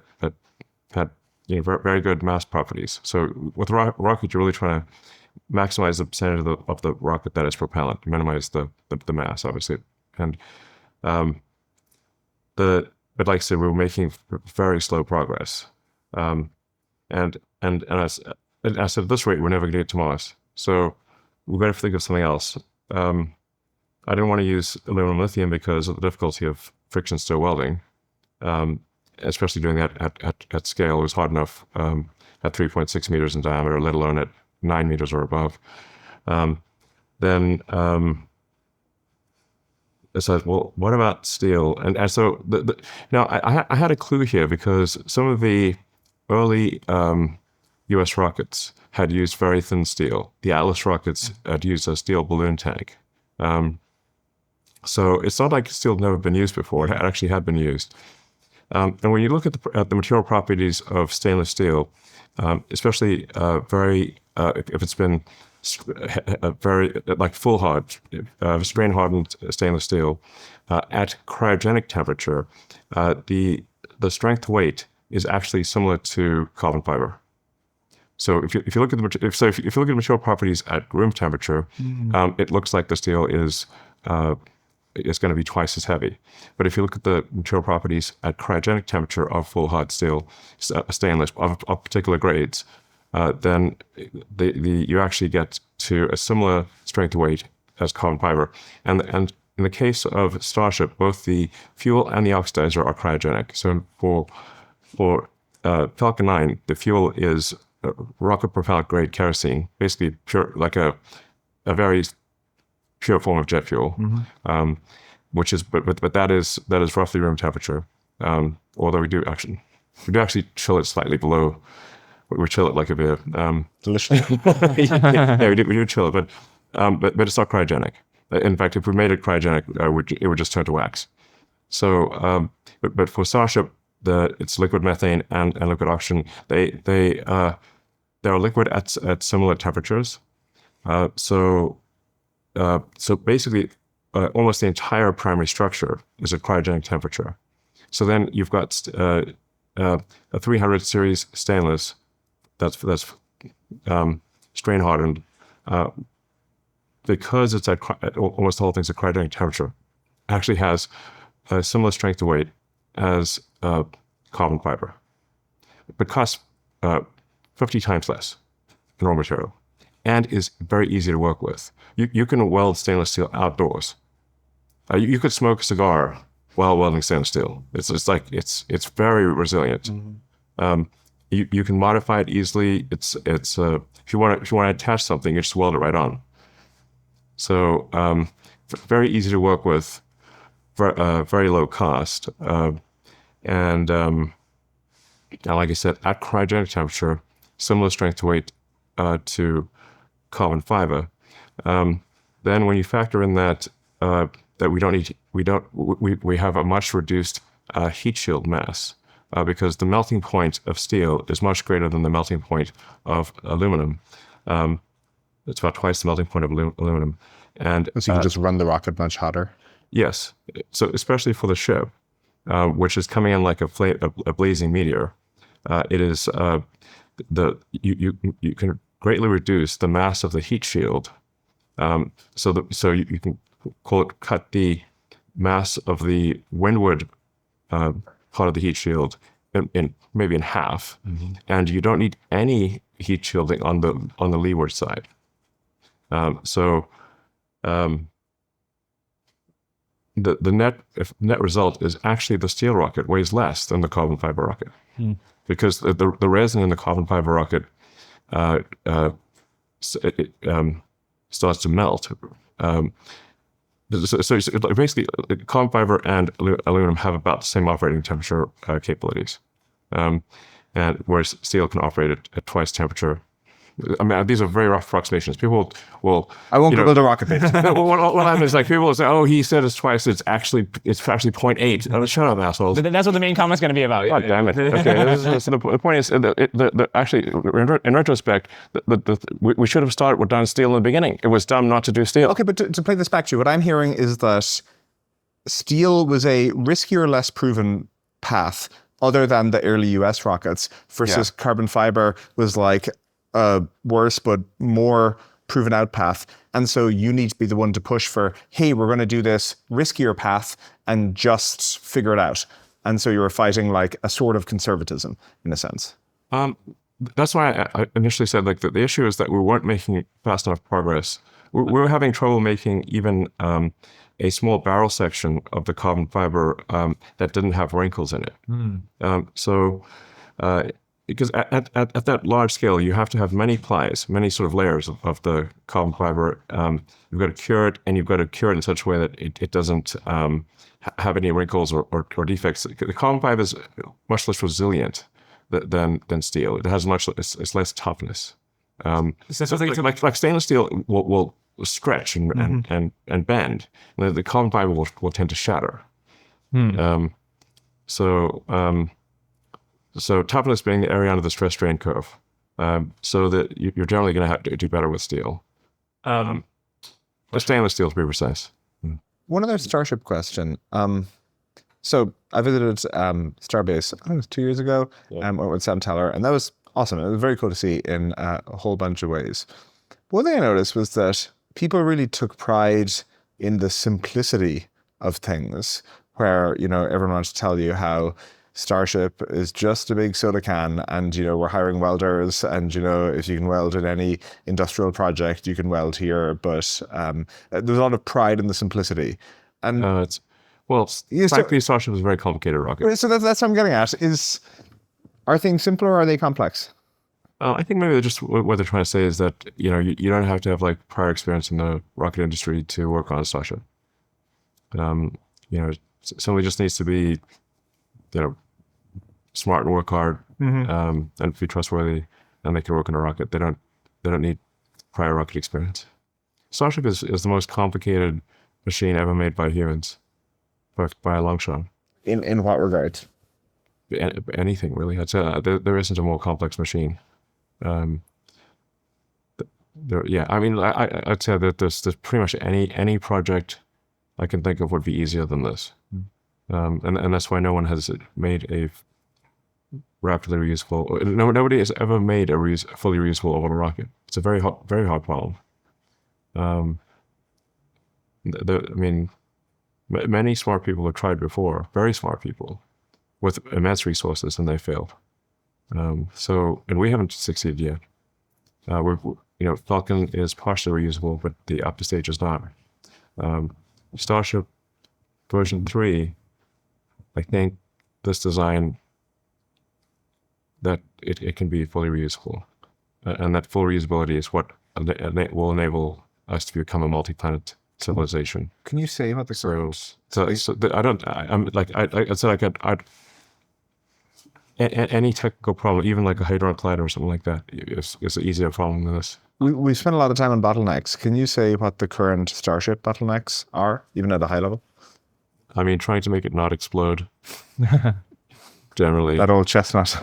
had very, very good mass properties. So with rocket, you're really trying to maximize the percentage of the rocket that is propellant, minimize the mass, obviously, and But like I said, we were making very slow progress, and I said, at this rate, we're never going to get to Mars. So we better think of something else. I didn't want to use aluminum lithium because of the difficulty of friction stir welding, especially doing that at scale. It was hard enough at 3.6 meters in diameter, let alone at 9 meters or above. I said, well, what about steel? And so now I had a clue here because some of the early U.S. rockets had used very thin steel. The Atlas rockets had used a steel balloon tank. So it's not like steel had never been used before. It actually had been used. And when you look at the material properties of stainless steel, especially if it's been very like full hard, strain hardened stainless steel at cryogenic temperature, the strength to weight is actually similar to carbon fiber. So if you look at the material properties at room temperature, it looks like the steel is going to be twice as heavy. But if you look at the material properties at cryogenic temperature of full hard steel, stainless of particular grades, then you actually get to a similar strength to weight as carbon fiber. And in the case of Starship, both the fuel and the oxidizer are cryogenic. So for Falcon 9, the fuel is rocket propellant grade kerosene, basically pure, like a very pure form of jet fuel, which is but that is roughly room temperature. Although we do actually chill it slightly below. We chill it like a beer. Delicious. Yeah, we do chill it, but it's not cryogenic. In fact, if we made it cryogenic, it would just turn to wax. So, but for Starship, it's liquid methane and liquid oxygen. They are liquid at similar temperatures. So basically, almost the entire primary structure is at cryogenic temperature. So then you've got a 300 series stainless that's strain hardened, because it's at almost the whole thing's at cryogenic temperature, actually has a similar strength to weight as carbon fiber, but costs 50 times less than raw material, and is very easy to work with. You can weld stainless steel outdoors. You could smoke a cigar while welding stainless steel. It's very resilient. You can modify it easily. It's if you want to attach something, you just weld it right on. So very easy to work with, very low cost, and like I said, at cryogenic temperature, similar strength to weight to carbon fiber. Then when you factor in that we have a much reduced heat shield mass, because the melting point of steel is much greater than the melting point of aluminum. It's about twice the melting point of aluminum. And so you can just run the rocket much hotter? Yes. So especially for the ship, which is coming in like a blazing meteor, it is you can greatly reduce the mass of the heat shield. So you can cut the mass of the windward part of the heat shield in maybe in half, and you don't need any heat shielding on the leeward side. The net result is actually the steel rocket weighs less than the carbon fiber rocket, because the resin in the carbon fiber rocket starts to melt. So basically, carbon fiber and aluminum have about the same operating temperature capabilities, and whereas steel can operate at twice temperature. I mean, these are very rough approximations. People will. I won't build a rocket base. What happens is like people will say, "Oh, he said it's twice. It's actually 0.8." Oh, shut up, assholes. But that's what the main comment's going to be about. God damn it. Okay. So the point is, actually, in retrospect, we should have started with done steel in the beginning. It was dumb not to do steel. Okay, but to play this back to you, what I'm hearing is that steel was a riskier, less proven path other than the early US rockets versus carbon fiber was like a worse but more proven out path. And so you need to be the one to push for, hey, we're going to do this riskier path and just figure it out. And so you were fighting like a sort of conservatism in a sense. That's why I initially said like the issue is that we weren't making fast enough progress. We were having trouble making even a small barrel section of the carbon fiber that didn't have wrinkles in it. Because at that large scale, you have to have many plies, many sort of layers of the carbon fiber. You've got to cure it, and you've got to cure it in such a way that it doesn't have any wrinkles or defects. The carbon fiber is much less resilient than steel. It has it's less toughness. Like stainless steel will stretch and bend. The carbon fiber will tend to shatter. So toughness being the area under the stress strain curve, so that you're generally going to have to do better with steel. Stainless steel, to be precise. One other Starship question. So I visited Starbase, I think it was 2 years ago, with Sam Teller, and that was awesome. It was very cool to see in a whole bunch of ways. One thing I noticed was that people really took pride in the simplicity of things, where, everyone wants to tell you how Starship is just a big soda can, and we're hiring welders, and if you can weld in any industrial project, you can weld here. But there's a lot of pride in the simplicity. And frankly, Starship is a very complicated rocket. So that's what I'm getting at. Are things simpler or are they complex? I think maybe what they're trying to say is that you don't have to have like prior experience in the rocket industry to work on a Starship. Somebody just needs to be smart and work hard, and be trustworthy, and they can work on a rocket. They don't need prior rocket experience. Starship is the most complicated machine ever made by humans, by a long shot. In what regard? Anything really. I'd say there isn't a more complex machine. I'd say that there's pretty much any project I can think of would be easier than this. And that's why no one has made a rapidly reusable. Nobody has ever made a fully reusable orbital rocket. It's a very hard problem. Many smart people have tried before, very smart people, with immense resources, and they failed. And we haven't succeeded yet. Falcon is partially reusable, but the upper stage is not. Starship version 3. I think this design, that it can be fully reusable. And that full reusability is what will enable us to become a multi-planet civilization. Can you say what the curves? Any technical problem, even like a hadron collider or something like that, is an easier problem than this. We spent a lot of time on bottlenecks. Can you say what the current Starship bottlenecks are, even at a high level? Trying to make it not explode. Generally. That old chestnut.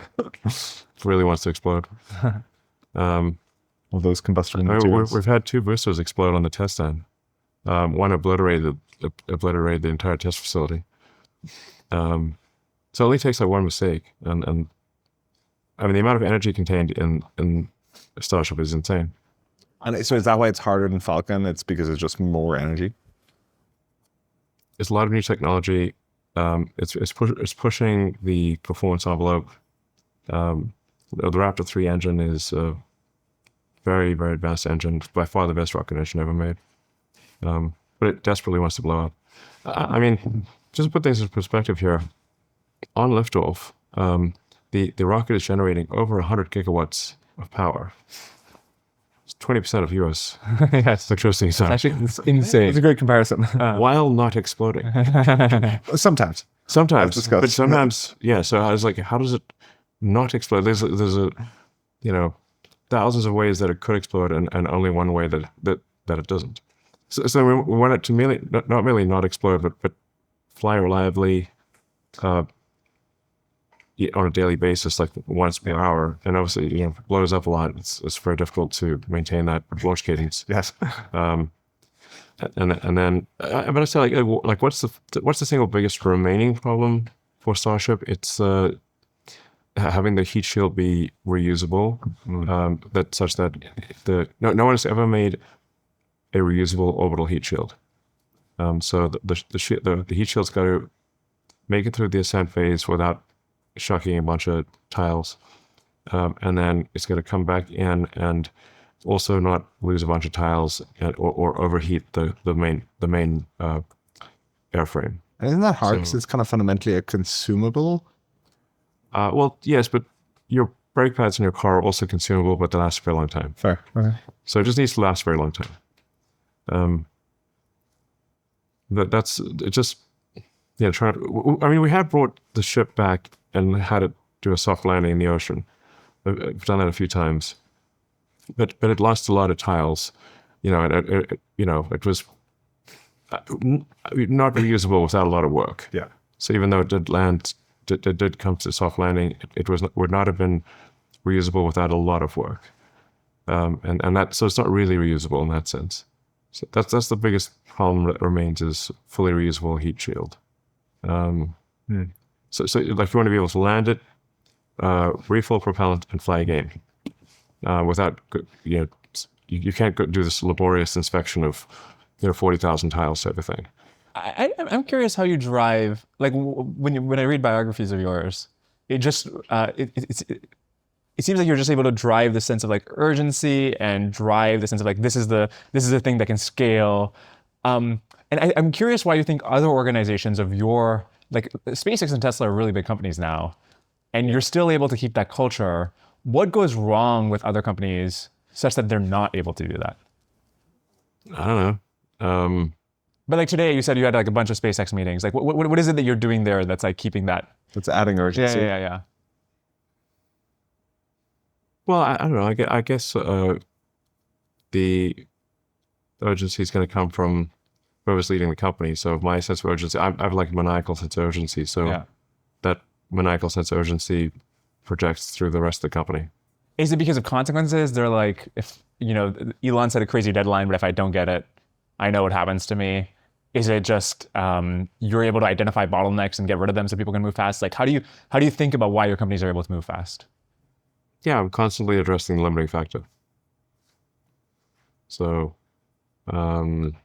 Really wants to explode. All those combustible materials. We've had 2 boosters explode on the test stand. One obliterated the entire test facility. So it only takes like one mistake, and I mean the amount of energy contained in Starship is insane. And so is that why it's harder than Falcon? It's because it's just more energy? It's a lot of new technology. It's pushing the performance envelope. The Raptor 3 engine is a very, very advanced engine, by far the best rocket engine ever made. But it desperately wants to blow up. I mean, just to put things in perspective here, on liftoff, the rocket is generating over 100 gigawatts of power. It's 20% of US electricity. Actually, it's insane. It's a great comparison. While not exploding. Sometimes. Sometimes, but sometimes, yeah. So I was like, how does it not explode? There's a, thousands of ways that it could explode, and only one way that it doesn't. So we want it to not merely not explode, but fly reliably on a daily basis, like once per hour. And obviously, it blows up a lot. It's very difficult to maintain that launch cadence. Yes. And then, but I say like what's the single biggest remaining problem for Starship? It's having the heat shield be reusable, that such that no one has ever made a reusable orbital heat shield. So the heat shield's got to make it through the ascent phase without shocking a bunch of tiles, and then it's going to come back in and also not lose a bunch of tiles or overheat the main airframe. And isn't that hard because it's kind of fundamentally a consumable? Well, yes, but your brake pads in your car are also consumable, but they last a very long time. Fair. Okay. So it just needs to last a very long time. That's it. Just trying to. I mean, we have brought the ship back and had it do a soft landing in the ocean. We've done that a few times, but it lost a lot of tiles. It was not reusable without a lot of work. Yeah. So even though it did land, it did come to soft landing, would not have been reusable without a lot of work. And that, so it's not really reusable in that sense. So that's the biggest problem that remains, is fully reusable heat shield. So like if you want to be able to land it, refill propellant and fly again, without you can't go do this laborious inspection of 40,000 tiles type of thing. I'm curious how you drive. Like when I read biographies of yours, it just it seems like you're just able to drive the sense of like urgency and drive the sense of like this is the thing that can scale. And I'm curious why you think other organizations of your, like SpaceX and Tesla are really big companies now, and you're still able to keep that culture. What goes wrong with other companies such that they're not able to do that? I don't know. But like today, you said you had like a bunch of SpaceX meetings. Like, what is it that you're doing there that's like keeping that? That's adding urgency. Yeah. Well, I don't know. I guess the urgency is going to come from whoever's leading the company. So my sense of urgency, I have like a maniacal sense of urgency. So that maniacal sense of urgency projects through the rest of the company. Is it because of consequences? They're like, if Elon set a crazy deadline, but if I don't get it, I know what happens to me. Is it just you're able to identify bottlenecks and get rid of them so people can move fast? Like, how do you think about why your companies are able to move fast? Yeah, I'm constantly addressing the limiting factor. So, I mean,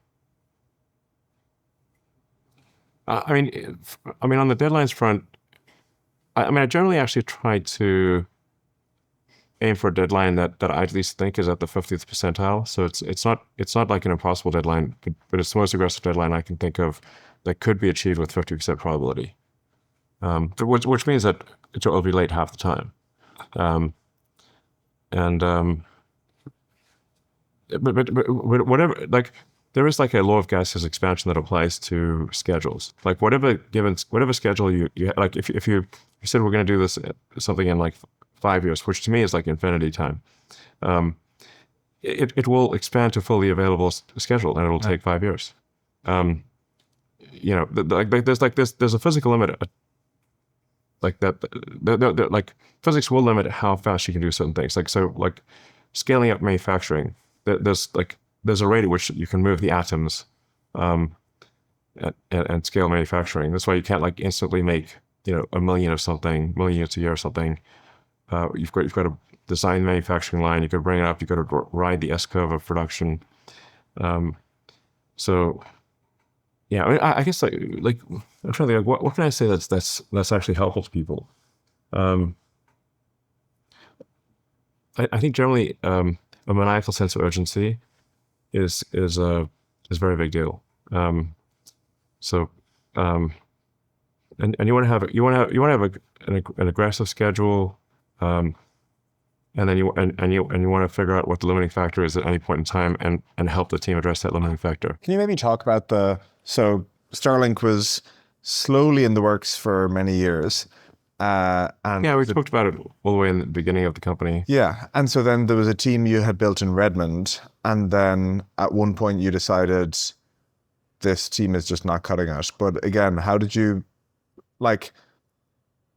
on the deadlines front, I generally actually try to aim for a deadline that I at least think is at the 50th percentile. So it's not like an impossible deadline, but it's the most aggressive deadline I can think of that could be achieved with 50% probability. Which means that it will be late half the time. But whatever, like there is like a law of gaseous expansion that applies to schedules. Like whatever schedule you like, if you said we're going to do this something in like 5 years, which to me is like infinity time, it will expand to fully available schedule, and it'll take 5 years. There's a physical limit. Like that, like physics will limit how fast you can do certain things. Like so, like scaling up manufacturing. There's a rate at which you can move the atoms and scale manufacturing. That's why you can't like instantly make 1 million of something, million units a year or something. You've got to design the manufacturing line. You got to bring it up. You got to ride the S curve of production. So yeah, I mean, I guess like I'm trying to think, what can I say that's actually helpful to people? I think generally a maniacal sense of urgency is a very big deal. And you want to have an aggressive schedule, and then you want to figure out what the limiting factor is at any point in time, and help the team address that limiting factor. Can you maybe talk about so Starlink was slowly in the works for many years. And yeah, we talked about it all the way in the beginning of the company. Yeah, and so then there was a team you had built in Redmond, and then at one point you decided this team is just not cutting it. But again, how did you, like,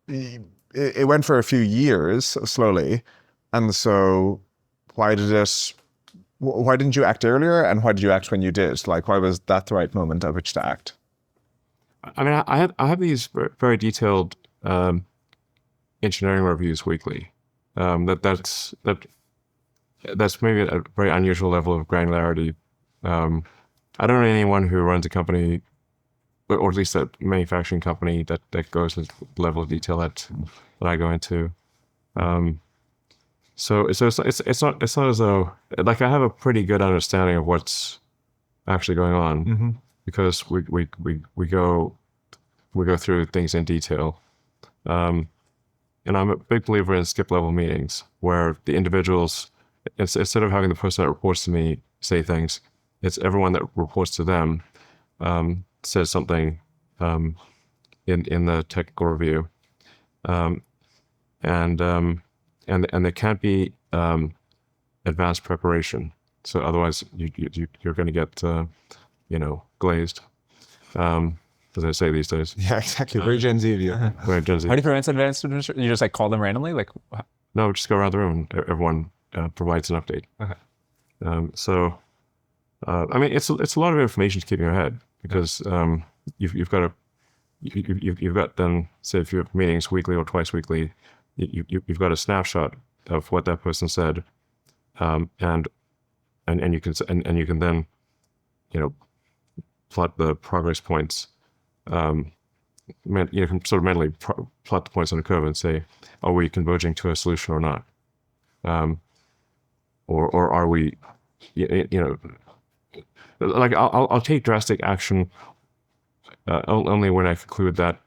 it went for a few years slowly, and so why didn't you act earlier, and why did you act when you did? Like, why was that the right moment at which to act? I mean, I have these very detailed engineering reviews weekly. That's maybe a very unusual level of granularity. I don't know anyone who runs a company, or at least a manufacturing company, that goes into the level of detail that I go into. So it's not as though, like, I have a pretty good understanding of what's actually going on, because we go through things in detail. And I'm a big believer in skip level meetings, where the individuals, instead of having the person that reports to me say things, it's everyone that reports to them says something in the technical review, and there can't be advanced preparation. So otherwise, you're going to get glazed. As I say these days. Yeah, exactly. Very Gen Z of you. Very Gen Z. How do you prevent advanced administration? You just like call them randomly? Like, no, just go around the room and everyone provides an update. Okay. I mean, it's a lot of information to keep in your head, because you've got then, say, if you have meetings weekly or twice weekly, you've got a snapshot of what that person said, and you can then plot the progress points. You can sort of mentally plot the points on a curve and say, are we converging to a solution or not? Or are we, like, I'll take drastic action only when I conclude that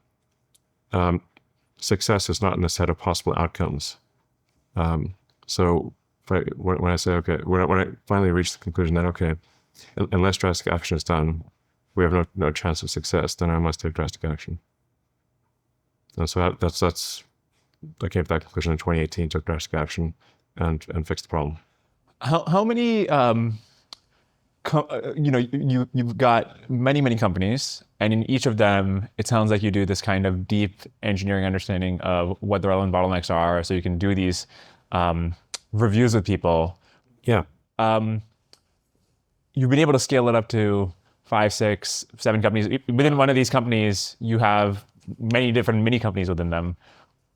success is not in the set of possible outcomes. So when I say, okay, when I finally reach the conclusion that, okay, unless drastic action is done, we have no chance of success, then I must take drastic action. And so I came to that conclusion in 2018, took drastic action, and fixed the problem. How many, you've got many companies, and in each of them, it sounds like you do this kind of deep engineering understanding of what the relevant bottlenecks are, so you can do these reviews with people. Yeah. You've been able to scale it up to 5, 6, 7 companies. Within one of these companies, you have many different mini companies within them.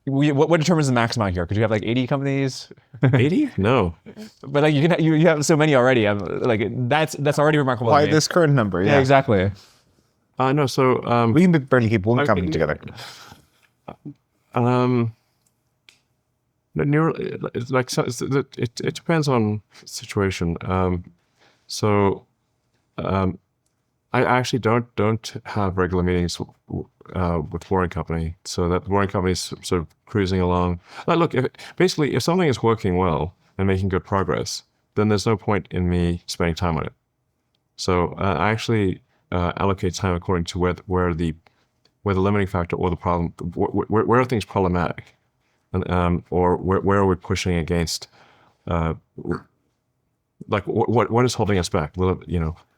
What determines the max amount here? Could you have like 80 companies? 80? No. But like you have so many already. That's already remarkable. Why this current number? Yeah, exactly. No. So we can barely keep one company together. It depends on situation. I actually don't have regular meetings with Boring Company, so that the Boring Company is sort of cruising along. Like, look, if something is working well and making good progress, then there's no point in me spending time on it. So I actually allocate time according to where the limiting factor or the problem, where are things problematic, and or where are we pushing against, like what is holding us back?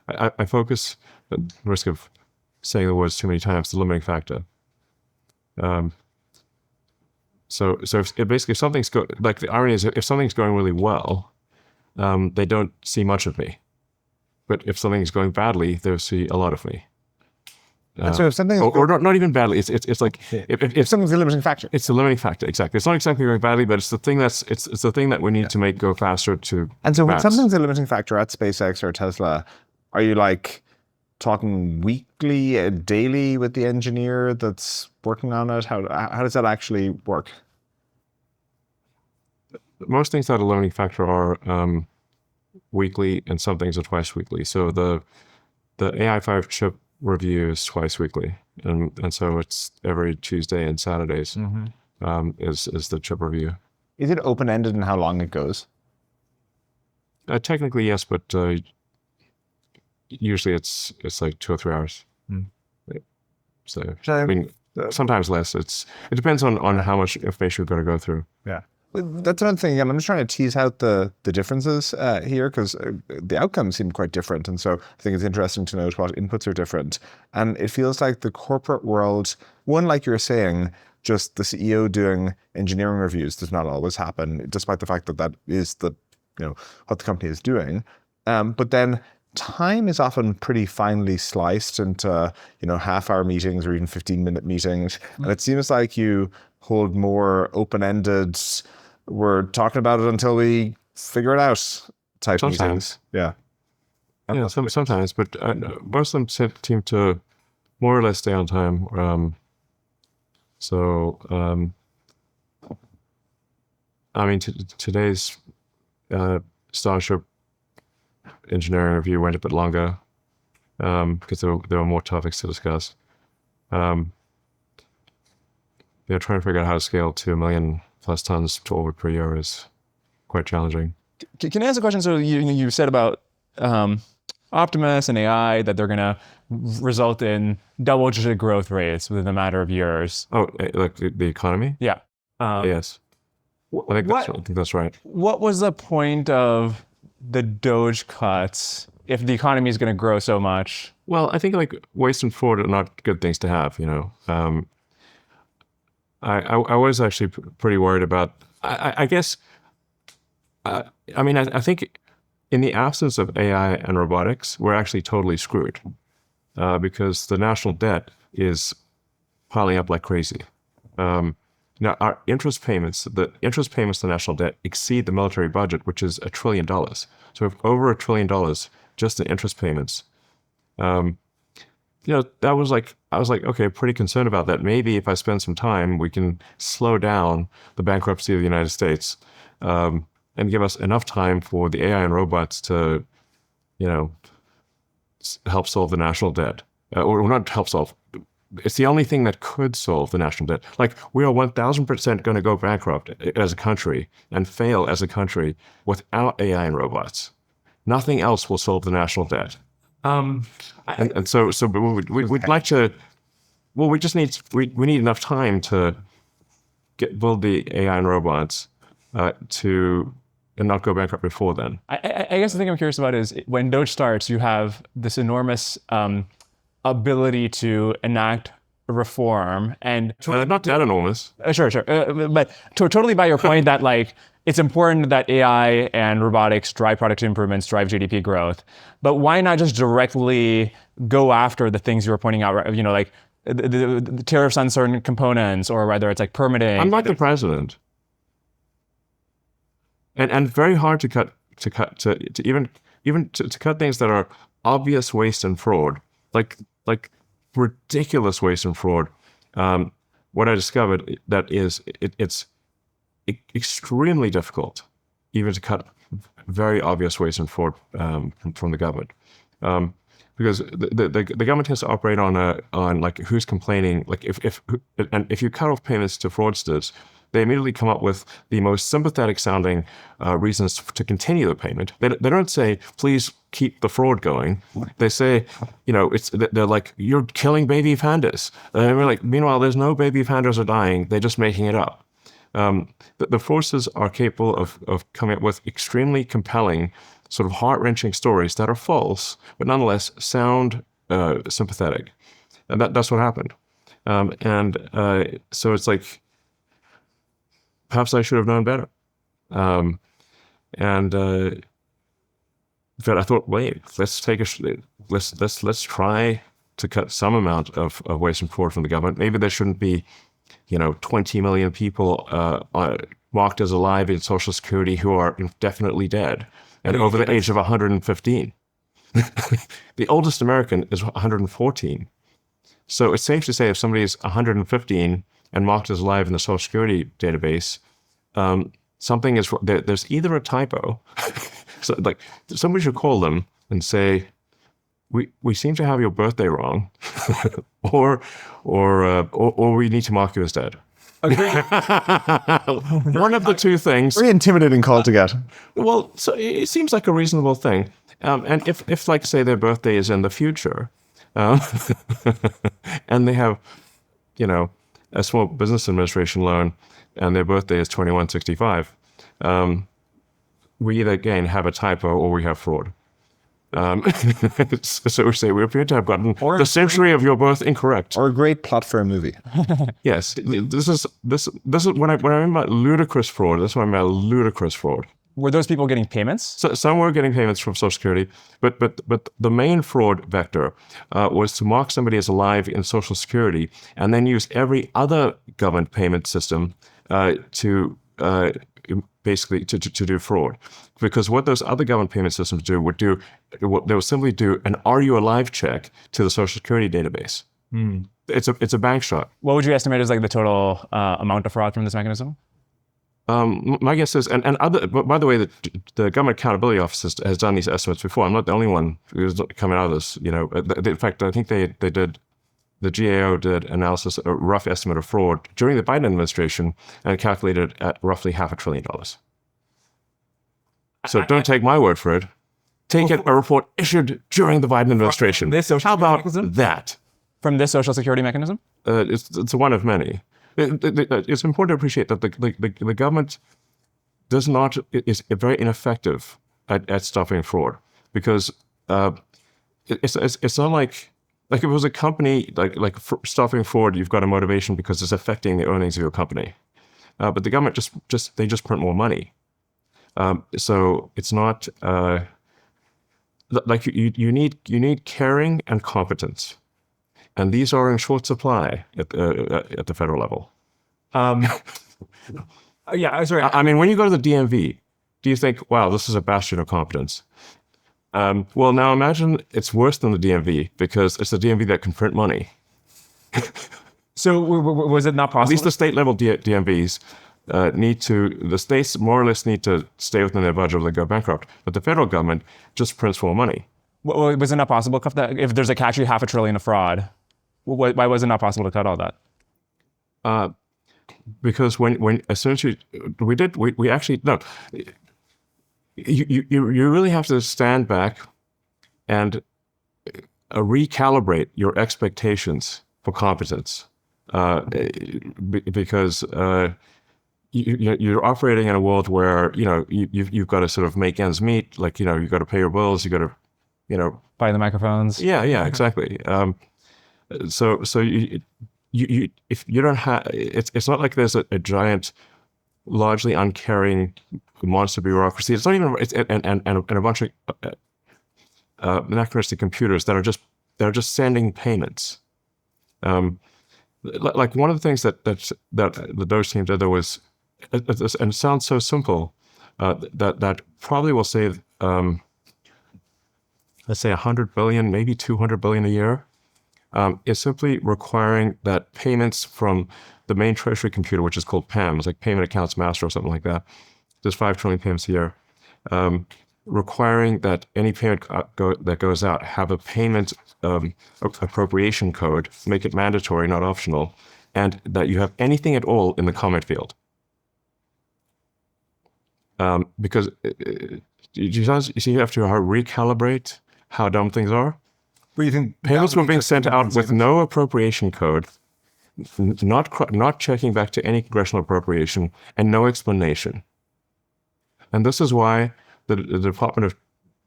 I focus, at the risk of saying the words too many times, the limiting factor. So if something's like, the irony is, if something's going really well, they don't see much of me. But if something's going badly, they'll see a lot of me. So if something, or not even badly. It's like if something's a limiting factor. It's a limiting factor, exactly. It's not exactly going badly, but it's the thing it's the thing that we need to make go faster to. And so when max. something's a limiting factor at SpaceX or Tesla, are you like talking weekly, daily with the engineer that's working on it? How does that actually work? Most things that are a limiting factor are weekly, and some things are twice weekly. So the AI5 chip review is twice weekly, and so it's every Tuesday and Saturdays is the chip review. Is it open-ended in how long it goes? Technically, yes, but usually it's like 2 or 3 hours. So I mean, sometimes less. It depends on how much information we've got to go through. Yeah. That's another thing. I'm just trying to tease out the differences here, because the outcomes seem quite different. And so I think it's interesting to note what inputs are different. And it feels like the corporate world, one, like you're saying, just the CEO doing engineering reviews does not always happen, despite the fact that that is what the company is doing. But then time is often pretty finely sliced into, half-hour meetings or even 15-minute meetings. And it seems like you hold more open-ended, we're talking about it until we figure it out type meetings. Yeah. Yeah, sometimes, but most of them seem to more or less stay on time. I mean, today's Starship engineering review went a bit longer because there were more topics to discuss. They're trying to figure out how to scale to 1 million plus tons to orbit per year is quite challenging. Can I ask a question? So you said about Optimus and AI that they're going to result in double-digit growth rates within a matter of years. Oh, like the economy? Yeah. Yes. I think that's right. What was the point of the DOGE cuts if the economy is going to grow so much? Well, I think like waste and fraud are not good things to have, I was actually pretty worried about, I guess, I think in the absence of AI and robotics, we're actually totally screwed because the national debt is piling up like crazy. Now, our interest payments, the national debt exceed the military budget, which is $1 trillion. So we have over $1 trillion just in interest payments. That was like, I was like, okay, pretty concerned about that. Maybe if I spend some time, we can slow down the bankruptcy of the United States and give us enough time for the AI and robots to, help solve the national debt. Or not help solve. It's the only thing that could solve the national debt. Like, we are 1,000% going to go bankrupt as a country and fail as a country without AI and robots. Nothing else will solve the national debt. And so we'd like to. Well, we need enough time to build the AI and robots and not go bankrupt before then. I guess the thing I'm curious about is when DOGE starts, you have this enormous ability to enact reform and not that enormous. Sure. But totally by your point that like it's important that AI and robotics drive product improvements, drive GDP growth. But why not just directly go after the things you were pointing out, like the tariffs on certain components, or whether it's like permitting? I'm like the president. And very hard to cut to cut things that are obvious waste and fraud, like ridiculous waste and fraud. What I discovered that it's extremely difficult even to cut very obvious waste and fraud from the government, because the government has to operate on like who's complaining. Like if you cut off payments to fraudsters, they immediately come up with the most sympathetic sounding reasons to continue the payment. They don't say, please keep the fraud going. They say, they're like, you're killing baby pandas. And we're like, meanwhile, there's no baby pandas are dying. They're just making it up. The fraudsters are capable of coming up with extremely compelling, sort of heart-wrenching stories that are false, but nonetheless sound sympathetic. And that's what happened. So it's like, perhaps I should have known better. but I thought, wait, let's try to cut some amount of waste and fraud from the government. Maybe there shouldn't be, 20 million people marked as alive in Social Security who are indefinitely dead and over the age of 115. The oldest American is 114. So it's safe to say if somebody is 115 and marked as alive in the Social Security database, something is there's either a typo, so like somebody should call them and say, we seem to have your birthday wrong, or we need to mark you as dead. One of the two things. Very intimidating call to get. Well, so it seems like a reasonable thing. And if like, say, their birthday is in the future, and they have, a small business administration loan, and their birthday is 2165, we either, again, have a typo or we have fraud. So we say we appear to have gotten the century of your birth incorrect. Or a great plot for a movie. Yes, this is when I mean by ludicrous fraud. That's what I mean by ludicrous fraud. Were those people getting payments? So some were getting payments from Social Security, but the main fraud vector was to mark somebody as alive in Social Security and then use every other government payment system to basically to do fraud. Because what those other government payment systems they would simply do an "Are you alive?" check to the Social Security database. It's a bank shot. What would you estimate is like the total amount of fraud from this mechanism? My guess is, and other. By the way, the Government Accountability Office has done these estimates before. I'm not the only one who's coming out of this. In fact, I think they did. The GAO did analysis, a rough estimate of fraud during the Biden administration, and calculated at roughly $500 billion. So don't take my word for it. Take a report issued during the Biden administration. How about that? From this Social Security mechanism? It's one of many. It's important to appreciate that the government is very ineffective at stopping fraud, because it's not like if it was a company like stopping fraud, you've got a motivation because it's affecting the earnings of your company. But the government just print more money. So it's not like you need caring and competence. And these are in short supply at the federal level. Yeah, sorry. I mean, when you go to the DMV, do you think, wow, this is a bastion of competence? Well, now imagine it's worse than the DMV, because it's the DMV that can print money. So was it not possible? At least the state level DMVs the states more or less need to stay within their budget or they go bankrupt. But the federal government just prints more money. Well, was it not possible to cut that? If there's actually $500 billion of fraud, why was it not possible to cut all that? Because when as soon as we actually no. You really have to stand back and recalibrate your expectations for competence, because you're operating in a world where you've got to sort of make ends meet. Like you've got to pay your bills, you got to buy the microphones. Yeah, exactly. So you if you don't have it's not like there's a giant, largely uncaring monster bureaucracy. It's not even and a bunch of anachronistic computers that are just sending payments. Like one of the things that the DOGE team did, there was, and it sounds so simple, that probably will save let's say 100 billion, maybe 200 billion a year, is simply requiring that payments from the main treasury computer, which is called PAMS, like Payment Accounts Master or something like that. There's 5 trillion payments a year. Requiring that any payment that goes out have a payment appropriation code, make it mandatory, not optional, and that you have anything at all in the comment field. Because you have to recalibrate how dumb things are. But you think payments were being sent out with no appropriation code, not checking back to any congressional appropriation, and no explanation. And this is why the Department of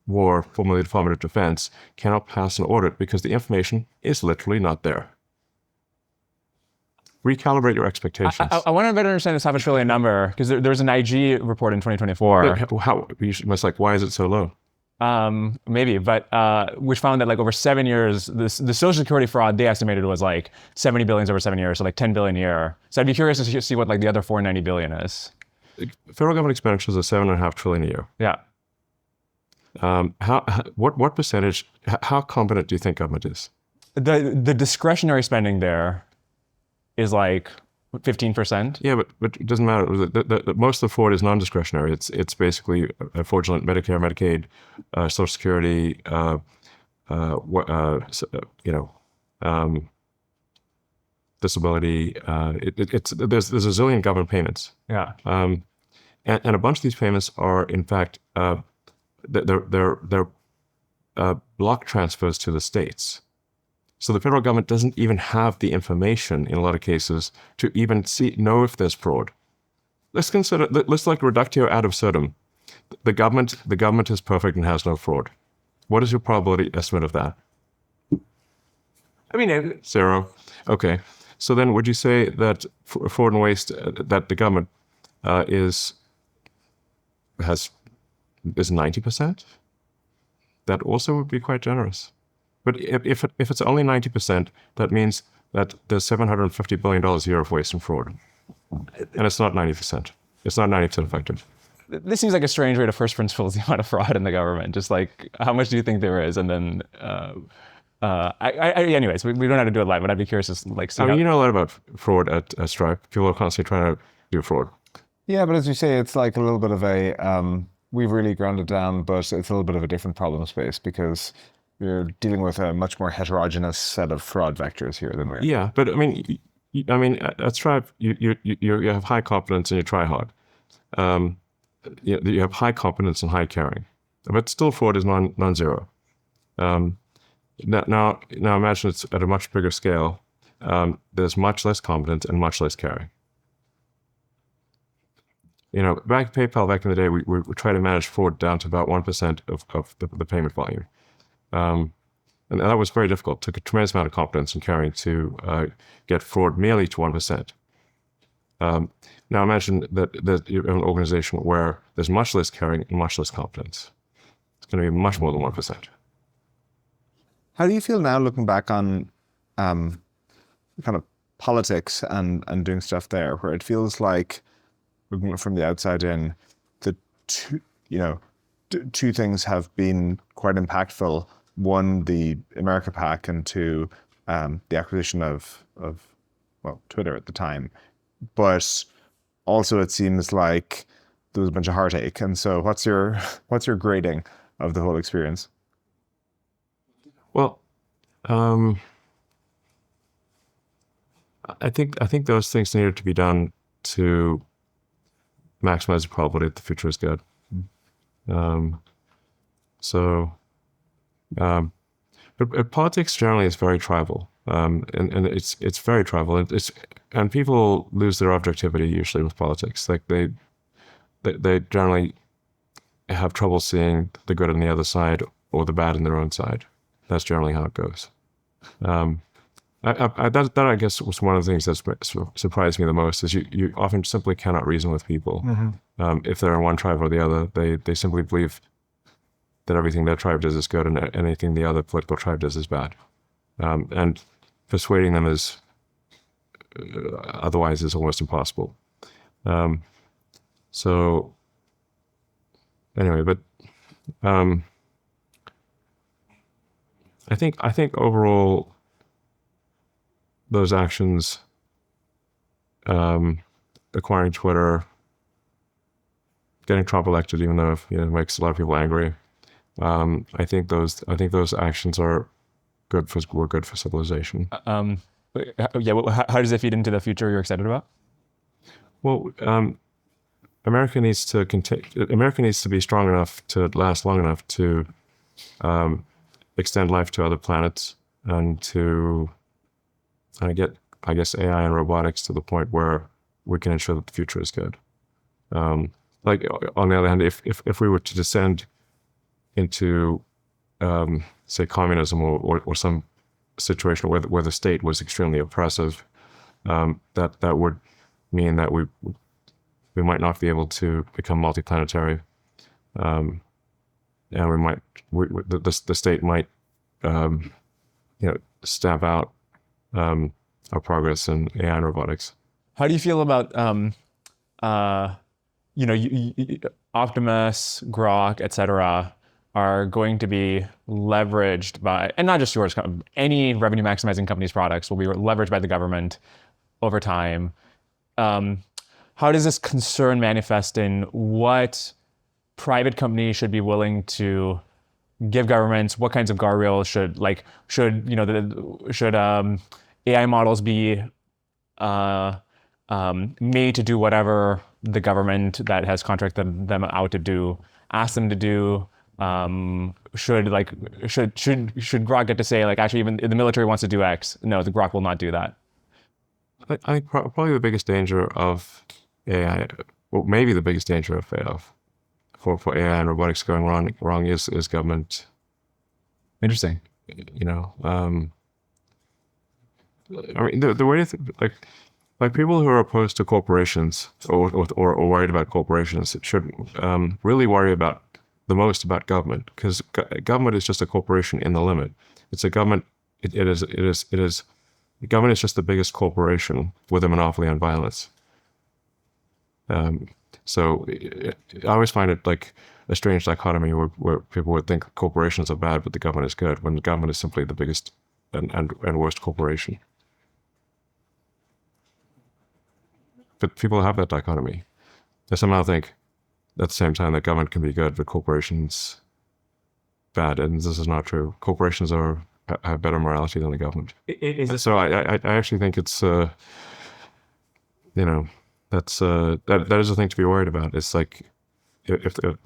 War, formerly the Department of Defense, cannot pass an audit, because the information is literally not there. Recalibrate your expectations. I want to better understand this $500 billion number, because there was an IG report in 2024. How, why is it so low? Maybe, but which found that like over 7 years, the Social Security fraud they estimated was like 70 billion over 7 years, so like 10 billion a year. So I'd be curious to see what like the other 490 billion is. Federal government expenditures are $7.5 trillion a year. Yeah. What percentage? How competent do you think government is? The discretionary spending there is like 15%. Yeah, but it doesn't matter. Most of the fraud is non-discretionary. It's basically fraudulent Medicare, Medicaid, Social Security, disability. There's a zillion government payments. Yeah. And a bunch of these payments are in fact they're block transfers to the states. So the federal government doesn't even have the information in a lot of cases to even know if there's fraud. Let's like reductio ad absurdum. The government is perfect and has no fraud. What is your probability estimate of that? I mean, 0. Okay. So then would you say that fraud and waste that the government is 90%? That also would be quite generous. But if it's only 90%, that means that there's $750 billion a year of waste and fraud. And it's not 90%. It's not 90% effective. This seems like a strange way to first principles the amount of fraud in the government. Just like, how much do you think there is? And then, anyways, we don't have to do it live, but I'd be curious to like see. You know a lot about fraud at Stripe. People are constantly trying to do fraud. Yeah, but as you say, it's like a little bit of a, we've really ground it down, but it's a little bit of a different problem space because you're dealing with a much more heterogeneous set of fraud vectors here than we are. Yeah, but I mean, at Stripe, you have high confidence and you try hard. You have high confidence and high caring, but still fraud is non-zero. Now imagine it's at a much bigger scale. There's much less confidence and much less caring. Back PayPal back in the day, we tried to manage fraud down to about 1% of the payment volume. And that was very difficult. It took a tremendous amount of confidence and caring to get fraud merely to 1%. Now imagine that you have an organization where there's much less caring and much less confidence. It's going to be much more than 1%. How do you feel now looking back on kind of politics and doing stuff there, where it feels like, looking from the outside in, the two things have been quite impactful. One, the America PAC, and two, the acquisition of Twitter at the time. But also it seems like there was a bunch of heartache. And so what's your grading of the whole experience? Well, I think those things needed to be done to maximize the probability that the future is good. But politics generally is very tribal, and it's very tribal, and people lose their objectivity usually with politics. Like they generally have trouble seeing the good on the other side or the bad on their own side. That's generally how it goes. That I guess was one of the things that surprised me the most is you often simply cannot reason with people. Mm-hmm. If they're in one tribe or the other, they simply believe that everything their tribe does is good and anything the other political tribe does is bad. And persuading them otherwise is almost impossible. So anyway, but I think overall those actions, acquiring Twitter, getting Trump elected, even though it makes a lot of people angry, I think those actions were good for civilization. How does it feed into the future you're excited about? Well, America needs to be strong enough to last long enough to extend life to other planets and to get, I guess, AI and robotics to the point where we can ensure that the future is good. Like on the other hand, if we were to descend into, say, communism or some situation where the state was extremely oppressive, that would mean that we might not be able to become multiplanetary. and the state might stamp out our progress in AI and robotics. How do you feel about Optimus, Grok, etc. are going to be leveraged by, and not just yours, any revenue maximizing company's products will be leveraged by the government over time. How does this concern manifest in what private companies should be willing to give governments? What kinds of guardrails should AI models be made to do whatever the government that has contracted them out to do ask them to do? Should Grok get to say, like, actually, even if the military wants to do X, no, the Grok will not do that? I think probably the biggest danger of AI, well, maybe the biggest danger of for AI and robotics going wrong is government. Interesting. I mean, the way like people who are opposed to corporations or worried about corporations should really worry about the most about government, because government is just a corporation in the limit. It's a government. Government is just the biggest corporation with a monopoly on violence. So I always find it like a strange dichotomy where people would think corporations are bad, but the government is good, when the government is simply the biggest and worst corporation. But people have that dichotomy. They somehow think at the same time that government can be good, but corporations bad, and this is not true. Corporations have better morality than the government. So I actually think it's that is a thing to be worried about. It's like if the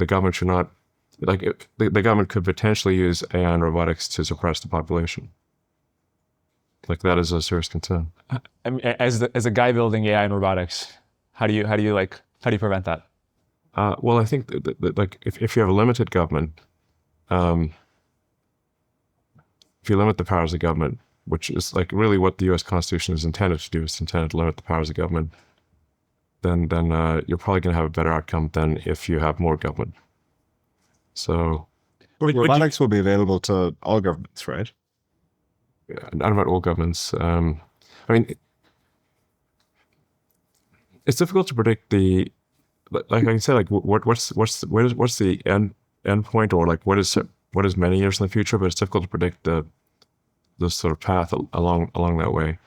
government should not, like, the government could potentially use AI and robotics to suppress the population. Like, that is a serious concern. I mean, as a guy building AI and robotics, how do you prevent that? Well, I think that like if you have a limited government, if you limit the powers of government, which is like really what the U.S. Constitution is intended to do, it's intended to limit the powers of government, then you're probably going to have a better outcome than if you have more government. So, robotics will be available to all governments, right? Not about all governments. I mean, it's difficult to predict like I said, like what's the end point, or like what is many years in the future, but it's difficult to predict the sort of path along that way.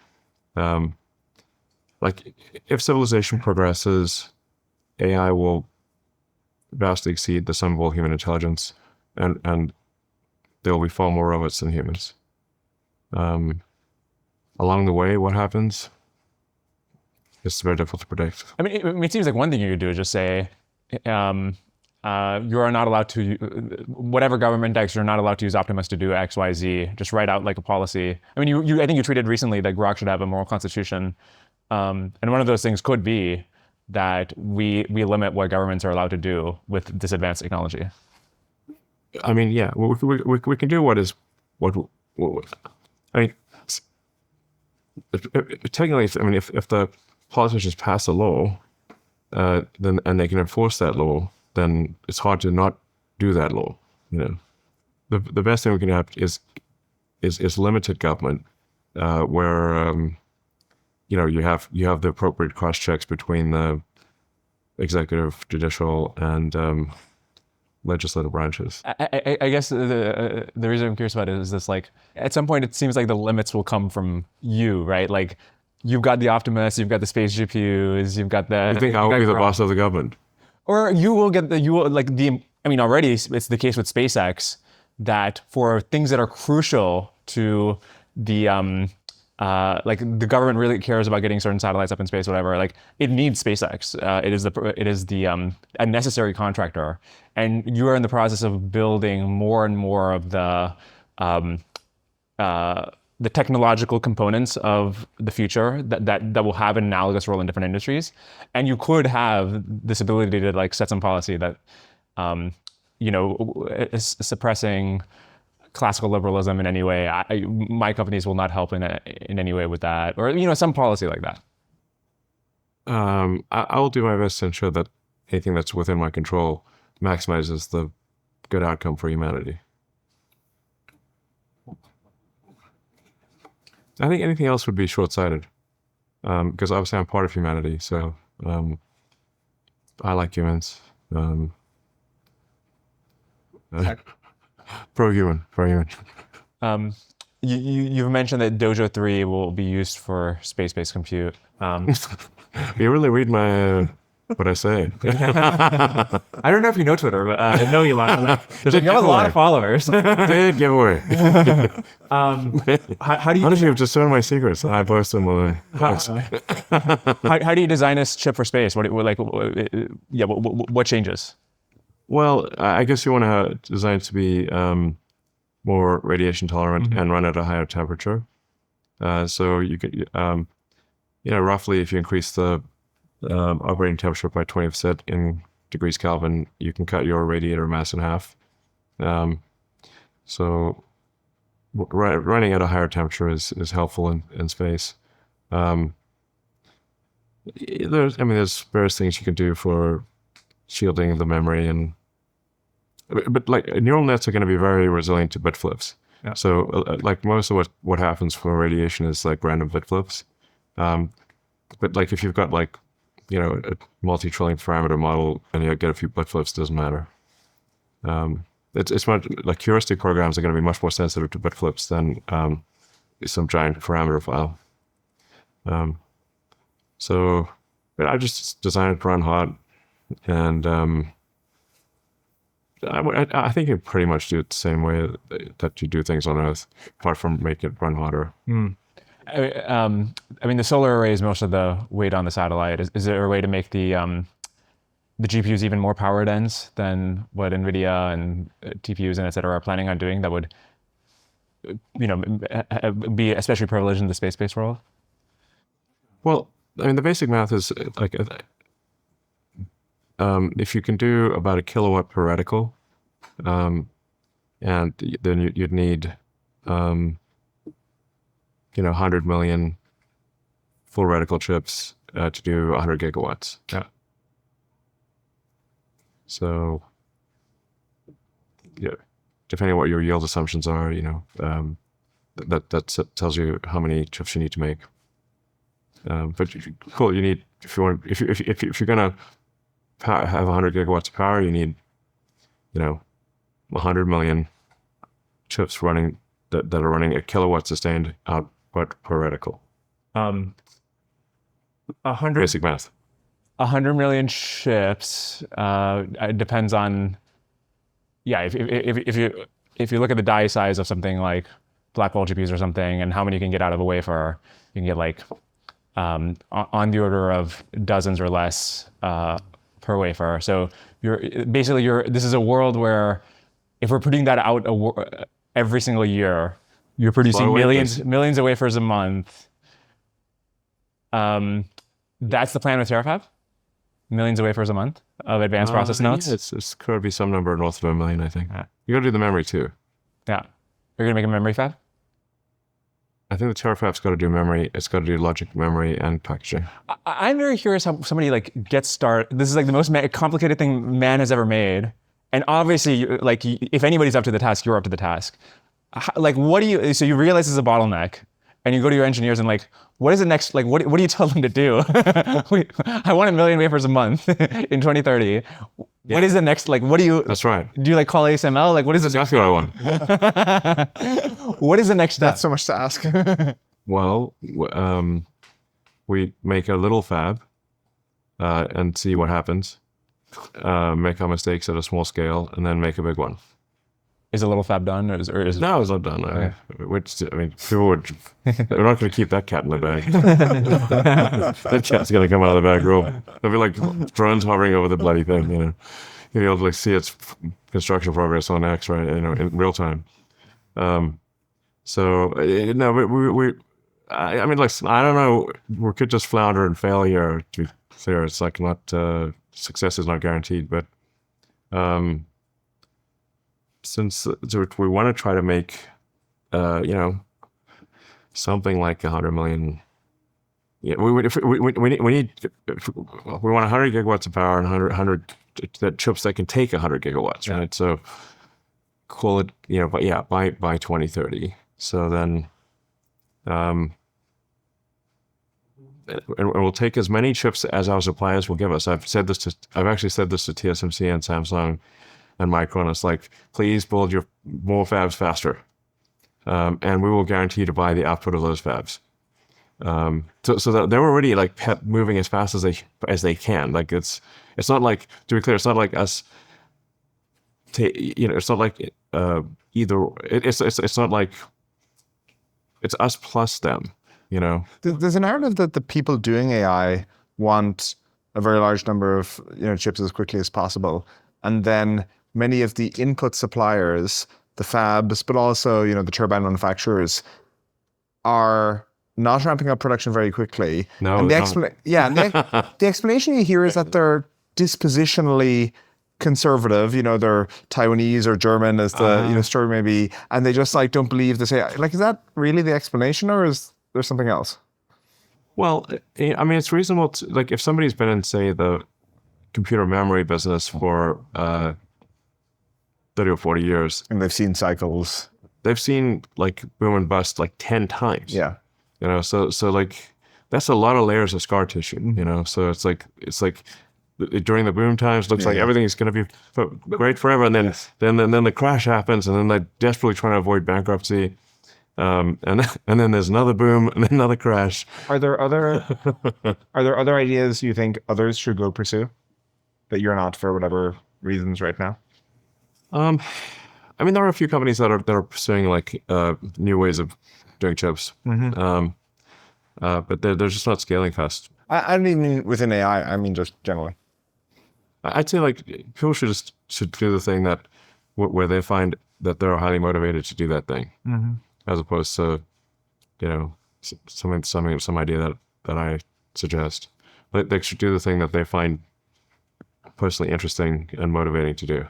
Like, if civilization progresses, AI will vastly exceed the sum of all human intelligence, and there will be far more robots than humans. Along the way, what happens? It's very difficult to predict. I mean, it seems like one thing you could do is just say, you are not allowed to, whatever government decks, you're not allowed to use Optimus to do X, Y, Z. Just write out like a policy. I mean, I think you tweeted recently that Grok should have a moral constitution. And one of those things could be that we limit what governments are allowed to do with this advanced technology. I mean, yeah, we can do what I mean, technically, I mean, if the politicians pass a law, then and they can enforce that law, then it's hard to not do that law. The best thing we can have is limited government, where you have the appropriate cross checks between the executive, judicial, and legislative branches. I guess the reason I'm curious about it is this: like, at some point, it seems like the limits will come from you, right? Like, you've got the Optimus, you've got the space GPUs, you've got the. You think I will be the boss of the government? Or you will get I mean, already it's the case with SpaceX that for things that are crucial to the like the government really cares about getting certain satellites up in space, whatever. Like, it needs SpaceX. It is a necessary contractor, and you are in the process of building more and more of the technological components of the future that will have an analogous role in different industries, and you could have this ability to like set some policy that is suppressing classical liberalism in any way. My companies will not help in any way with that, or some policy like that. I will do my best to ensure that anything that's within my control maximizes the good outcome for humanity. I think anything else would be short-sighted, because obviously I'm part of humanity, so I like humans. Pro-human. You've mentioned that Dojo 3 will be used for space-based compute. You really read my what I say. I don't know if you know Twitter, but I know you have a lot of followers. Big giveaway. How do you? Honestly, I've just shown my secrets. I post them away. How do you design this chip for space? What changes? Well, I guess you want to design it to be more radiation tolerant and run at a higher temperature. So you could, roughly if you increase the operating temperature by 20% in degrees Kelvin, you can cut your radiator mass in half. So running at a higher temperature is helpful in space. There's various things you can do for shielding the memory, but like neural nets are going to be very resilient to bit flips. Yeah. So like most of what happens for radiation is like random bit flips. But like if you've got like, a multi-trillion parameter model and you get a few bit flips, it doesn't matter. It's much like heuristic programs are going to be much more sensitive to bit flips than some giant parameter file. So I just designed it to run hot, and I think you pretty much do it the same way that you do things on Earth, apart from making it run hotter. The solar array is most of the weight on the satellite. Is there a way to make the GPUs even more power dense than what NVIDIA and TPUs and et cetera are planning on doing that would, be especially privileged in the space-based world? Well, the basic math is like, if you can do about a kilowatt per reticle, and then you'd need, 100 million full reticle chips to do 100 gigawatts. Yeah. So, depending on what your yield assumptions are, that tells you how many chips you need to make. But cool, you need if you're gonna have 100 gigawatts of power, you need 100 million chips running that are running a kilowatt sustained output per reticle. 100 basic math. 100 million chips depends on if you look at the die size of something like Blackwell GPUs or something and how many you can get out of a wafer, you can get like on the order of dozens or less per wafer. So this is a world where if we're putting that out every single year, you're producing millions of wafers a month. That's the plan with TeraFab? Millions of wafers a month of advanced process nodes? Yeah, it's could be some number north of 1 million, I think. Yeah. You got to do the memory too. Yeah. You're going to make a memory fab? I think the TeraFab's got to do memory. It's got to do logic, memory, and packaging. I'm very curious how somebody gets started. This is like the most complicated thing man has ever made. And obviously, if anybody's up to the task, you're up to the task. So you realize it's a bottleneck and you go to your engineers and what is the next, what do you tell them to do? I want 1 million wafers a month in 2030. Yeah. What is the next, what do you? That's right. Do you call ASML? What is the That's exactly what I want. What is the next step? That's so much to ask. Well, we make a little fab and see what happens. Make our mistakes at a small scale and then make a big one. Is a little fab done, or is No, it's not done. Okay. People would. We're not going to keep that cat in the bag. That cat's going to come out of the back room. There'll be like drones hovering over the bloody thing. You'll be able to see its construction progress on X, right? In real time. So no, I don't know. We could just flounder and fail here. To be clear, it's not success is not guaranteed, but. Since we want to try to make, something like 100 million. Yeah, we want 100 gigawatts of power and 100 chips that can take 100 gigawatts, right? So call it, but by 2030. So then, and we'll take as many chips as our suppliers will give us. I've actually said this to TSMC and Samsung and Micron. It's like, please build your more fabs faster, and we will guarantee to buy the output of those fabs. So that they're already like moving as fast as they can. Like it's not like, to be clear, it's not like us. It's not like either. It's not like it's us plus them. There's a narrative that the people doing AI want a very large number of chips as quickly as possible, and then many of the input suppliers, the fabs, but also the turbine manufacturers, are not ramping up production very quickly. No, and the explanation you hear is that they're dispositionally conservative. They're Taiwanese or German, as the story may be, and they just don't believe this AI. Is that really the explanation, or is there something else? Well, I mean, it's reasonable to, if somebody's been in, say, the computer memory business for 30 or 40 years, and they've seen cycles. They've seen boom and bust 10 times. Yeah. So that's a lot of layers of scar tissue. So it's like during the boom times, looks like everything is going to be great forever, and then the crash happens, and then they're desperately trying to avoid bankruptcy. And then there's another boom and then another crash. Are there other ideas you think others should go pursue that you're not, for whatever reasons, right now? I mean, there are a few companies that are pursuing new ways of doing chips, but they're just not scaling fast. I don't even mean within AI. I mean just generally. I'd say people should do the thing that where they find that they're highly motivated to do that thing, as opposed to some idea that I suggest. They should do the thing that they find personally interesting and motivating to do.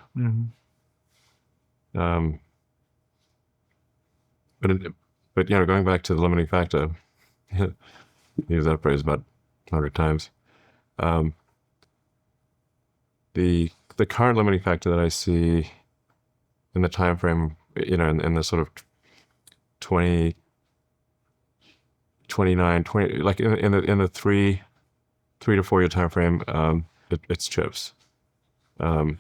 But going back to the limiting factor, use that phrase about 100 times. The current limiting factor that I see in the time frame, in the sort of 29, 20, in the 3 to 4 year time frame, it's chips. In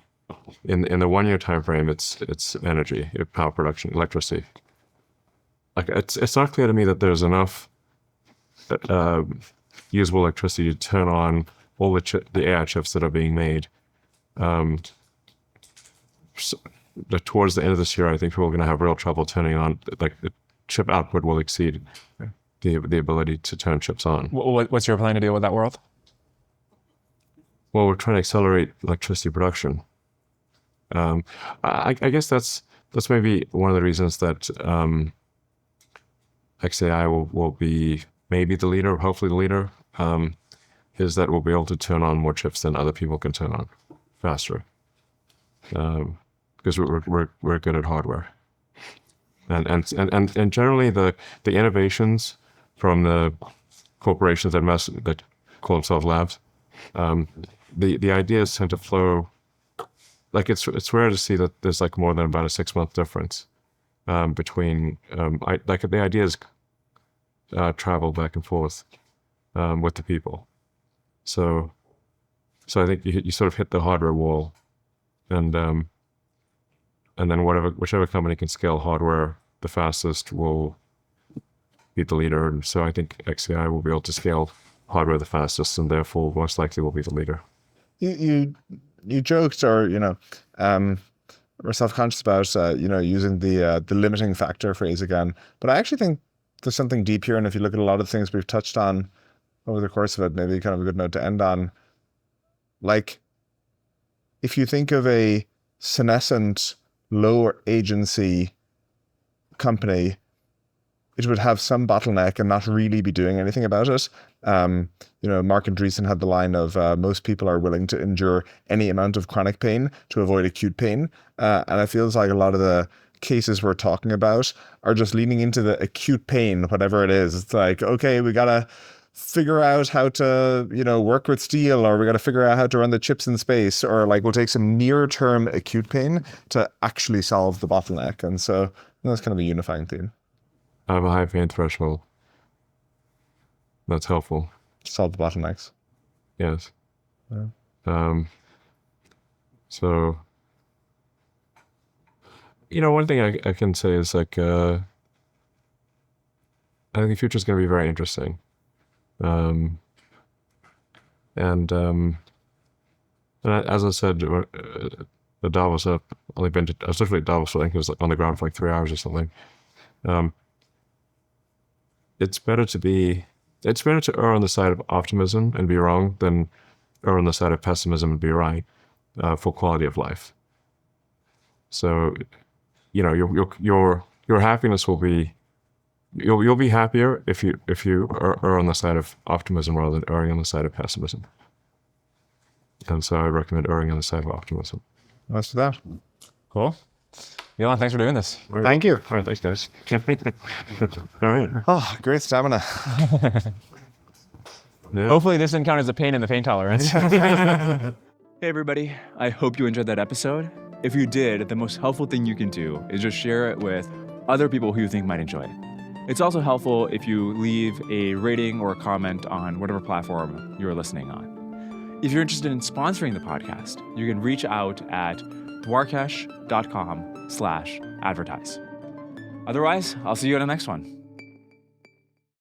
the 1 year time frame, it's energy, power production, electricity. It's not clear to me that there's enough usable electricity to turn on all the AI chips that are being made. Towards the end of this year, I think people are going to have real trouble turning on. The chip output will exceed the ability to turn chips on. What's your plan to deal with that world? Well, we're trying to accelerate electricity production. I guess that's maybe one of the reasons that xAI will be maybe the leader, hopefully the leader, is that we'll be able to turn on more chips than other people can turn on faster, because we're good at hardware, and generally the innovations from the corporations that call themselves labs, the ideas tend to flow. It's rare to see that there's more than about a 6-month difference between the ideas travel back and forth with the people. So I think you sort of hit the hardware wall, and then whichever company can scale hardware the fastest will be the leader. And so I think xAI will be able to scale hardware the fastest, and therefore most likely will be the leader. You joked, or were self-conscious about using the limiting factor phrase again, but I actually think there's something deep here. And if you look at a lot of things we've touched on over the course of it, maybe kind of a good note to end on. If you think of a senescent, lower agency company, it would have some bottleneck and not really be doing anything about it. Mark Andreessen had the line of most people are willing to endure any amount of chronic pain to avoid acute pain. And it feels like a lot of the cases we're talking about are just leaning into the acute pain, whatever it is. It's like, okay, we got to figure out how to, work with steel, or we got to figure out how to run the chips in space, or like we'll take some near-term acute pain to actually solve the bottleneck. And so that's kind of a unifying theme. I have a high pain threshold. That's helpful. Solve the bottlenecks. Yes. Yeah. So, one thing I can say is like, I think the future is going to be very interesting. And as I said, the Davos up, I was literally at Davos, I think it was on the ground for like 3 hours or something. It's better to err on the side of optimism and be wrong than err on the side of pessimism and be right, for quality of life. So, your happiness will be, you'll be happier if you err on the side of optimism rather than erring on the side of pessimism. And so I recommend erring on the side of optimism. Let's do that. Cool. Elon, thanks for doing this. Thank you. All right, thanks, guys. All right. Oh, great stamina. Yeah. Hopefully this didn't count as a pain in the pain tolerance. Hey everybody, I hope you enjoyed that episode. If you did, the most helpful thing you can do is just share it with other people who you think might enjoy it. It's also helpful if you leave a rating or a comment on whatever platform you're listening on. If you're interested in sponsoring the podcast, you can reach out at dwarkesh.com/advertise. Otherwise, I'll see you on the next one.